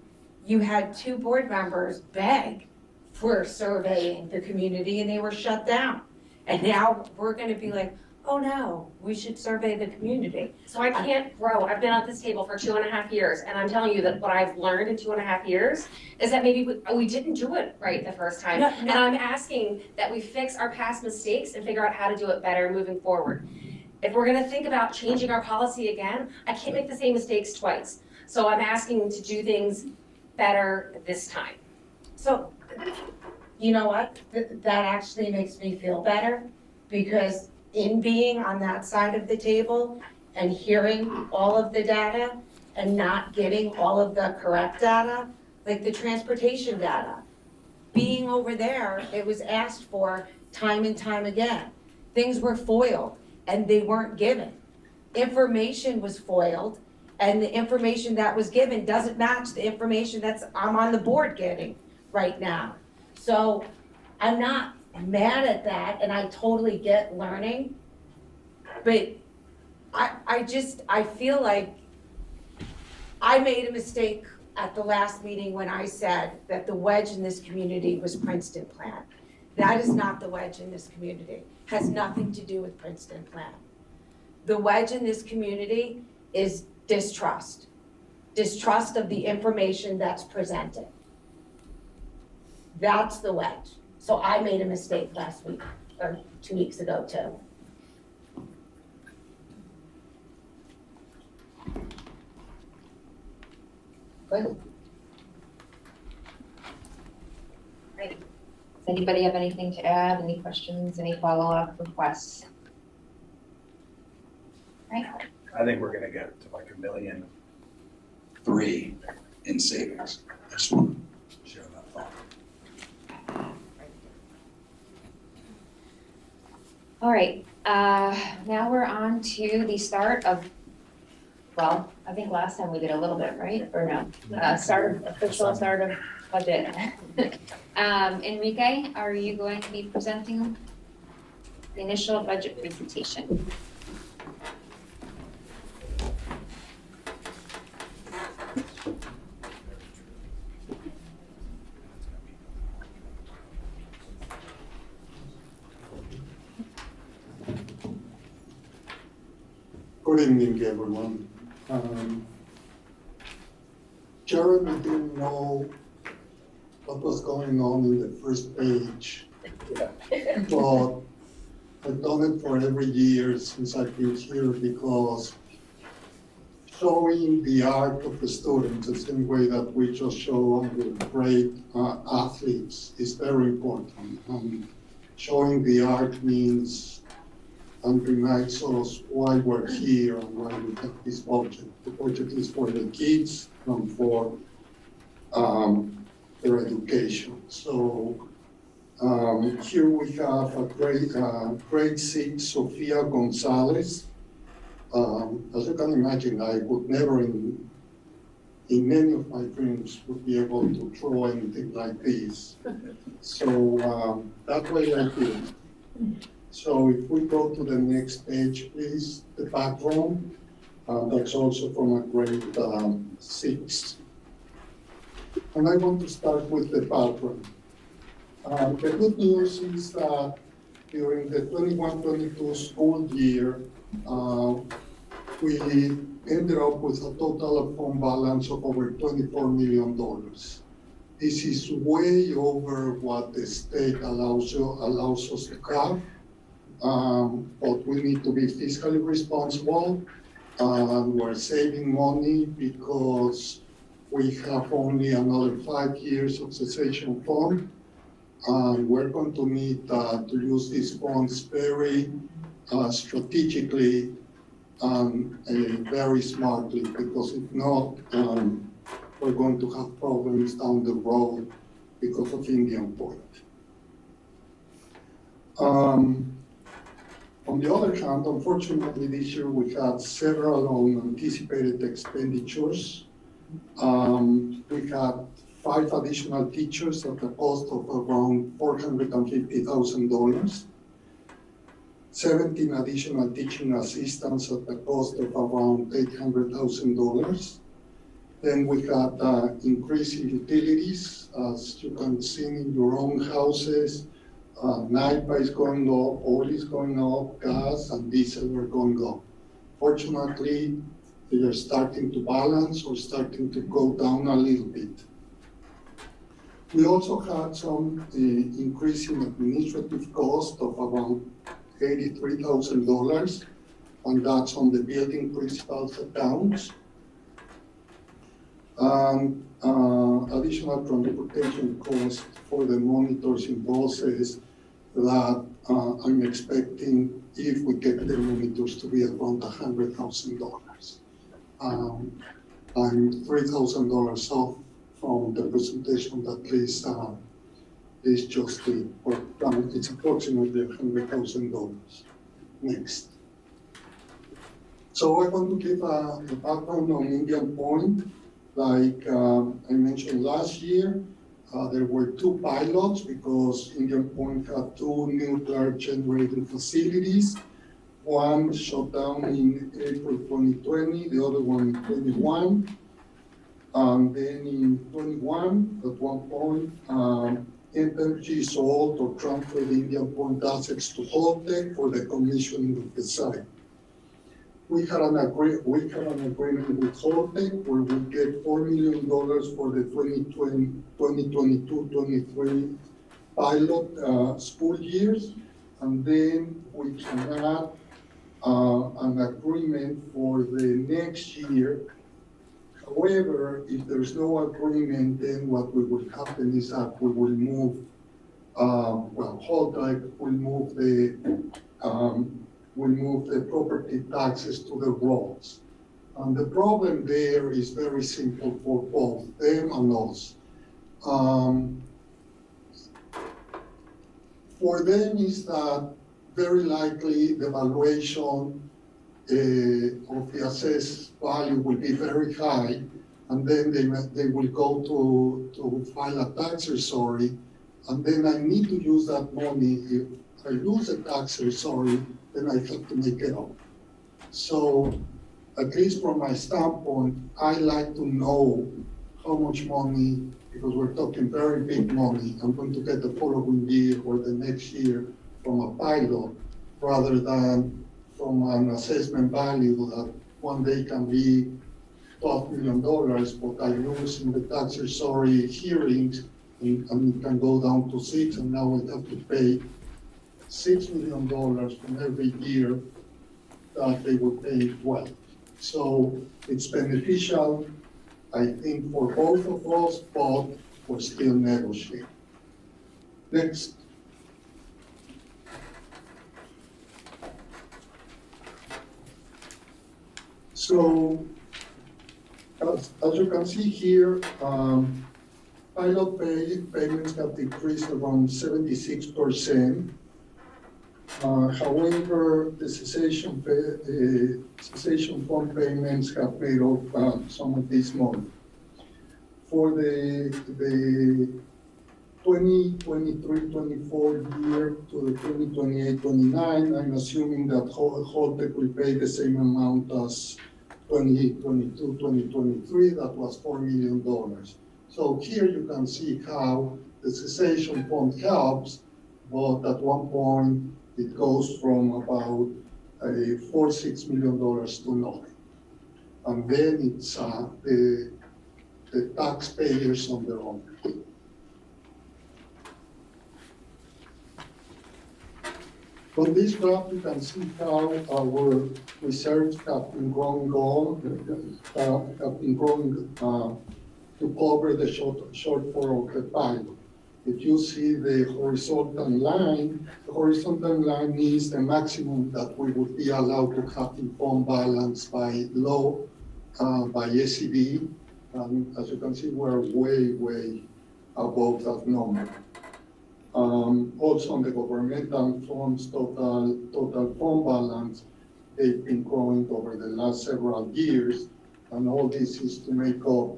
you had 2 board members beg for surveying the community and they were shut down. And now we're gonna be like, oh no, we should survey the community. So I can't grow. I've been at this table for 2.5 years, and I'm telling you that what I've learned in 2.5 years is that maybe we didn't do it right the first time. No. And I'm asking that we fix our past mistakes and figure out how to do it better moving forward. If we're gonna think about changing our policy again, I can't make the same mistakes twice. So I'm asking to do things better this time. So, you know what? That actually makes me feel better because in being on that side of the table and hearing all of the data and not getting all of the correct data, like the transportation data, being over there, it was asked for time and time again. Things were foiled and they weren't given. Information was foiled and the information that was given doesn't match the information I'm on the board getting right now. So I'm not mad at that and I totally get learning, but I feel like I made a mistake at the last meeting when I said that the wedge in this community was Princeton plan. That is not the wedge in this community. Has nothing to do with Princeton plan. The wedge in this community is distrust. Distrust of the information that's presented. That's the wedge. So I made a mistake last week, or 2 weeks ago too. Good. Great. Does anybody have anything to add? Any questions, any follow-up requests? Right. I think we're gonna get to like $1.3 million in savings. I just want to share that thought. All right, now we're on to the start of, well, I think last time we did a little bit, right? Or no? Official start of budget. Enrique, are you going to be presenting the initial budget presentation? Good evening, everyone. Jeremy didn't know what was going on in the first page, but I've done it for every year since I've been here because showing the art of the students the same way that we just show the great athletes is very important. Showing the art means and reminds us why we're here and why we have this budget. The budget is for the kids and for their education. So here we have a grade 6, Sofia Gonzalez. As you can imagine, I would never in many of my dreams would be able to draw anything like this. So that way I feel. So if we go to the next page, please, the background, that's also from a grade 6. And I want to start with the background. The good news is that during the 21-22 school year, we ended up with a total of fund balance of over $24 million. This is way over what the state allows us to have. But we need to be fiscally responsible, and we're saving money because we have only another 5 years of cessation fund, and we're going to need to use these funds very strategically and very smartly, because if not, we're going to have problems down the road because of Indian Point. On the other hand, unfortunately, this year we had several unanticipated expenditures. We had 5 additional teachers at the cost of around $450,000, 17 additional teaching assistants at the cost of around $800,000. Then we had increase in utilities, as you can see in your own houses. NIPA is going up, oil is going up, gas and diesel are going up. Fortunately, they are starting to balance or starting to go down a little bit. We also had some increase in administrative cost of around $83,000, and that's on the building principal's accounts. Additional transportation cost for the monitors in buses that I'm expecting, if we get the monitors, to be around $100,000. I'm $3,000 off from the presentation that Liz just did, but it's approximately $100,000. Next. So I want to give a background on Indian Point. Like I mentioned last year, there were 2 pilots because Indian Point had 2 nuclear generating facilities. One shut down in April 2020, the other one in 21. And then in 21, at one point, Energy sold or transferred Indian Point assets to Holtec for the commissioning of the site. we had an agreement with Holtec where we get $4 million for the 2022-23 pilot school years, and then we can add an agreement for the next year. However, if there's no agreement, then what will happen is that we will move, Holtec will move the property taxes to the roads. And the problem there is very simple for both them and us. For them is that very likely the valuation of the assessed value will be very high, and then they will go to file a tax resource, and then I need to use that money. If I lose a tax resource, then I have to make it up. So, at least from my standpoint, I like to know how much money, because we're talking very big money, I'm going to get the following year or the next year from a pilot, rather than from an assessment value that one day can be $12 million, but I lose in the tax resource hearings, and it can go down to 6, and now I have to pay $6 million from every year that they were paid well. So it's beneficial, I think, for both of us, but we're still negotiating. Next. So, as you can see here, pilot payments have decreased around 76%. However, the cessation fund payments have made up some of this money. For the 2023-24 year to the 2028-29, I'm assuming that Holtec will pay the same amount as 2022-2023, that was $4 million. So here you can see how the cessation fund helps, but at one point it goes from about $4-6 million to nothing. And then it's the taxpayers on their own. On this graph, you can see how our reserves have been growing to cover the shortfall of the pilot. If you see the horizontal line is the maximum that we would be allowed to have in fund balance by law, by SED. As you can see, we're way above that number. Also on the governmental funds, total fund balance, they've been growing over the last several years, and all this is to make up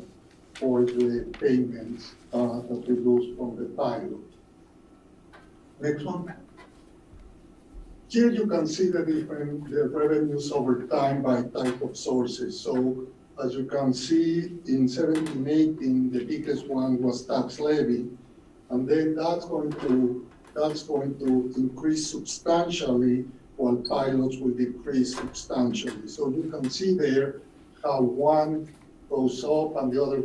for the payments that we lose from the pilot. Next one. Here you can see the revenues over time by type of sources. So as you can see, in 17-18, the biggest one was tax levy, and then that's going to increase substantially, while pilots will decrease substantially. So you can see there how one goes up and the other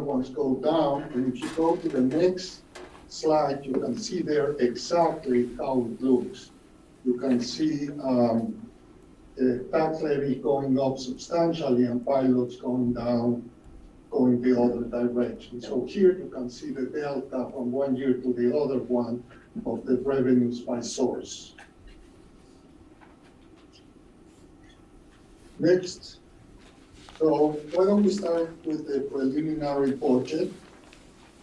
ones go down. And if you go to the next slide, you can see there exactly how it looks. You can see tax levy going up substantially and pilots going down, going the other direction. So here you can see the delta from one year to the other one of the revenues by source. Next. So why don't we start with the preliminary budget?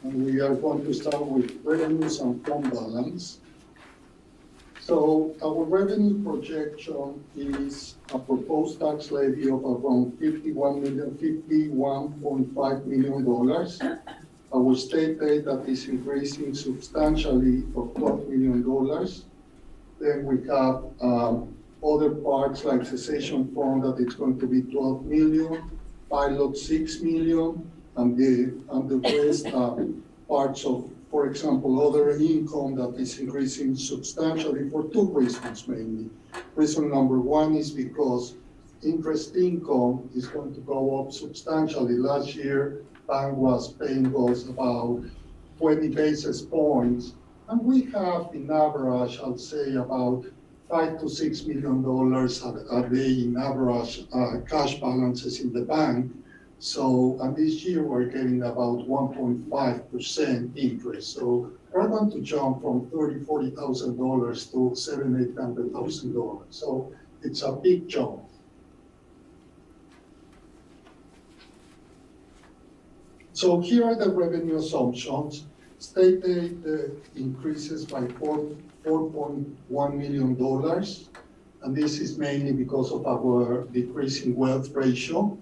And we are going to start with revenues and fund balance. So our revenue projection is a proposed tax levy of around $51.5 million. Our state aid that is increasing substantially of $12 million. Then we have other parts like cessation fund that it's going to be 12 million, pilot 6 million, and the rest parts of for example, other income that is increasing substantially for two reasons mainly. Reason number one is because interest income is going to go up substantially. Last year, bank was paying us about 20 basis points, and we have in average, I'll say about $5 to $6 million a day in average cash balances in the bank. So, and this year we're getting about 1.5% interest. So we're going to jump from $30,000, $40,000 to $700,000, $800,000. So it's a big jump. So here are the revenue assumptions. State aid increases by $4.1 million, and this is mainly because of our decreasing wealth ratio.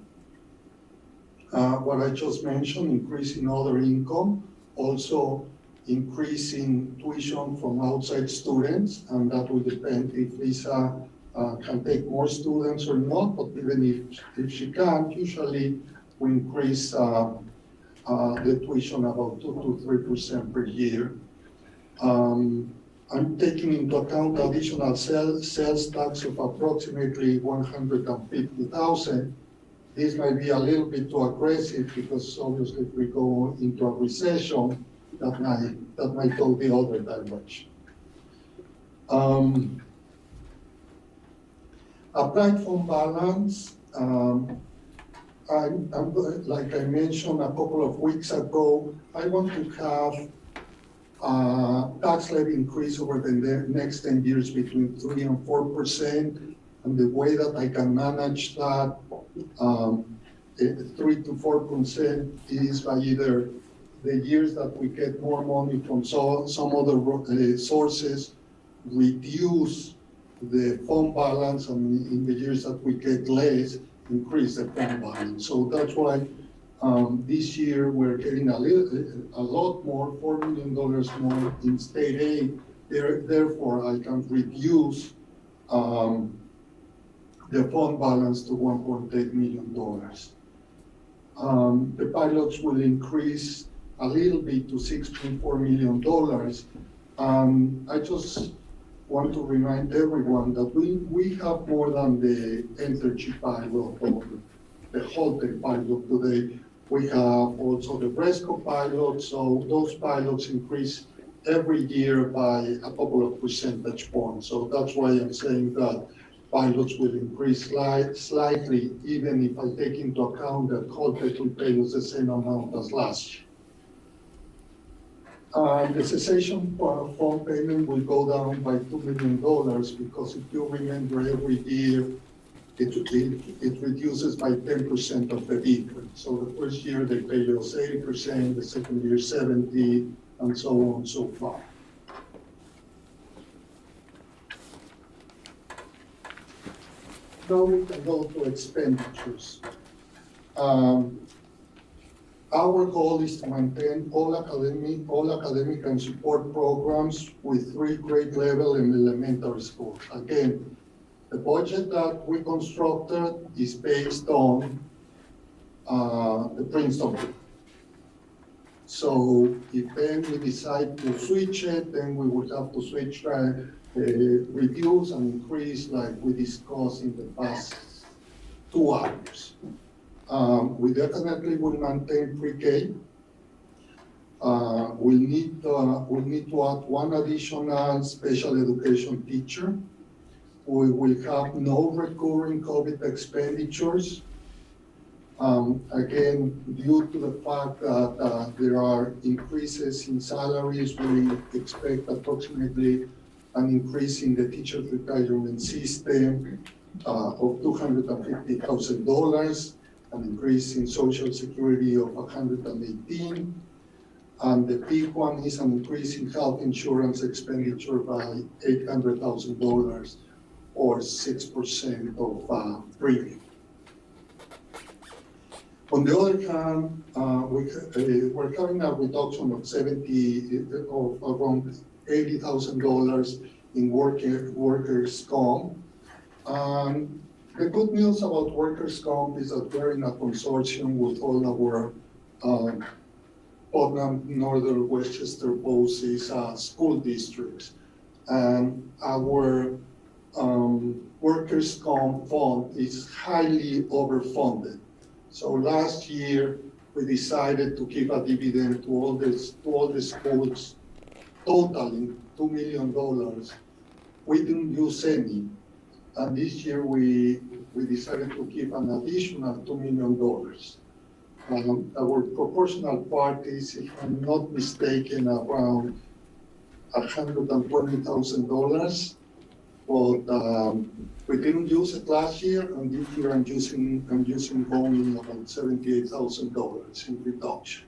What I just mentioned, increasing other income, also increasing tuition from outside students, and that will depend if Lisa can take more students or not, but even if she can, usually we increase the tuition about 2 to 3% per year. I'm taking into account additional sales tax of approximately $150,000. This might be a little bit too aggressive because obviously if we go into a recession, that might go the other direction. Applied fund balance, like I mentioned a couple of weeks ago, I want to have tax levy increase over the next 10 years between 3 and 4%. And the way that I can manage that 3 to 4% is by either the years that we get more money from some other sources, reduce the fund balance, and in the years that we get less, increase the fund balance. So that's why this year we're getting a lot more, $4 million more in state aid. Therefore, I can reduce the fund balance to $1.8 million. The pilots will increase a little bit to $6.4 million. I just want to remind everyone that we have more than the energy pilot or the Holtec pilot today. We have also the Bresco pilot, so those pilots increase every year by a couple of percentage points. So that's why I'm saying that pilots will increase slightly, even if I take into account that Holtec will pay us the same amount as last year. The cessation fund payment will go down by $2 million because if you remember, every year it reduces by 10% of the difference. So the first year they pay us 80%, the second year 70%, and so on and so forth. Now we can go to expenditures. Our goal is to maintain all academic and support programs with 3 grade level in elementary schools. Again, the budget that we constructed is based on the Princeton. So if then we decide to switch it, then we would have to switch, reduce and increase like we discussed in the past 2 hours. We definitely will maintain PreK. We'll need to add 1 additional special education teacher. We will have no recurring COVID expenditures. Again, due to the fact that there are increases in salaries, we expect approximately an increase in the teacher retirement system of $250,000, an increase in Social Security of $118,000, and the big one is an increase in health insurance expenditure by $800,000, or 6% of premium. On the other hand, we're having a reduction of around $80,000 in workers' comp. The good news about workers' comp is that we're in a consortium with all our Putnam, Northern Westchester, both is school districts. And our workers' comp fund is highly overfunded. So last year, we decided to give a dividend to all the schools totaling $2 million. We didn't use any. And this year we decided to give an additional $2 million. Our proportional part is, if I'm not mistaken, around $120,000. But we didn't use it last year, and this year I'm using only about $78,000 in reduction.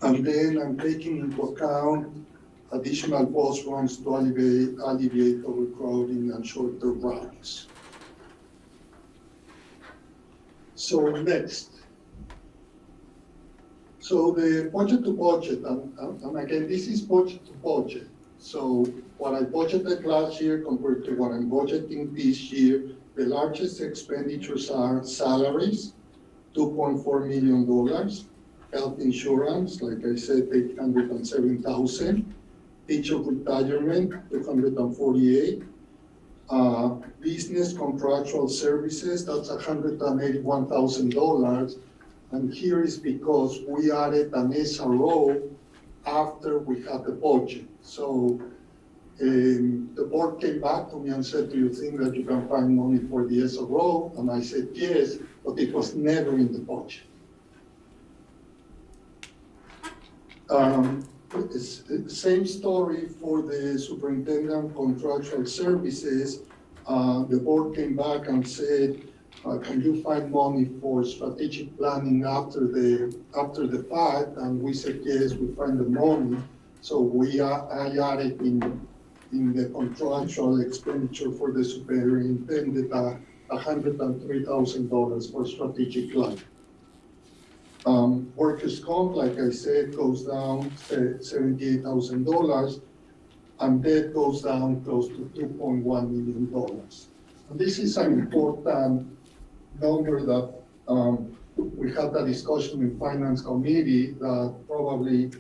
And then I'm taking into account additional bus runs to alleviate overcrowding and shorter routes. So next. So the budget to budget, and again, this is budget to budget. So what I budgeted last year compared to what I'm budgeting this year, the largest expenditures are salaries, $2.4 million, health insurance, like I said, $807,000, teacher retirement, $248,000, business contractual services, that's $181,000. And here is because we added an SRO after we had the budget. So the board came back to me and said, do you think that you can find money for the SRO? And I said, yes, but it was never in the budget. Same story for the superintendent contractual services. The board came back and said, can you find money for strategic planning after the fact? And we said, yes, we find the money. So I added in the contractual expenditure for the superintendent $103,000 for strategic planning. Workers' comp, like I said, goes down $78,000, and debt goes down close to $2.1 million. And this is an important number that we had a discussion in Finance Committee that probably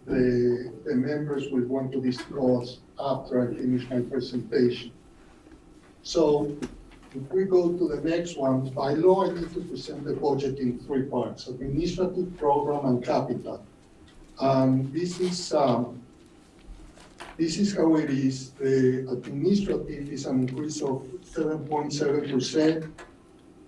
the members will want to discuss after I finish my presentation. So if we go to the next one, by law, I need to present the budget in three parts: administrative, program, and capital. This is how it is. The administrative is an increase of 7.7%.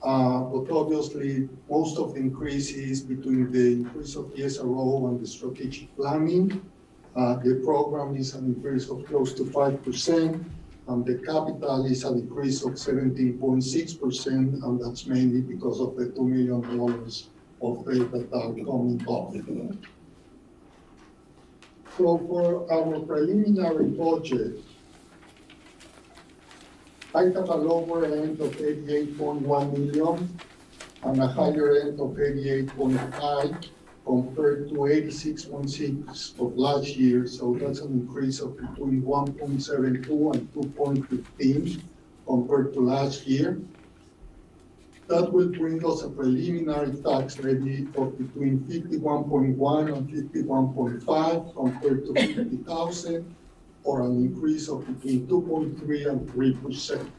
But obviously, most of the increase is between the increase of the SRO and the strategic planning. The program is an increase of close to 5%, and the capital is an increase of 17.6%, and that's mainly because of the $2 million of debt that are coming off. So for our preliminary budget, I have a lower end of 88.1 million and a higher end of 88.5 compared to 86.6 of last year. So that's an increase of between 1.72 and 2.15 compared to last year. That will bring us a preliminary tax levy of between 51.1 and 51.5 compared to 50,000. Or an increase of between 2.3 and 3%.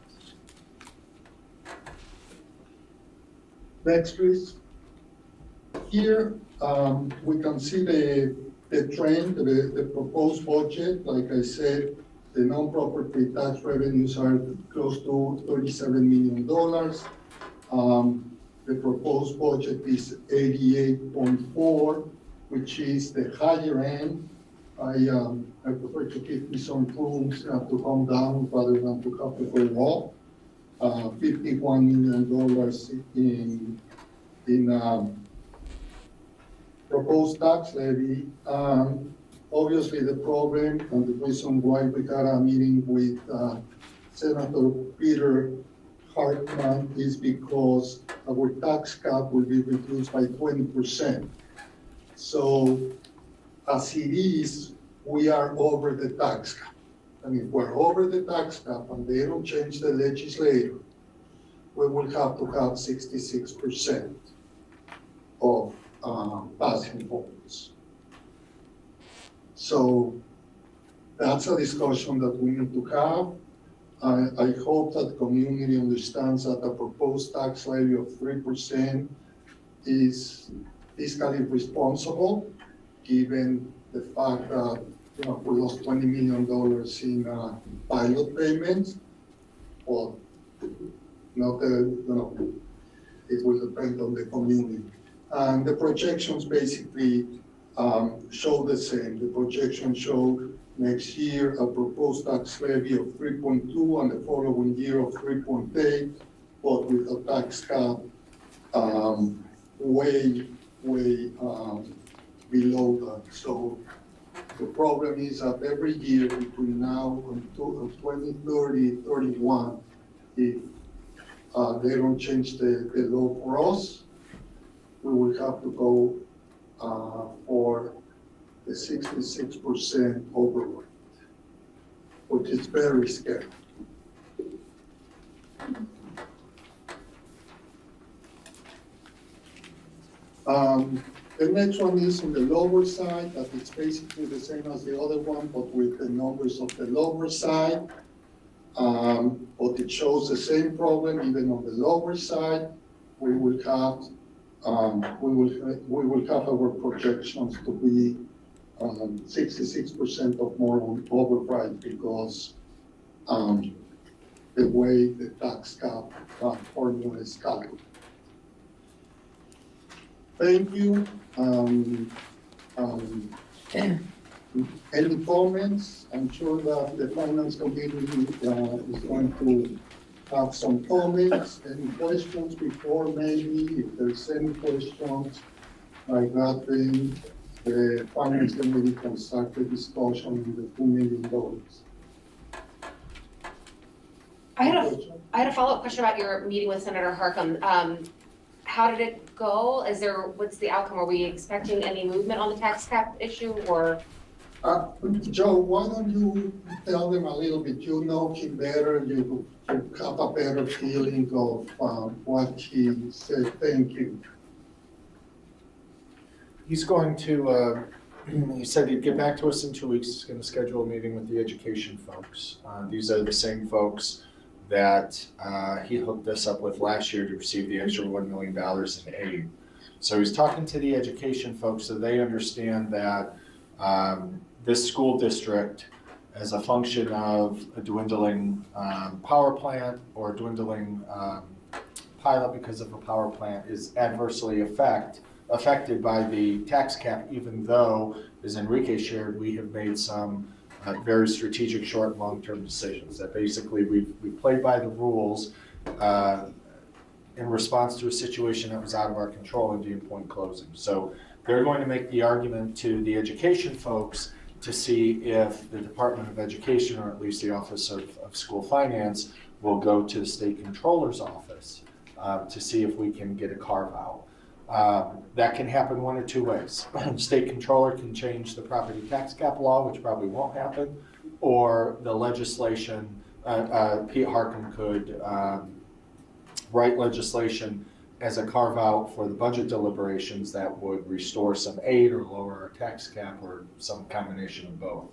Next, please. Here, we can see the trend, the proposed budget. Like I said, the non-property tax revenues are close to $37 million. The proposed budget is 88.4, which is the higher end. I prefer to give me some room to come down rather than to have to go up. $51 million in proposed tax levy. Obviously, the problem and the reason why we had a meeting with Senator Peter Hartman is because our tax cap will be reduced by 20%. So as it is, we are over the tax cap. And if we're over the tax cap and they don't change the legislature, we will have to have 66% of passing votes. So that's a discussion that we need to have. I hope that the community understands that the proposed tax levy of 3% is fiscally responsible, given the fact that we lost $20 million in pilot payments. Well, it will depend on the community. And the projections basically show the same. The projections show next year a proposed tax levy of 3.2 and the following year of 3.8, but with a tax cap way below that. So the problem is that every year between now and 2030, 31, if they don't change the law for us, we will have to go for the 66% override, which is very scary. The next one is on the lower side, that it's basically the same as the other one, but with the numbers of the lower side. But it shows the same problem even on the lower side. We will have our projections to be 66% of more on override because the way the tax cap formula is calculated. Thank you. Any comments? I'm sure that the finance committee is going to have some comments. Any questions before maybe? If there's any questions like that, then the finance committee can start the discussion on the $2 million. I had a follow-up question about your meeting with Senator Harcum. How did it go? What's the outcome? Are we expecting any movement on the tax cap issue or? Joe, why don't you tell them a little bit? You know him better, you have a better feeling of what he said. Thank you. He's going to, he said he'd get back to us in 2 weeks. He's going to schedule a meeting with the education folks. These are the same folks that he hooked us up with last year to receive the extra $1 million in aid. So he's talking to the education folks so they understand that this school district, as a function of a dwindling power plant or dwindling pilot because of a power plant, is adversely affected by the tax cap, even though, as Enrique shared, we have made some very strategic short and long-term decisions that basically we've played by the rules in response to a situation that was out of our control in Dean Point closing. So they're going to make the argument to the education folks to see if the Department of Education, or at least the Office of School Finance, will go to the State Controller's office to see if we can get a carve-out. That can happen one or two ways. State Controller can change the property tax cap law, which probably won't happen, or the legislation, Pete Harcum could write legislation as a carve-out for the budget deliberations that would restore some aid or lower our tax cap or some combination of both.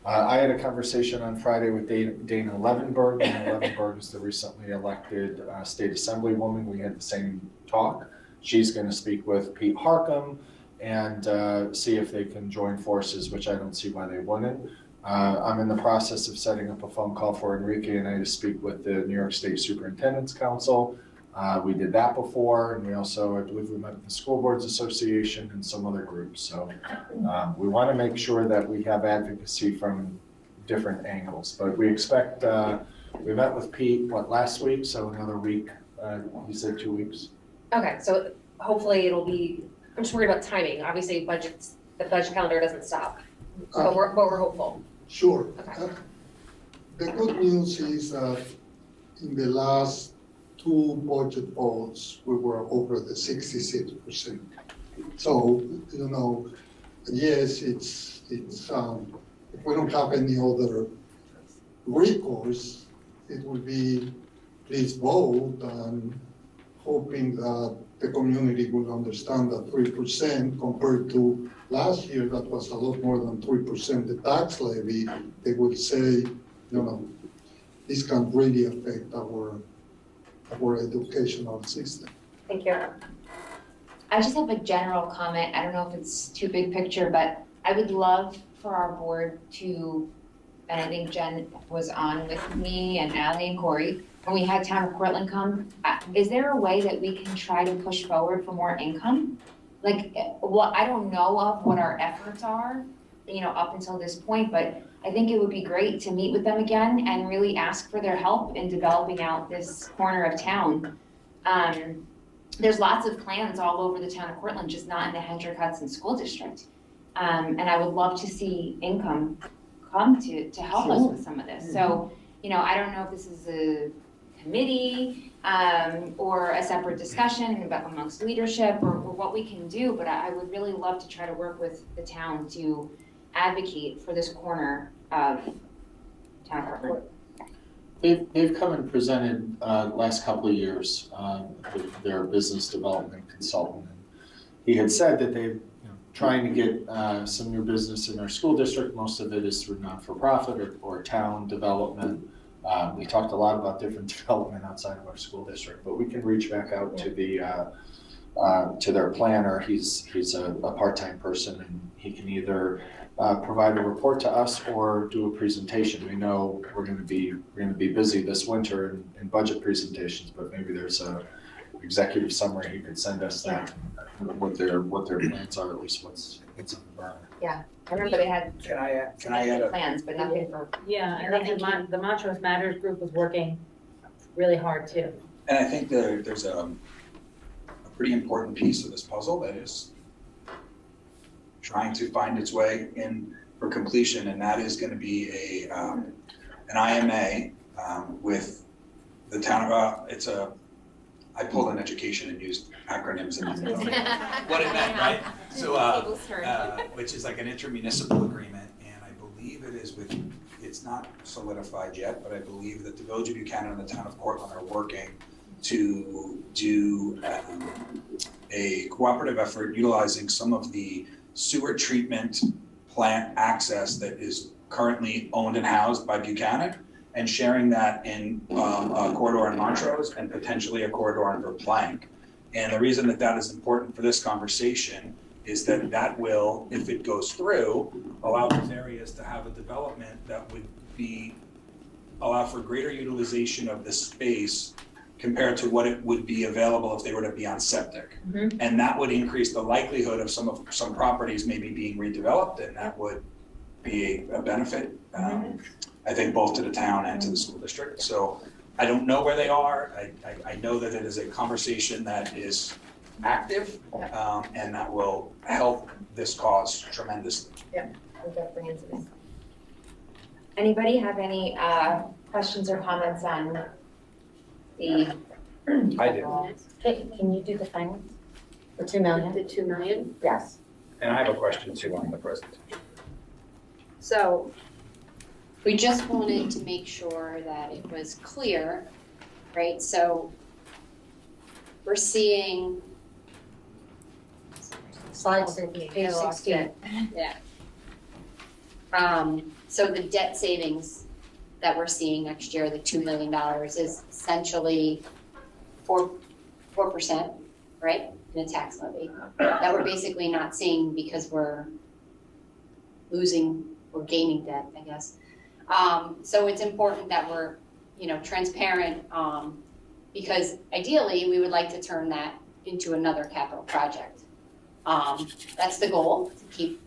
I had a conversation on Friday with Dana Levenberg. Dana Levenberg is the recently elected state assemblywoman. We had the same talk. She's going to speak with Pete Harcum and see if they can join forces, which I don't see why they wouldn't. I'm in the process of setting up a phone call for Enrique and I to speak with the New York State Superintendent's Council. We did that before, and we also, I believe we met with the School Boards Association and some other groups. So we want to make sure that we have advocacy from different angles. But we expect, we met with Pete, last week, so another week, he said 2 weeks. Okay, so hopefully it'll be, I'm just worried about timing. Obviously the budget calendar doesn't stop, but we're hopeful. Sure. Okay. The good news is that in the last 2 budget votes, we were over the 66%. So, yes, it's if we don't have any other recourse, it will be please vote and hoping that the community would understand that 3% compared to last year, that was a lot more than 3%, the tax levy, they would say, this can really affect our educational system. Thank you. I just have a general comment. I don't know if it's too big picture, but I would love for our board to, and I think Jen was on with me and Ally and Corey, when we had Town of Portland come, is there a way that we can try to push forward for more income? Like, well, I don't know of what our efforts are, up until this point, but I think it would be great to meet with them again and really ask for their help in developing out this corner of town. There's lots of plans all over the town of Portland, just not in the Hendrick-Hudson School District. And I would love to see income come to help us with some of this. So, I don't know if this is a committee or a separate discussion about amongst leadership or what we can do, but I would really love to try to work with the town to advocate for this corner of town of Portland. They've come and presented last couple of years with their business development consultant. And he had said that they're trying to get some new business in their school district. Most of it is through not-for-profit or town development. We talked a lot about different development outside of our school district, but we can reach back out to to their planner. He's a part-time person, and he can either provide a report to us or do a presentation. We know we're going to be busy this winter in budget presentations, but maybe there's a executive summary he could send us that what their plans are, at least what's on the burner. Yeah, I remember they had Can I add plans, but nothing for. Yeah, I think the Montrose Matters group was working really hard too. And I think there's a pretty important piece of this puzzle that is trying to find its way in for completion, and that is going to be an IMA with the town of, I pulled an education and used acronyms and what it meant, right? So, which is like an intermunicipal agreement, and I believe it's not solidified yet, but I believe that the Village of Buchanan and the town of Portland are working to do a cooperative effort utilizing some of the sewer treatment plant access that is currently owned and housed by Buchanan, and sharing that in a corridor in Montrose and potentially a corridor in Verplank. And the reason that is important for this conversation is that will, if it goes through, allow those areas to have a development that would allow for greater utilization of the space compared to what it would be available if they were to be on septic. Mm-hmm. And that would increase the likelihood of some properties maybe being redeveloped, and that would be a benefit, I think, both to the town and to the school district. So I don't know where they are. I know that it is a conversation that is active, and that will help this cause tremendously. Yeah, we'll definitely into this. Anybody have any questions or comments on the? I do. Okay, can you do the finance? The 2 million? The 2 million? Yes. And I have a question too on the presentation. So we just wanted to make sure that it was clear, right? So we're seeing Slide page 16. Yeah. So the debt savings that we're seeing next year, the $2 million, is essentially 4%, right, in a tax levy that we're basically not seeing because we're losing or gaining debt, I guess. So it's important that we're, transparent, because ideally we would like to turn that into another capital project. That's the goal, to keep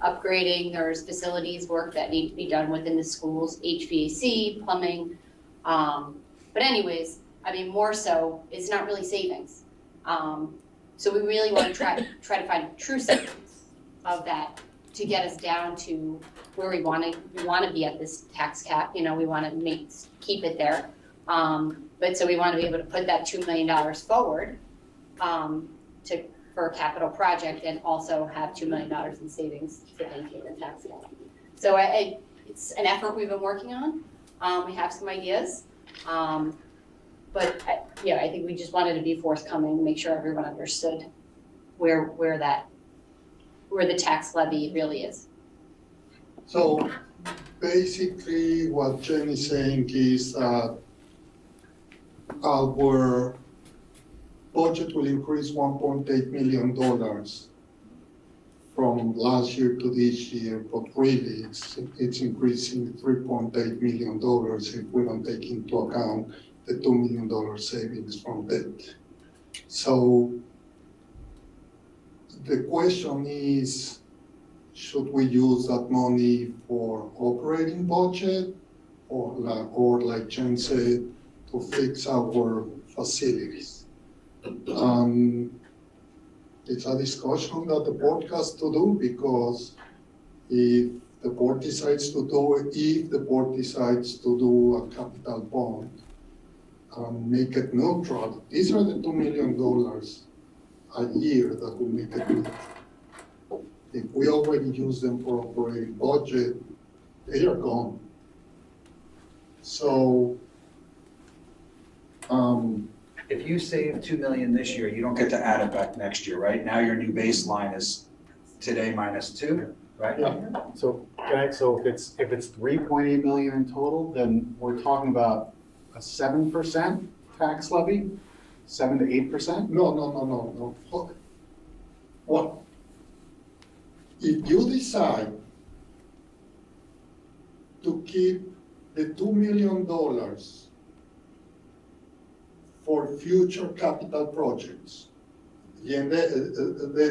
upgrading. There's facilities work that need to be done within the schools, HVAC, plumbing. But anyways, more so, it's not really savings. So we really want to try to find true savings of that to get us down to where we want to be at this tax cap. We want to keep it there. But so we want to be able to put that $2 million forward for a capital project, and also have $2 million in savings to maintain the tax cap. So it's an effort we've been working on. We have some ideas. But, I think we just wanted to be forthcoming, make sure everyone understood where the tax levy really is. So basically what Jen is saying is that our budget will increase $1.8 million from last year to this year, but really it's increasing $3.8 million if we don't take into account the $2 million savings from debt. So the question is, should we use that money for operating budget or like Jen said, to fix our facilities? It's a discussion that the board has to do, because if the board decides to do a capital bond and make it neutral, these are the $2 million a year that will make it neutral. If we already use them for operating budget, they are gone. So, If you save 2 million this year, you don't get to add it back next year, right? Now your new baseline is today minus 2, right? Yeah. So if it's 3.8 million in total, then we're talking about a 7% tax levy, 7 to 8%? No. What? If you decide to keep the $2 million for future capital projects, then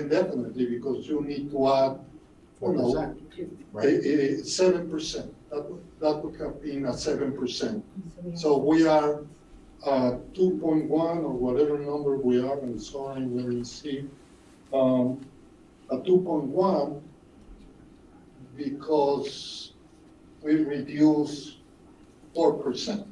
definitely, because you need to add 4%, right? 7%. That would have been a 7%. So we are 2.1 or whatever number we are, I'm sorry, let me see. A 2.1 because we reduce 4%.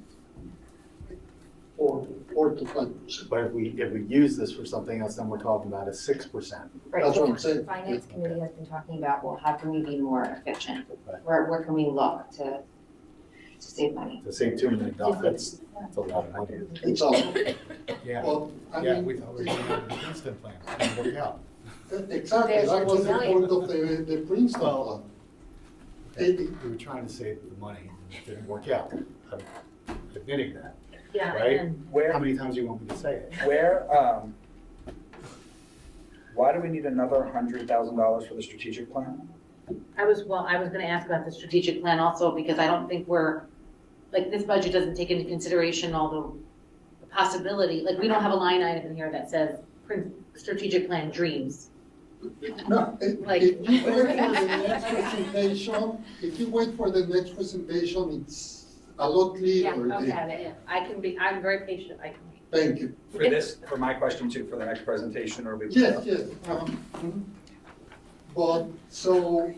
4 to 5%. But if we use this for something else, then we're talking about a 6%. Right, That's so what I'm saying. the finance committee has been talking about, well, how can we be more efficient? Right. Where can we look to save money? To save $2 million, that's a lot of money. It's all. Yeah, Well, I yeah, mean, we thought we were going to have the Princeton plan, it didn't work out. exactly, There's that your was 2 the million. point of the Princeton plan. We were trying to save the money, and it didn't work out. I'm admitting that, Yeah, right? and How many times do you want me to say it? Why do we need another $100,000 for the strategic plan? I was gonna ask about the strategic plan also, because I don't think this budget doesn't take into consideration all the possibility, like, we don't have a line item in here that says strategic plan dreams. No, Like- if you wait for the next presentation, it's a lot clearer. Okay, I'm very patient, I can wait. Thank you. For my question too, for the next presentation, or? Yes. But so,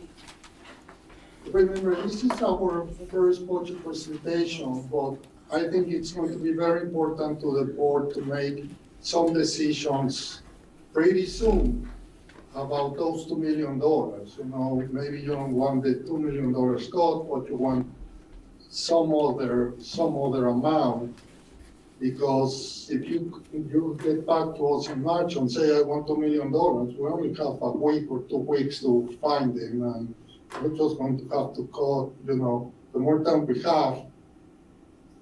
remember, this is our first budget presentation, but I think it's going to be very important to the board to make some decisions pretty soon about those $2 million. You know, maybe you don't want the $2 million cut, but you want some other amount. Because if you get back to us in March and say, I want $2 million, we only have a week or 2 weeks to find them, and we're just going to have to cut, the more time we have,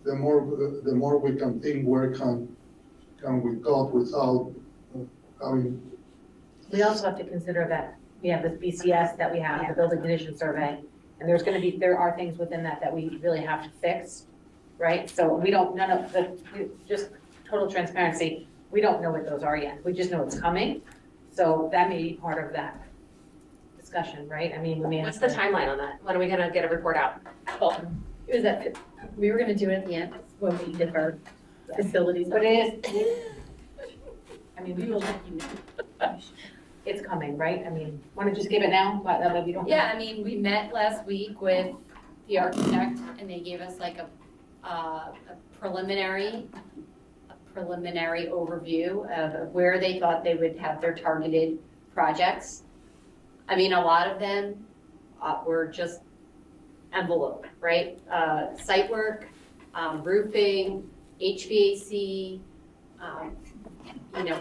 the more we can think where can we cut without having. We also have to consider that we have this BCS that we have, the building condition survey, and there are things within that we really have to fix, right? So just total transparency, we don't know what those are yet. We just know it's coming. So that may be part of that discussion, right? I mean, we may have What's the timeline on that? When are we gonna get a report out? Well, it was that, we were gonna do it at the end when we did our facilities. But it is, I mean, we will let you know. It's coming, right? I mean, wanna just give it now, but that way we don't. Yeah, I mean, we met last week with the architect and they gave us like a preliminary overview of where they thought they would have their targeted projects. I mean, a lot of them were just envelope, right? Site work, roofing, HVAC, you know,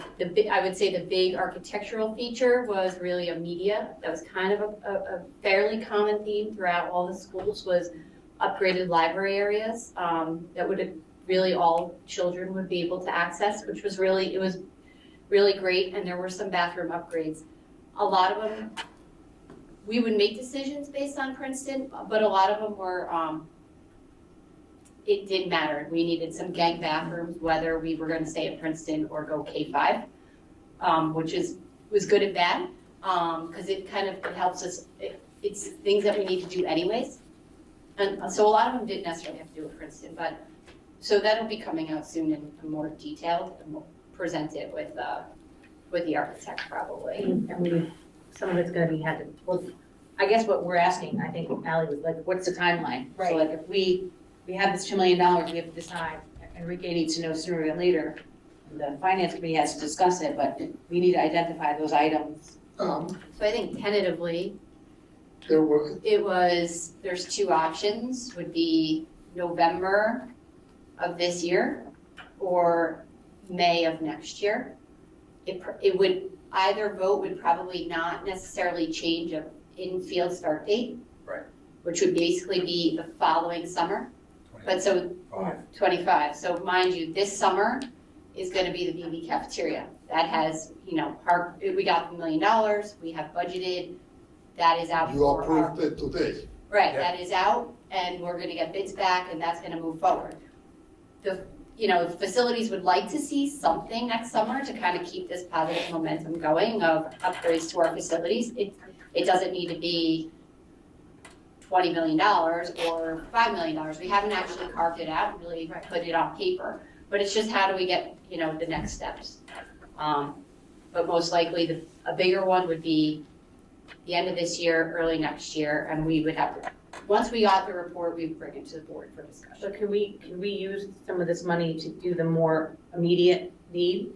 I would say the big architectural feature was really a media. That was kind of a fairly common theme throughout all the schools, was upgraded library areas that would really all children would be able to access, which was really, it was really great. And there were some bathroom upgrades. A lot of them, we would make decisions based on Princeton, but a lot of them were, it didn't matter. We needed some gang bathrooms, whether we were going to stay at Princeton or go K-5, which was good and bad, because it helps us. It's things that we need to do anyways, and so a lot of them didn't necessarily have to do with Princeton, but so that'll be coming out soon and more detailed, and we'll present it with the architect probably. And some of it's going to be well, I guess what we're asking, I think, Ally, was like, what's the timeline? Right. So like if we have this $2 million, we have to decide, Enrique needs to know sooner than later. The finance committee has to discuss it, but we need to identify those items. So I think tentatively, There there's two options, would be November of this year or May of next year. It would, either vote would probably not necessarily change an in-field start date. Right. Which would basically be the following summer. But so, 25, so mind you, this summer is gonna be the BB cafeteria. That has, you know, we got $1 million, we have budgeted, that is out You for approved it today. Right, Yeah. that is out, and we're gonna get bids back, and that's gonna move forward. The facilities would like to see something next summer to kind of keep this positive momentum going of upgrades to our facilities. It doesn't need to be $20 million or $5 million. We haven't actually carved it out and really put it on paper. But it's just how do we get, the next steps. But most likely, a bigger one would be the end of this year, early next year, and we would have to, once we got the report, we would bring it to the board for discussion. So can we use some of this money to do the more immediate need?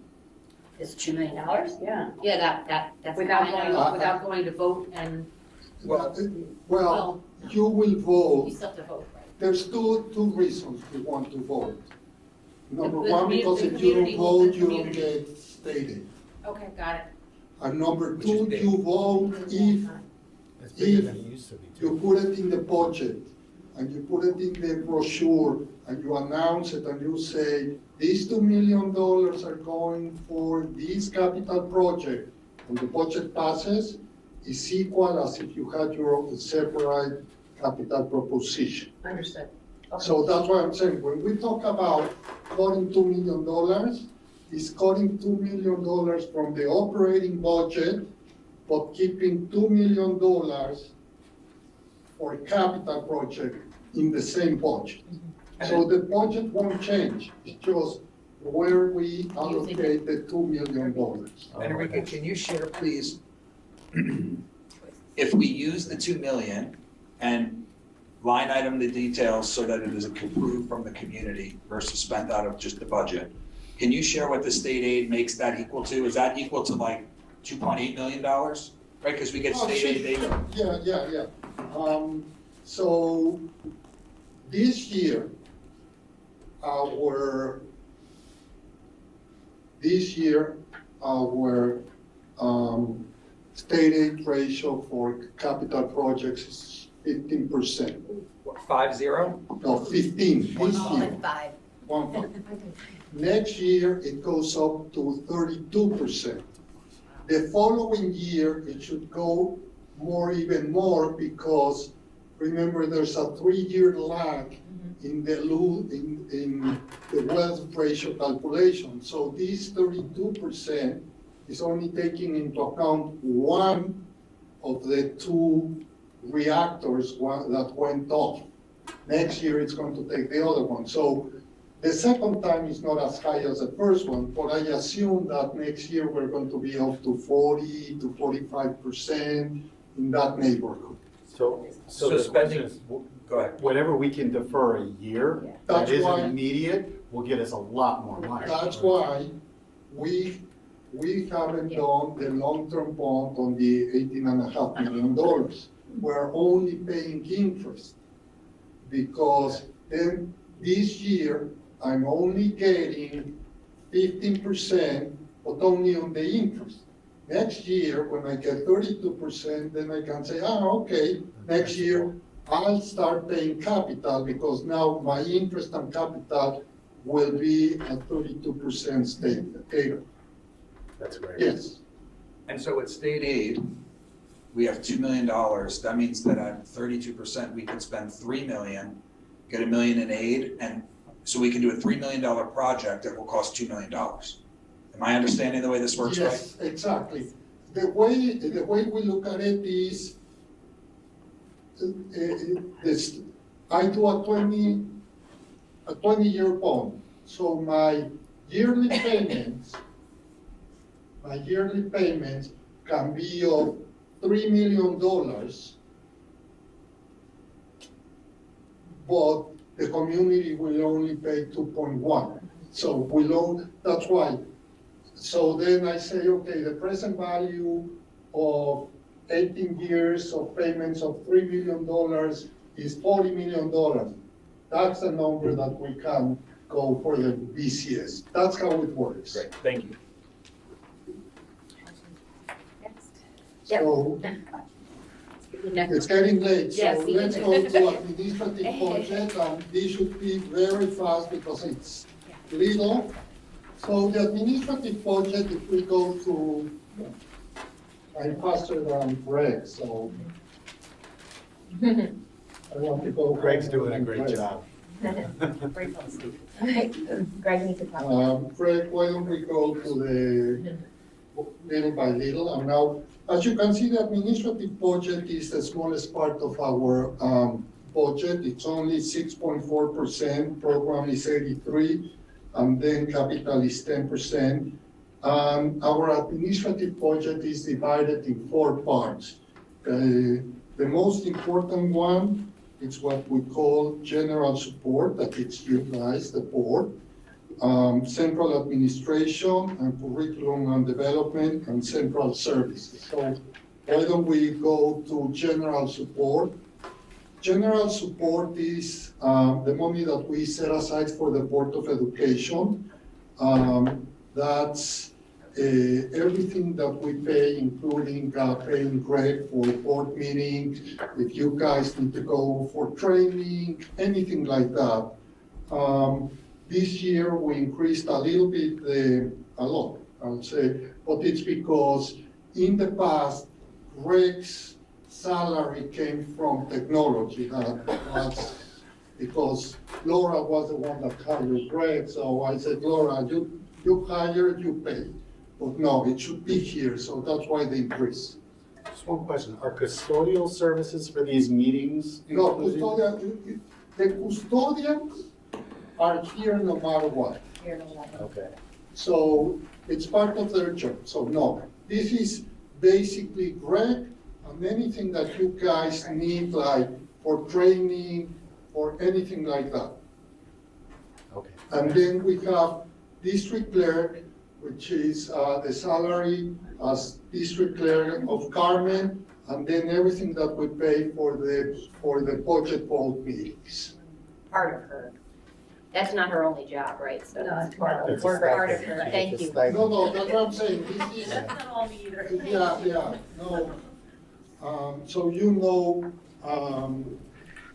Is $2 million? Yeah. Yeah, that's Without going to vote and. Well, you will vote. You still have to vote, right? There's two reasons we want to vote. Number The one, because if you don't vote, you don't get state aid. Okay, got it. And number two, you vote if It's bigger than it used to be too. you put it in the budget and you put it in the brochure and you announce it and you say, these $2 million are going for this capital project, and the budget passes, is equal as if you had your own separate capital proposition. Understood. Okay. So that's why I'm saying, when we talk about cutting $2 million, it's cutting $2 million from the operating budget, but keeping $2 million for a capital project in the same budget. So the budget won't change, it's just where we allocate the $2 million. Enrique, can you share, please, if we use the 2 million and line item the details so that it is approved from the community versus spent out of just the budget, can you share what the state aid makes that equal to? Is that equal to like $2.8 million? Right, because we get state aid. Yeah. So this year, our state aid ratio for capital projects is 15%. What, 50? No, 15, this year. 5. 1.5. Next year, it goes up to 32%. The following year, it should go even more, because remember, there's a 3-year lag in the wealth ratio calculation. So this 32% is only taking into account one of the 2 reactors that went off. Next year, it's going to take the other one. So the second time is not as high as the first one, but I assume that next year we're going to be up to 40 to 45% in that neighborhood. So So the spending- question is, Go ahead. whatever we can defer a year that That's isn't why- immediate will get us a lot more money. That's why we haven't done the long-term bond on the $18.5 million. We're only paying interest, because then this year, I'm only getting 15%, but only on the interest. Next year, when I get 32%, then I can say, okay, next year I'll start paying capital because now my interest and capital will be at 32% state aid. That's great. Yes. And so with state aid, we have $2 million. That means that at 32%, we could spend $3 million, get $1 million in aid, and so we can do a $3 million project that will cost $2 million. Am I understanding the way this works right? Yes, exactly. The way we look at it is, I do a 20-year bond. So my yearly payments can be of $3 million, but the community will only pay 2.1. So that's why. So then I say, okay, the present value of 18 years of payments of $3 million is $40 million. That's the number that we can go for the BCS. That's how it works. Great, thank you. So it's getting late, so Yes. let's go to administrative budget, and this should be very fast because it's little. So the administrative budget, if we go to, I'm faster than Greg, so I want to go. Greg's doing a great job. Greg needs to talk. Greg, why don't we go to the little by little, and now, as you can see, the administrative budget is the smallest part of our budget. It's only 6.4%, program is 83%, and then capital is 10%. Our administrative budget is divided in 4 parts. The most important one is what we call general support, that it's you guys, the board. Central administration and curriculum and development and central services. So why don't we go to general support? General support is the money that we set aside for the Board of Education. That's everything that we pay, including paying Greg for board meetings, if you guys need to go for training, anything like that. This year we increased a little bit, a lot, I would say, but it's because in the past, Greg's salary came from technology. That's because Laura was the one that hired Greg, so I said, Laura, you hired, you pay. But no, it should be here, so that's why the increase. Just one question, are custodial services for these meetings No, included? the custodians are here no matter what. Okay. So it's part of their job, so no. This is basically Greg and anything that you guys need, like for training or anything like that. Okay. And then we have district clerk, which is the salary as district clerk of Carmen, and then everything that we pay for the budget board meetings. Part of her. That's not her only job, right? So No, it's part it's of a part of stipend. her. Thank you. No, that's what I'm saying. This is, That's not all me either. yeah, no. So you know,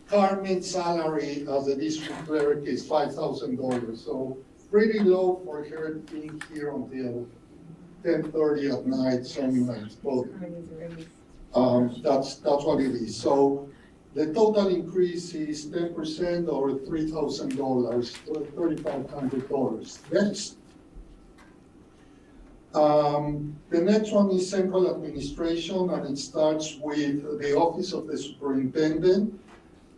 Carmen's salary as a district clerk is $5,000, so pretty low for her being here until 10:30 at night, some nights, but that's what it is. So the total increase is 10% or $3,000, $3,500. Next. The next one is central administration, and it starts with the office of the superintendent.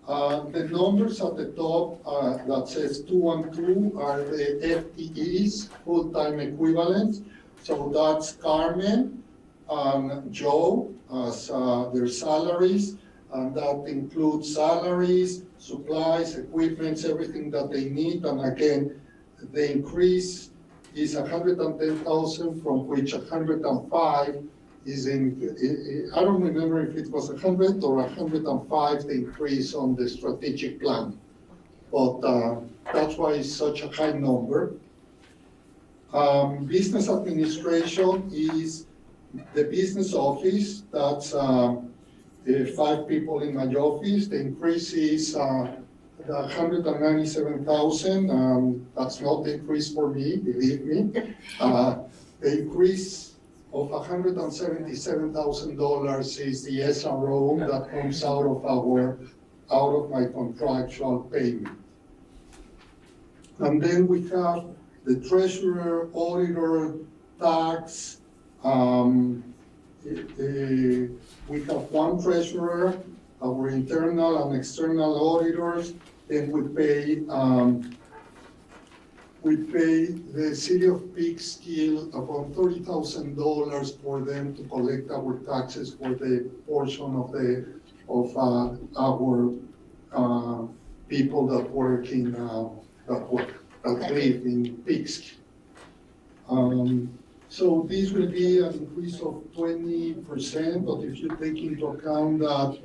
The numbers at the top that says 2 and 2 are the FTEs, full-time equivalents. So that's Carmen and Joe as their salaries, and that includes salaries, supplies, equipment, everything that they need. And again, the increase is 110,000, from which 105 is in, I don't remember if it was 100 or 105, the increase on the strategic plan. but that's why it's such a high number. Business administration is the business office. That's 5 people in my office. The increase is 197,000. That's not the increase for me, believe me. The increase of $177,000 is the SRO that comes out of my contractual payment. And then we have the treasurer, auditor, tax. We have one treasurer, our internal and external auditors. Then we pay the city of Peekskill about $30,000 for them to collect our taxes for the portion of our people that work in that live in Peekskill. So this will be an increase of 20%, but if you take into account that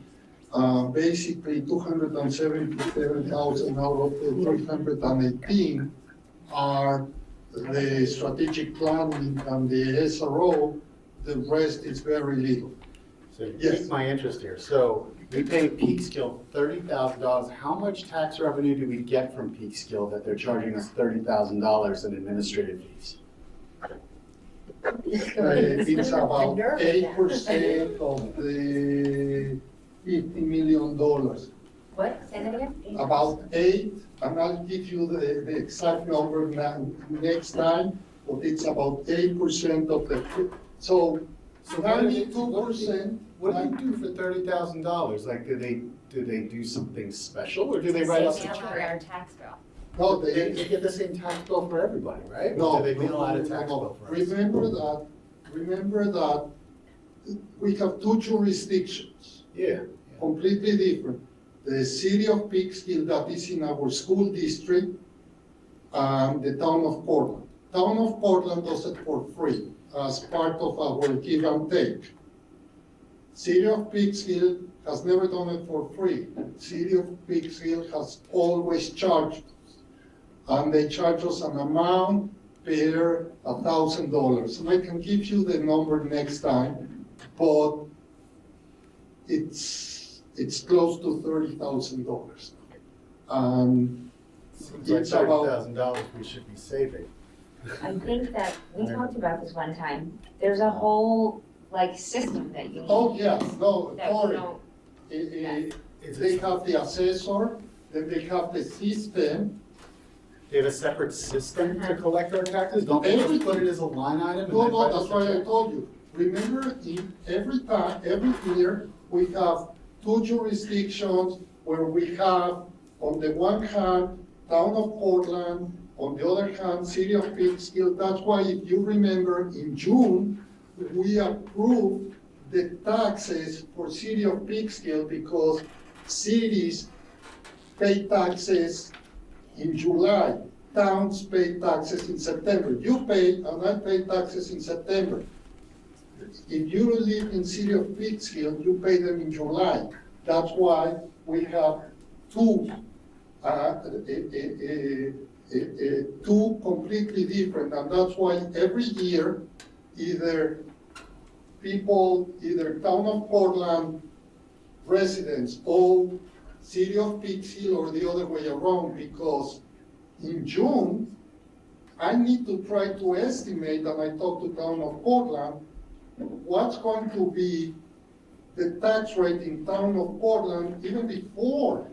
basically 277,000 out of the 318 are the strategic planning and the SRO, the rest is very little. So you Yes. piqued my interest here. So we pay Peekskill $30,000. How much tax revenue do we get from Peekskill that they're charging us $30,000 in administrative fees? It's about 8% of the $50 million. What? Say that again? About 8, and I'll give you the exact number next time, but it's about 8% of the, so 92%. What do they do for $30,000? Like, do they do something special, or do they write us a check? Our tax bill. No, They get the same tax bill for everybody, right? No, Or do they mail out a tax no. bill for us? Remember that we have 2 jurisdictions. Yeah. Completely different. The city of Peekskill that is in our school district and the town of Portland. Town of Portland does it for free as part of our give and take. City of Peekskill has never done it for free. City of Peekskill has always charged us. And they charge us an amount per $1,000. And I can give you the number next time, but it's close to $30,000. Seems like It's about $30,000 we should be saving. I think that we talked about this one time. There's a whole like system that you need. Oh, yes, no, That we sorry. don't. They have the assessor, then they have the system. They have a separate system to collect our taxes? Don't they just put it as a line item? No, and then write us that's a why I check? told you. Remember, every year, we have 2 jurisdictions where we have, on the one hand, town of Portland, on the other hand, city of Peekskill. That's why, if you remember, in June, we approved the taxes for city of Peekskill because cities pay taxes in July, towns pay taxes in September. You pay, and I pay taxes in September. If you live in city of Princeton, you pay them in July. That's why we have two completely different, and that's why every year, either town of Portland residents owe city of Peekskill or the other way around, because in June, I need to try to estimate, and I talked to town of Portland, what's going to be the tax rate in town of Portland even before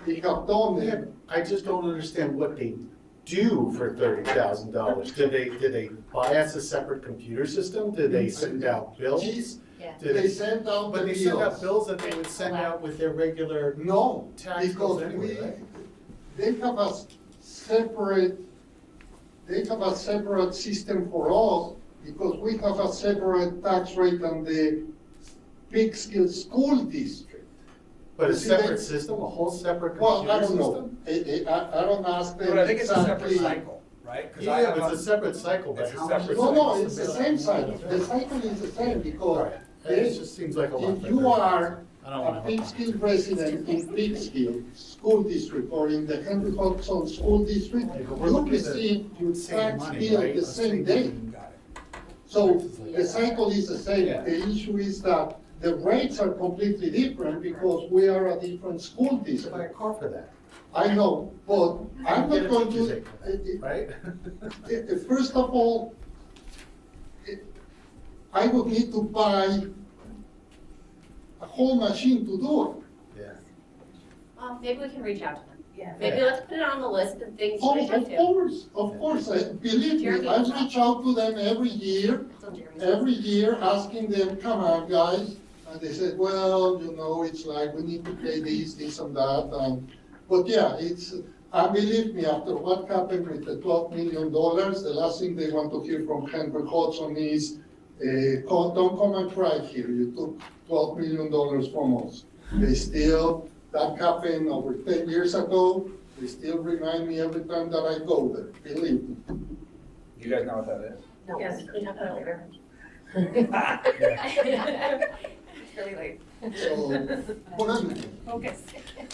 we have done it. I just don't understand what they do for $30,000. Do they buy us a separate computer system? Do they send out bills? Yeah. They send out But the they send out bills. bills that they would send out with their regular No, tax bills because anyway, right? they have a separate system for us, because we have a separate tax rate than the Peekskill School District. But a See, separate system, a whole separate Well, I computer don't know. system? I don't ask them But I think it's a separate exactly. cycle, right? 'Cause I Yeah, have but it's a separate cycle, but It's a how much? separate No, is no, it? it's the same cycle. The cycle is the same, because It just seems like a lot. If you are I don't a want to. Pittsfield resident in Pittsfield School District or in the Henry Hudson School District, but we're you looking at- receive you would save tax money, bill right? the same day. Got it. So the cycle is the same. Yeah. The issue is that the rates are completely different because we are a different school Buy a district. car for that. I know, but I'm Get not a going teacher's to, aid, Right? first of all, I would need to buy a whole machine to do it. Yeah. Maybe we can reach out to them. Yeah. Maybe let's put it on the list of things to Oh, reach out to. of course, believe me, Jeremy. I reach out to them every year, asking them, come on, guys. And they said, well, you know, it's like, we need to pay this and that, but yeah, believe me, after what happened with the $12 million, the last thing they want to hear from Henry Hudson is, don't come and cry here, you took $12 million from us. That happened over 10 years ago. They still remind me every time that I go there, believe me. You guys know what that is? No. Yes, we can talk about it later. It's really late. So, but anyway, Focus.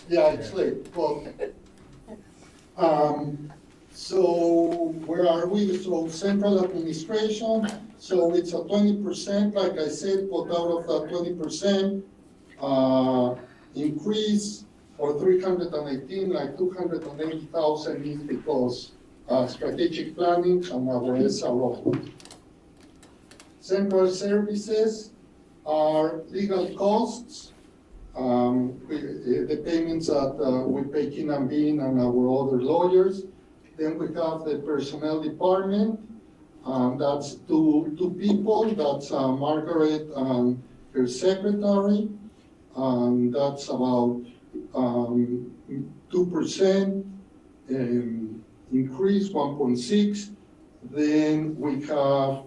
yeah, it's late, but, so where are we? So central administration, so it's a 20%, like I said, but out of that 20%, increase for 318, like 280,000 is because strategic planning and our SRO. Central services are legal costs, the payments that we pay King and Bean and our other lawyers. Then we have the personnel department, that's two people, that's Margaret and her secretary. That's about 2% increase, 1.6. Then we have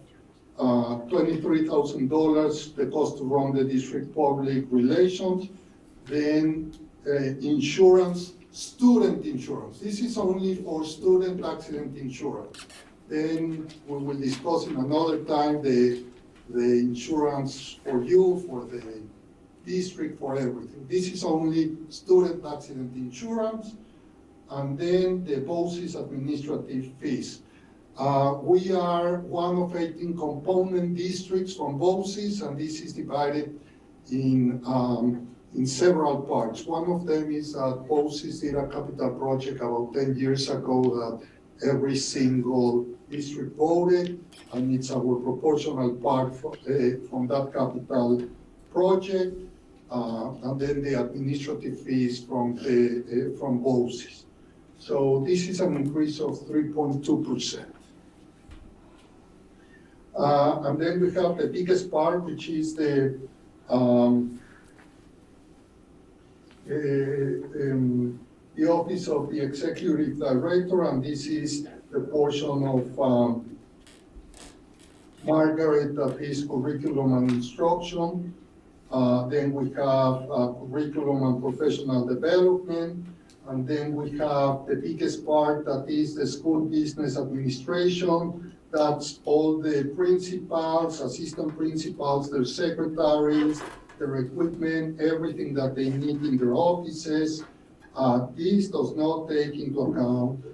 $23,000, the cost to run the district public relations. Then insurance, student insurance. This is only for student accident insurance. Then we will discuss in another time the insurance for you, for the district, for everything. This is only student accident insurance, and then the BOCES administrative fees. We are one of 18 component districts from BOCES, and this is divided in several parts. One of them is that BOCES did a capital project about 10 years ago that every single district voted, and it's our proportional part from that capital project. And then the administrative fees from BOCES. So this is an increase of 3.2%. And then we have the biggest part, which is the Office of the Executive Director, and this is the portion of Margaret, that is curriculum and instruction. Then we have curriculum and professional development. And then we have the biggest part, that is the school business administration. That's all the principals, assistant principals, their secretaries, their equipment, everything that they need in their offices. This does not take into account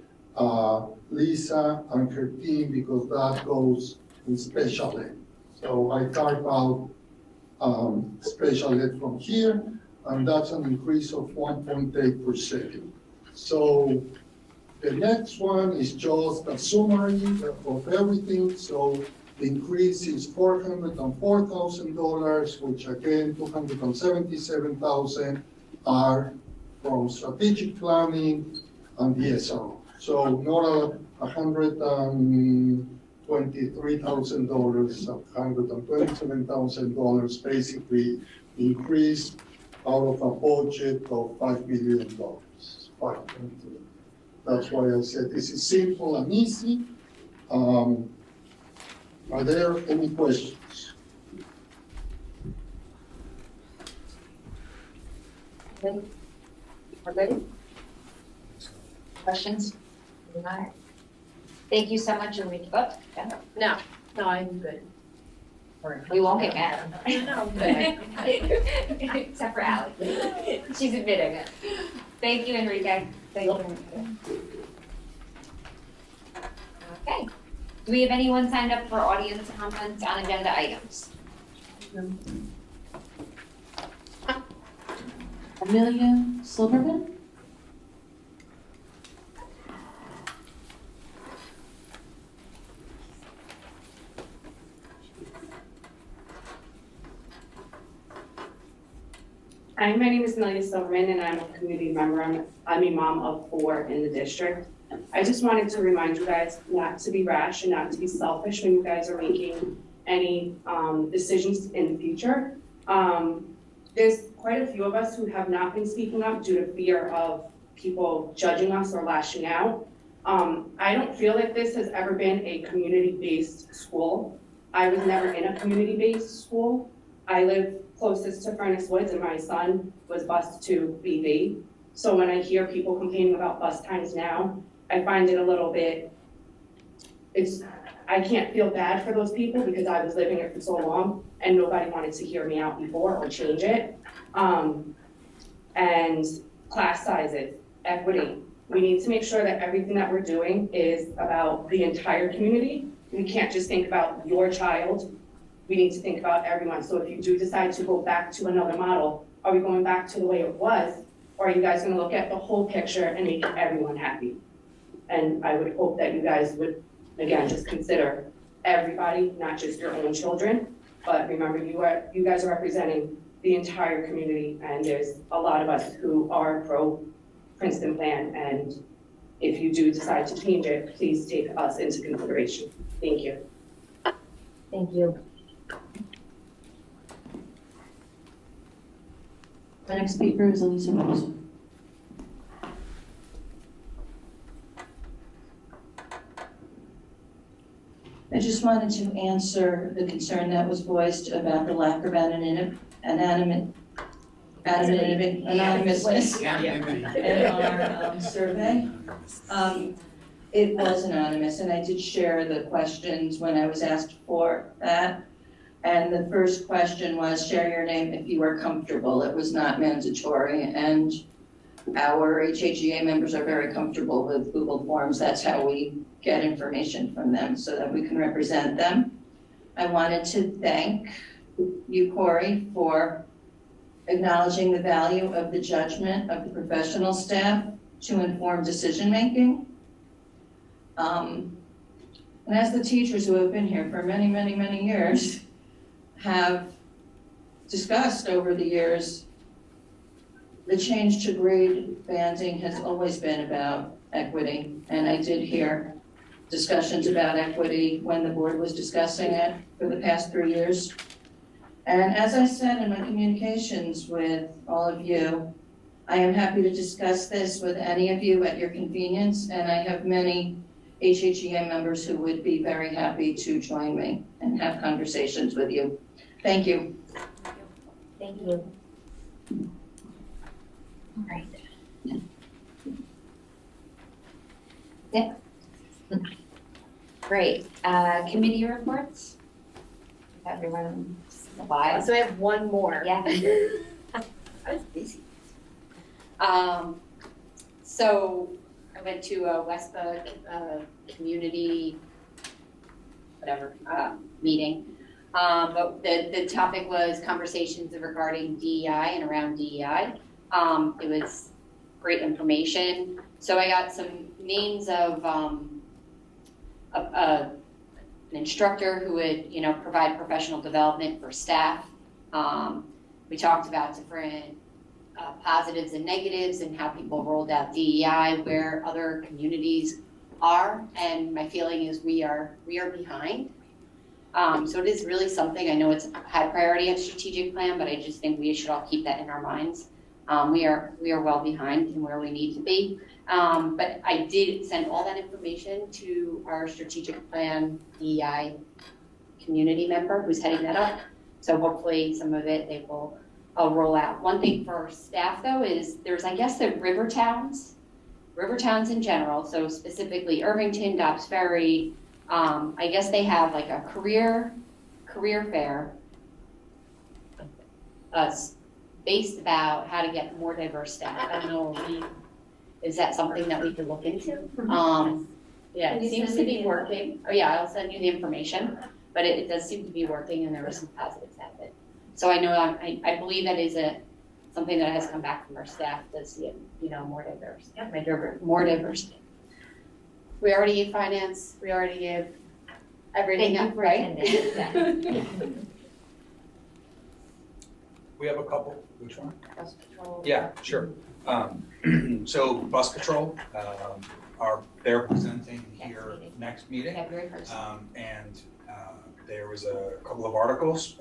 Lisa and her team, because that goes in special ed. So I carve out special ed from here, and that's an increase of 1.8%. So the next one is just a summary of everything. So the increase is $404,000, which again, $277,000 are from strategic planning and the SRO. So not $123,000, $127,000 basically increased out of a budget of $5 million. That's why I said this is simple and easy. Are there any questions? We're ready? Questions? All right. Thank you so much, and we, oh, yeah. No, I'm good. We won't get mad. I don't know. Except for Ally. She's admitting it. Thank you, Enrique. Thank you, Enrique. Okay. Do we have anyone signed up for audience comments on agenda items? Amelia Silverman? Hi, my name is Amelia Silverman and I'm a community member. I'm a mom of 4 in the district. I just wanted to remind you guys not to be rash and not to be selfish when you guys are making any decisions in the future. There's quite a few of us who have not been speaking up due to fear of people judging us or lashing out. I don't feel like this has ever been a community-based school. I was never in a community-based school. I live closest to Furnace Woods and my son was bused to BV. So when I hear people complaining about bus times now, I find it a little bit, I can't feel bad for those people because I was living it for so long and nobody wanted to hear me out before or change it. And class sizes, equity. We need to make sure that everything that we're doing is about the entire community. We can't just think about your child. We need to think about everyone. So if you do decide to go back to another model, are we going back to the way it was? Or are you guys gonna look at the whole picture and make everyone happy? And I would hope that you guys would, again, just consider everybody, not just your own children. But remember, you guys are representing the entire community and there's a lot of us who are pro Princeton plan. And if you do decide to change it, please take us into consideration. Thank you. Thank you. The next speaker is Elisa Rose. I just wanted to answer the concern that was voiced about the lack of anonymous anonymousness in our survey. It was anonymous, and I did share the questions when I was asked for that. And the first question was, share your name if you are comfortable. It was not mandatory, and our HHEA members are very comfortable with Google Forms. That's how we get information from them so that we can represent them. I wanted to thank you, Corey, for acknowledging the value of the judgment of the professional staff to inform decision-making. And as the teachers who have been here for many, many, many years have discussed over the years, the change to grade banding has always been about equity. And I did hear discussions about equity when the board was discussing it for the past 3 years. And as I said in my communications with all of you, I am happy to discuss this with any of you at your convenience, and I have many HHEA members who would be very happy to join me and have conversations with you. Thank you. Thank you. All right. Yeah. Great. Committee reports? Everyone alive? So I have one more. Yeah. I was busy. So I went to a Westbrook community, whatever, meeting. But the topic was conversations regarding DEI and around DEI. It was great information. So I got some names of an instructor who would, provide professional development for staff. We talked about different positives and negatives and how people rolled out DEI, where other communities are. And my feeling is we are behind. So it is really something, I know it's high priority of strategic plan, but I just think we should all keep that in our minds. We are well behind in where we need to be. But I did send all that information to our strategic plan DEI community member who's heading that up. So hopefully some of it they will roll out. One thing for staff though is there's, I guess, the river towns in general. So specifically Irvington, Dobbs Ferry. I guess they have like a career career fair, based about how to get more diverse staff. I don't know, is that something that we could look into? Yeah, Can it you seems send to me be the working. Oh yeah, I'll send you the information, but it does seem to be working and there were some positives out of it. So I know, I believe that is something that has come back from our staff to see it, more diverse, more diversity. We already give finance, we already give everything Thank up, you, right? Superintendent. We have a couple, which one? Bus patrol. Yeah, sure. So bus patrol, they're presenting here next meeting. February 1st. And there was a couple of articles.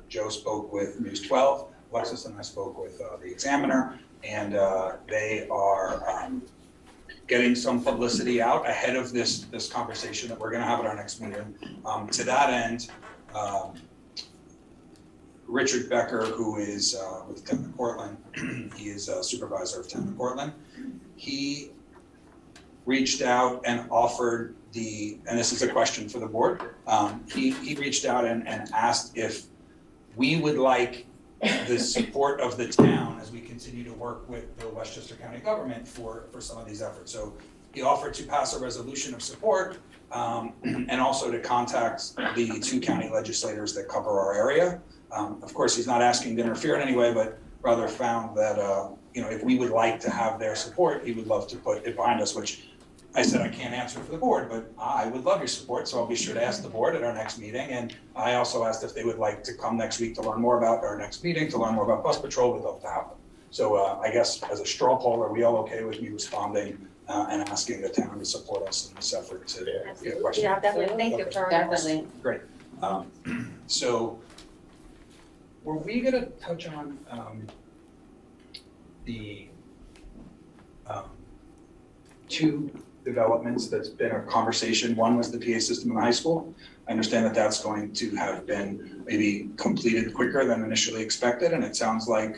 Joe spoke with News 12, Alexis and I spoke with the Examiner, and they are getting some publicity out ahead of this conversation that we're gonna have at our next meeting. To that end, Richard Becker, who is with Town of Portland, he is a supervisor of Town of Portland. He reached out and offered and this is a question for the board, he reached out and asked if we would like the support of the town as we continue to work with the Westchester County government for some of these efforts. So he offered to pass a resolution of support and also to contact the 2 county legislators that cover our area. Of course, he's not asking to interfere in any way, but rather found that if we would like to have their support, he would love to put it behind us, which I said I can't answer for the board, but I would love your support, so I'll be sure to ask the board at our next meeting. And I also asked if they would like to come next week to learn more about our next meeting, to learn more about bus patrol. We'd love to have them. So I guess as a straw poll, are we all okay with me responding and asking the town to support us in this effort to get questions? Yeah, definitely. Thank you for Definitely. Great. So were we gonna touch on the 2 developments that's been a conversation? One was the PA system in the high school. I understand that that's going to have been maybe completed quicker than initially expected, and it sounds like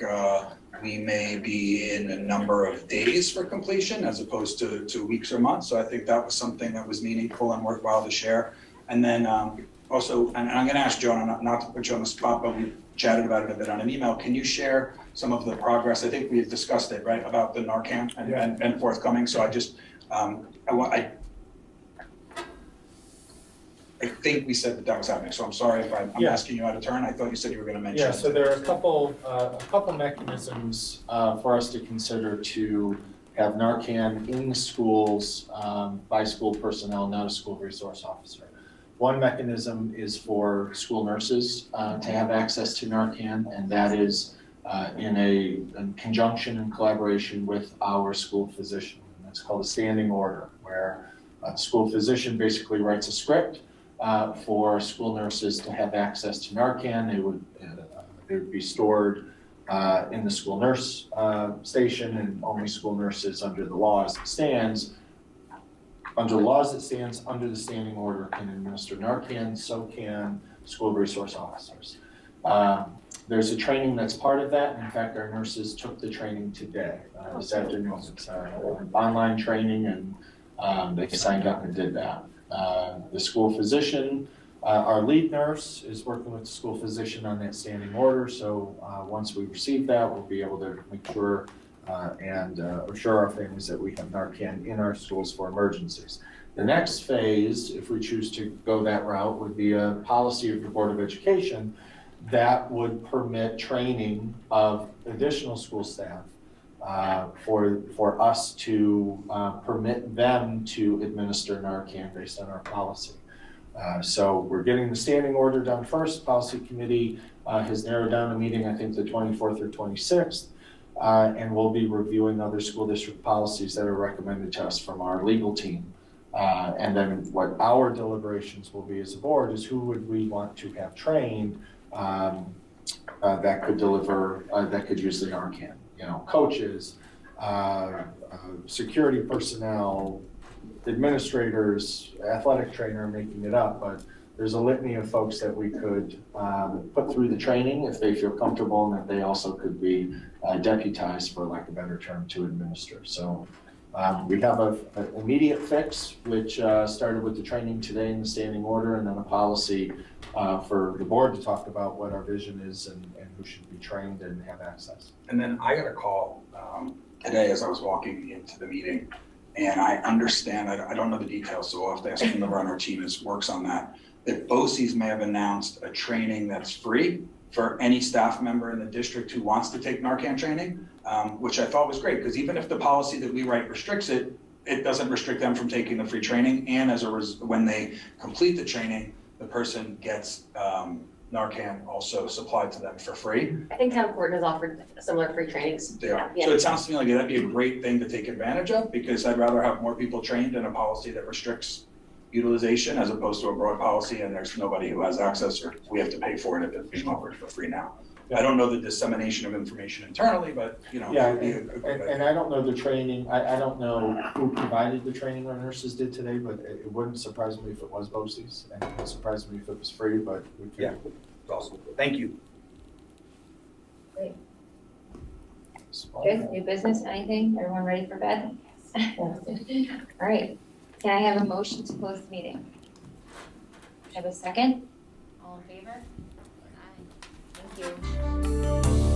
we may be in a number of days for completion as opposed to weeks or months. So I think that was something that was meaningful and worthwhile to share. And then also, and I'm gonna ask Joan, not to put you on the spot, but we chatted about it a bit on an email. Can you share some of the progress? I think we've discussed it, right, about the Narcan and forthcoming. So I just, I think we said that was happening, so I'm sorry if I'm asking you out of turn. I thought you said you were going to mention. Yeah, so there are a couple mechanisms for us to consider to have Narcan in the schools by school personnel, not a school resource officer. One mechanism is for school nurses to have access to Narcan, and that is in conjunction and collaboration with our school physician. And that's called a standing order, where the school physician basically writes a script for school nurses to have access to Narcan. They would be stored in the school nurse station, and only school nurses under the laws that stands under the standing order can administer Narcan. So can school resource officers. There's a training that's part of that. In fact, our nurses took the training today, this afternoon. It's online training, and they signed up and did that. The school physician, our lead nurse, is working with the school physician on that standing order. So once we receive that, we'll be able to make sure and assure our families that we have Narcan in our schools for emergencies. The next phase, if we choose to go that route, would be a policy of the Board of Education that would permit training of additional school staff for us to permit them to administer Narcan based on our policy. So we're getting the standing order done first. Policy committee has narrowed down the meeting, I think the 24th or 26th, and we'll be reviewing other school district policies that are recommended to us from our legal team. And then what our deliberations will be as a board is who would we want to have trained that could deliver, that could use the Narcan. You know, coaches, security personnel, administrators, athletic trainer, making it up, but there's a litany of folks that we could put through the training if they feel comfortable, and that they also could be deputized, for lack of a better term, to administer. So We have an immediate fix, which started with the training today in the standing order, and then a policy for the board to talk about what our vision is and who should be trained and have access. And then I got a call today as I was walking into the meeting, and I understand, I don't know the details, so I'll have to ask him to run our team that works on that BOCES may have announced a training that's free for any staff member in the district who wants to take Narcan training, which I thought was great, because even if the policy that we write restricts it, it doesn't restrict them from taking the free training, and when they complete the training, the person gets Narcan also supplied to them for free. I think Town Court has offered similar free trainings. They are. Yeah. So it sounds to me like that'd be a great thing to take advantage of, because I'd rather have more people trained in a policy that restricts utilization as opposed to a broad policy and there's nobody who has access, or we have to pay for it if it's being offered for free now. I don't know the dissemination of information internally, but Yeah, it'd be a good idea. and I don't know the training, I don't know who provided the training our nurses did today, but it wouldn't surprise me if it was BOCES, and it wouldn't surprise me if it was free, but we could. Yeah, it's awesome. Thank you. Great. Good, new business, anything? Everyone ready for bed? All right, can I have a motion to close the meeting? Have a second? All in favor? Aye. Thank you.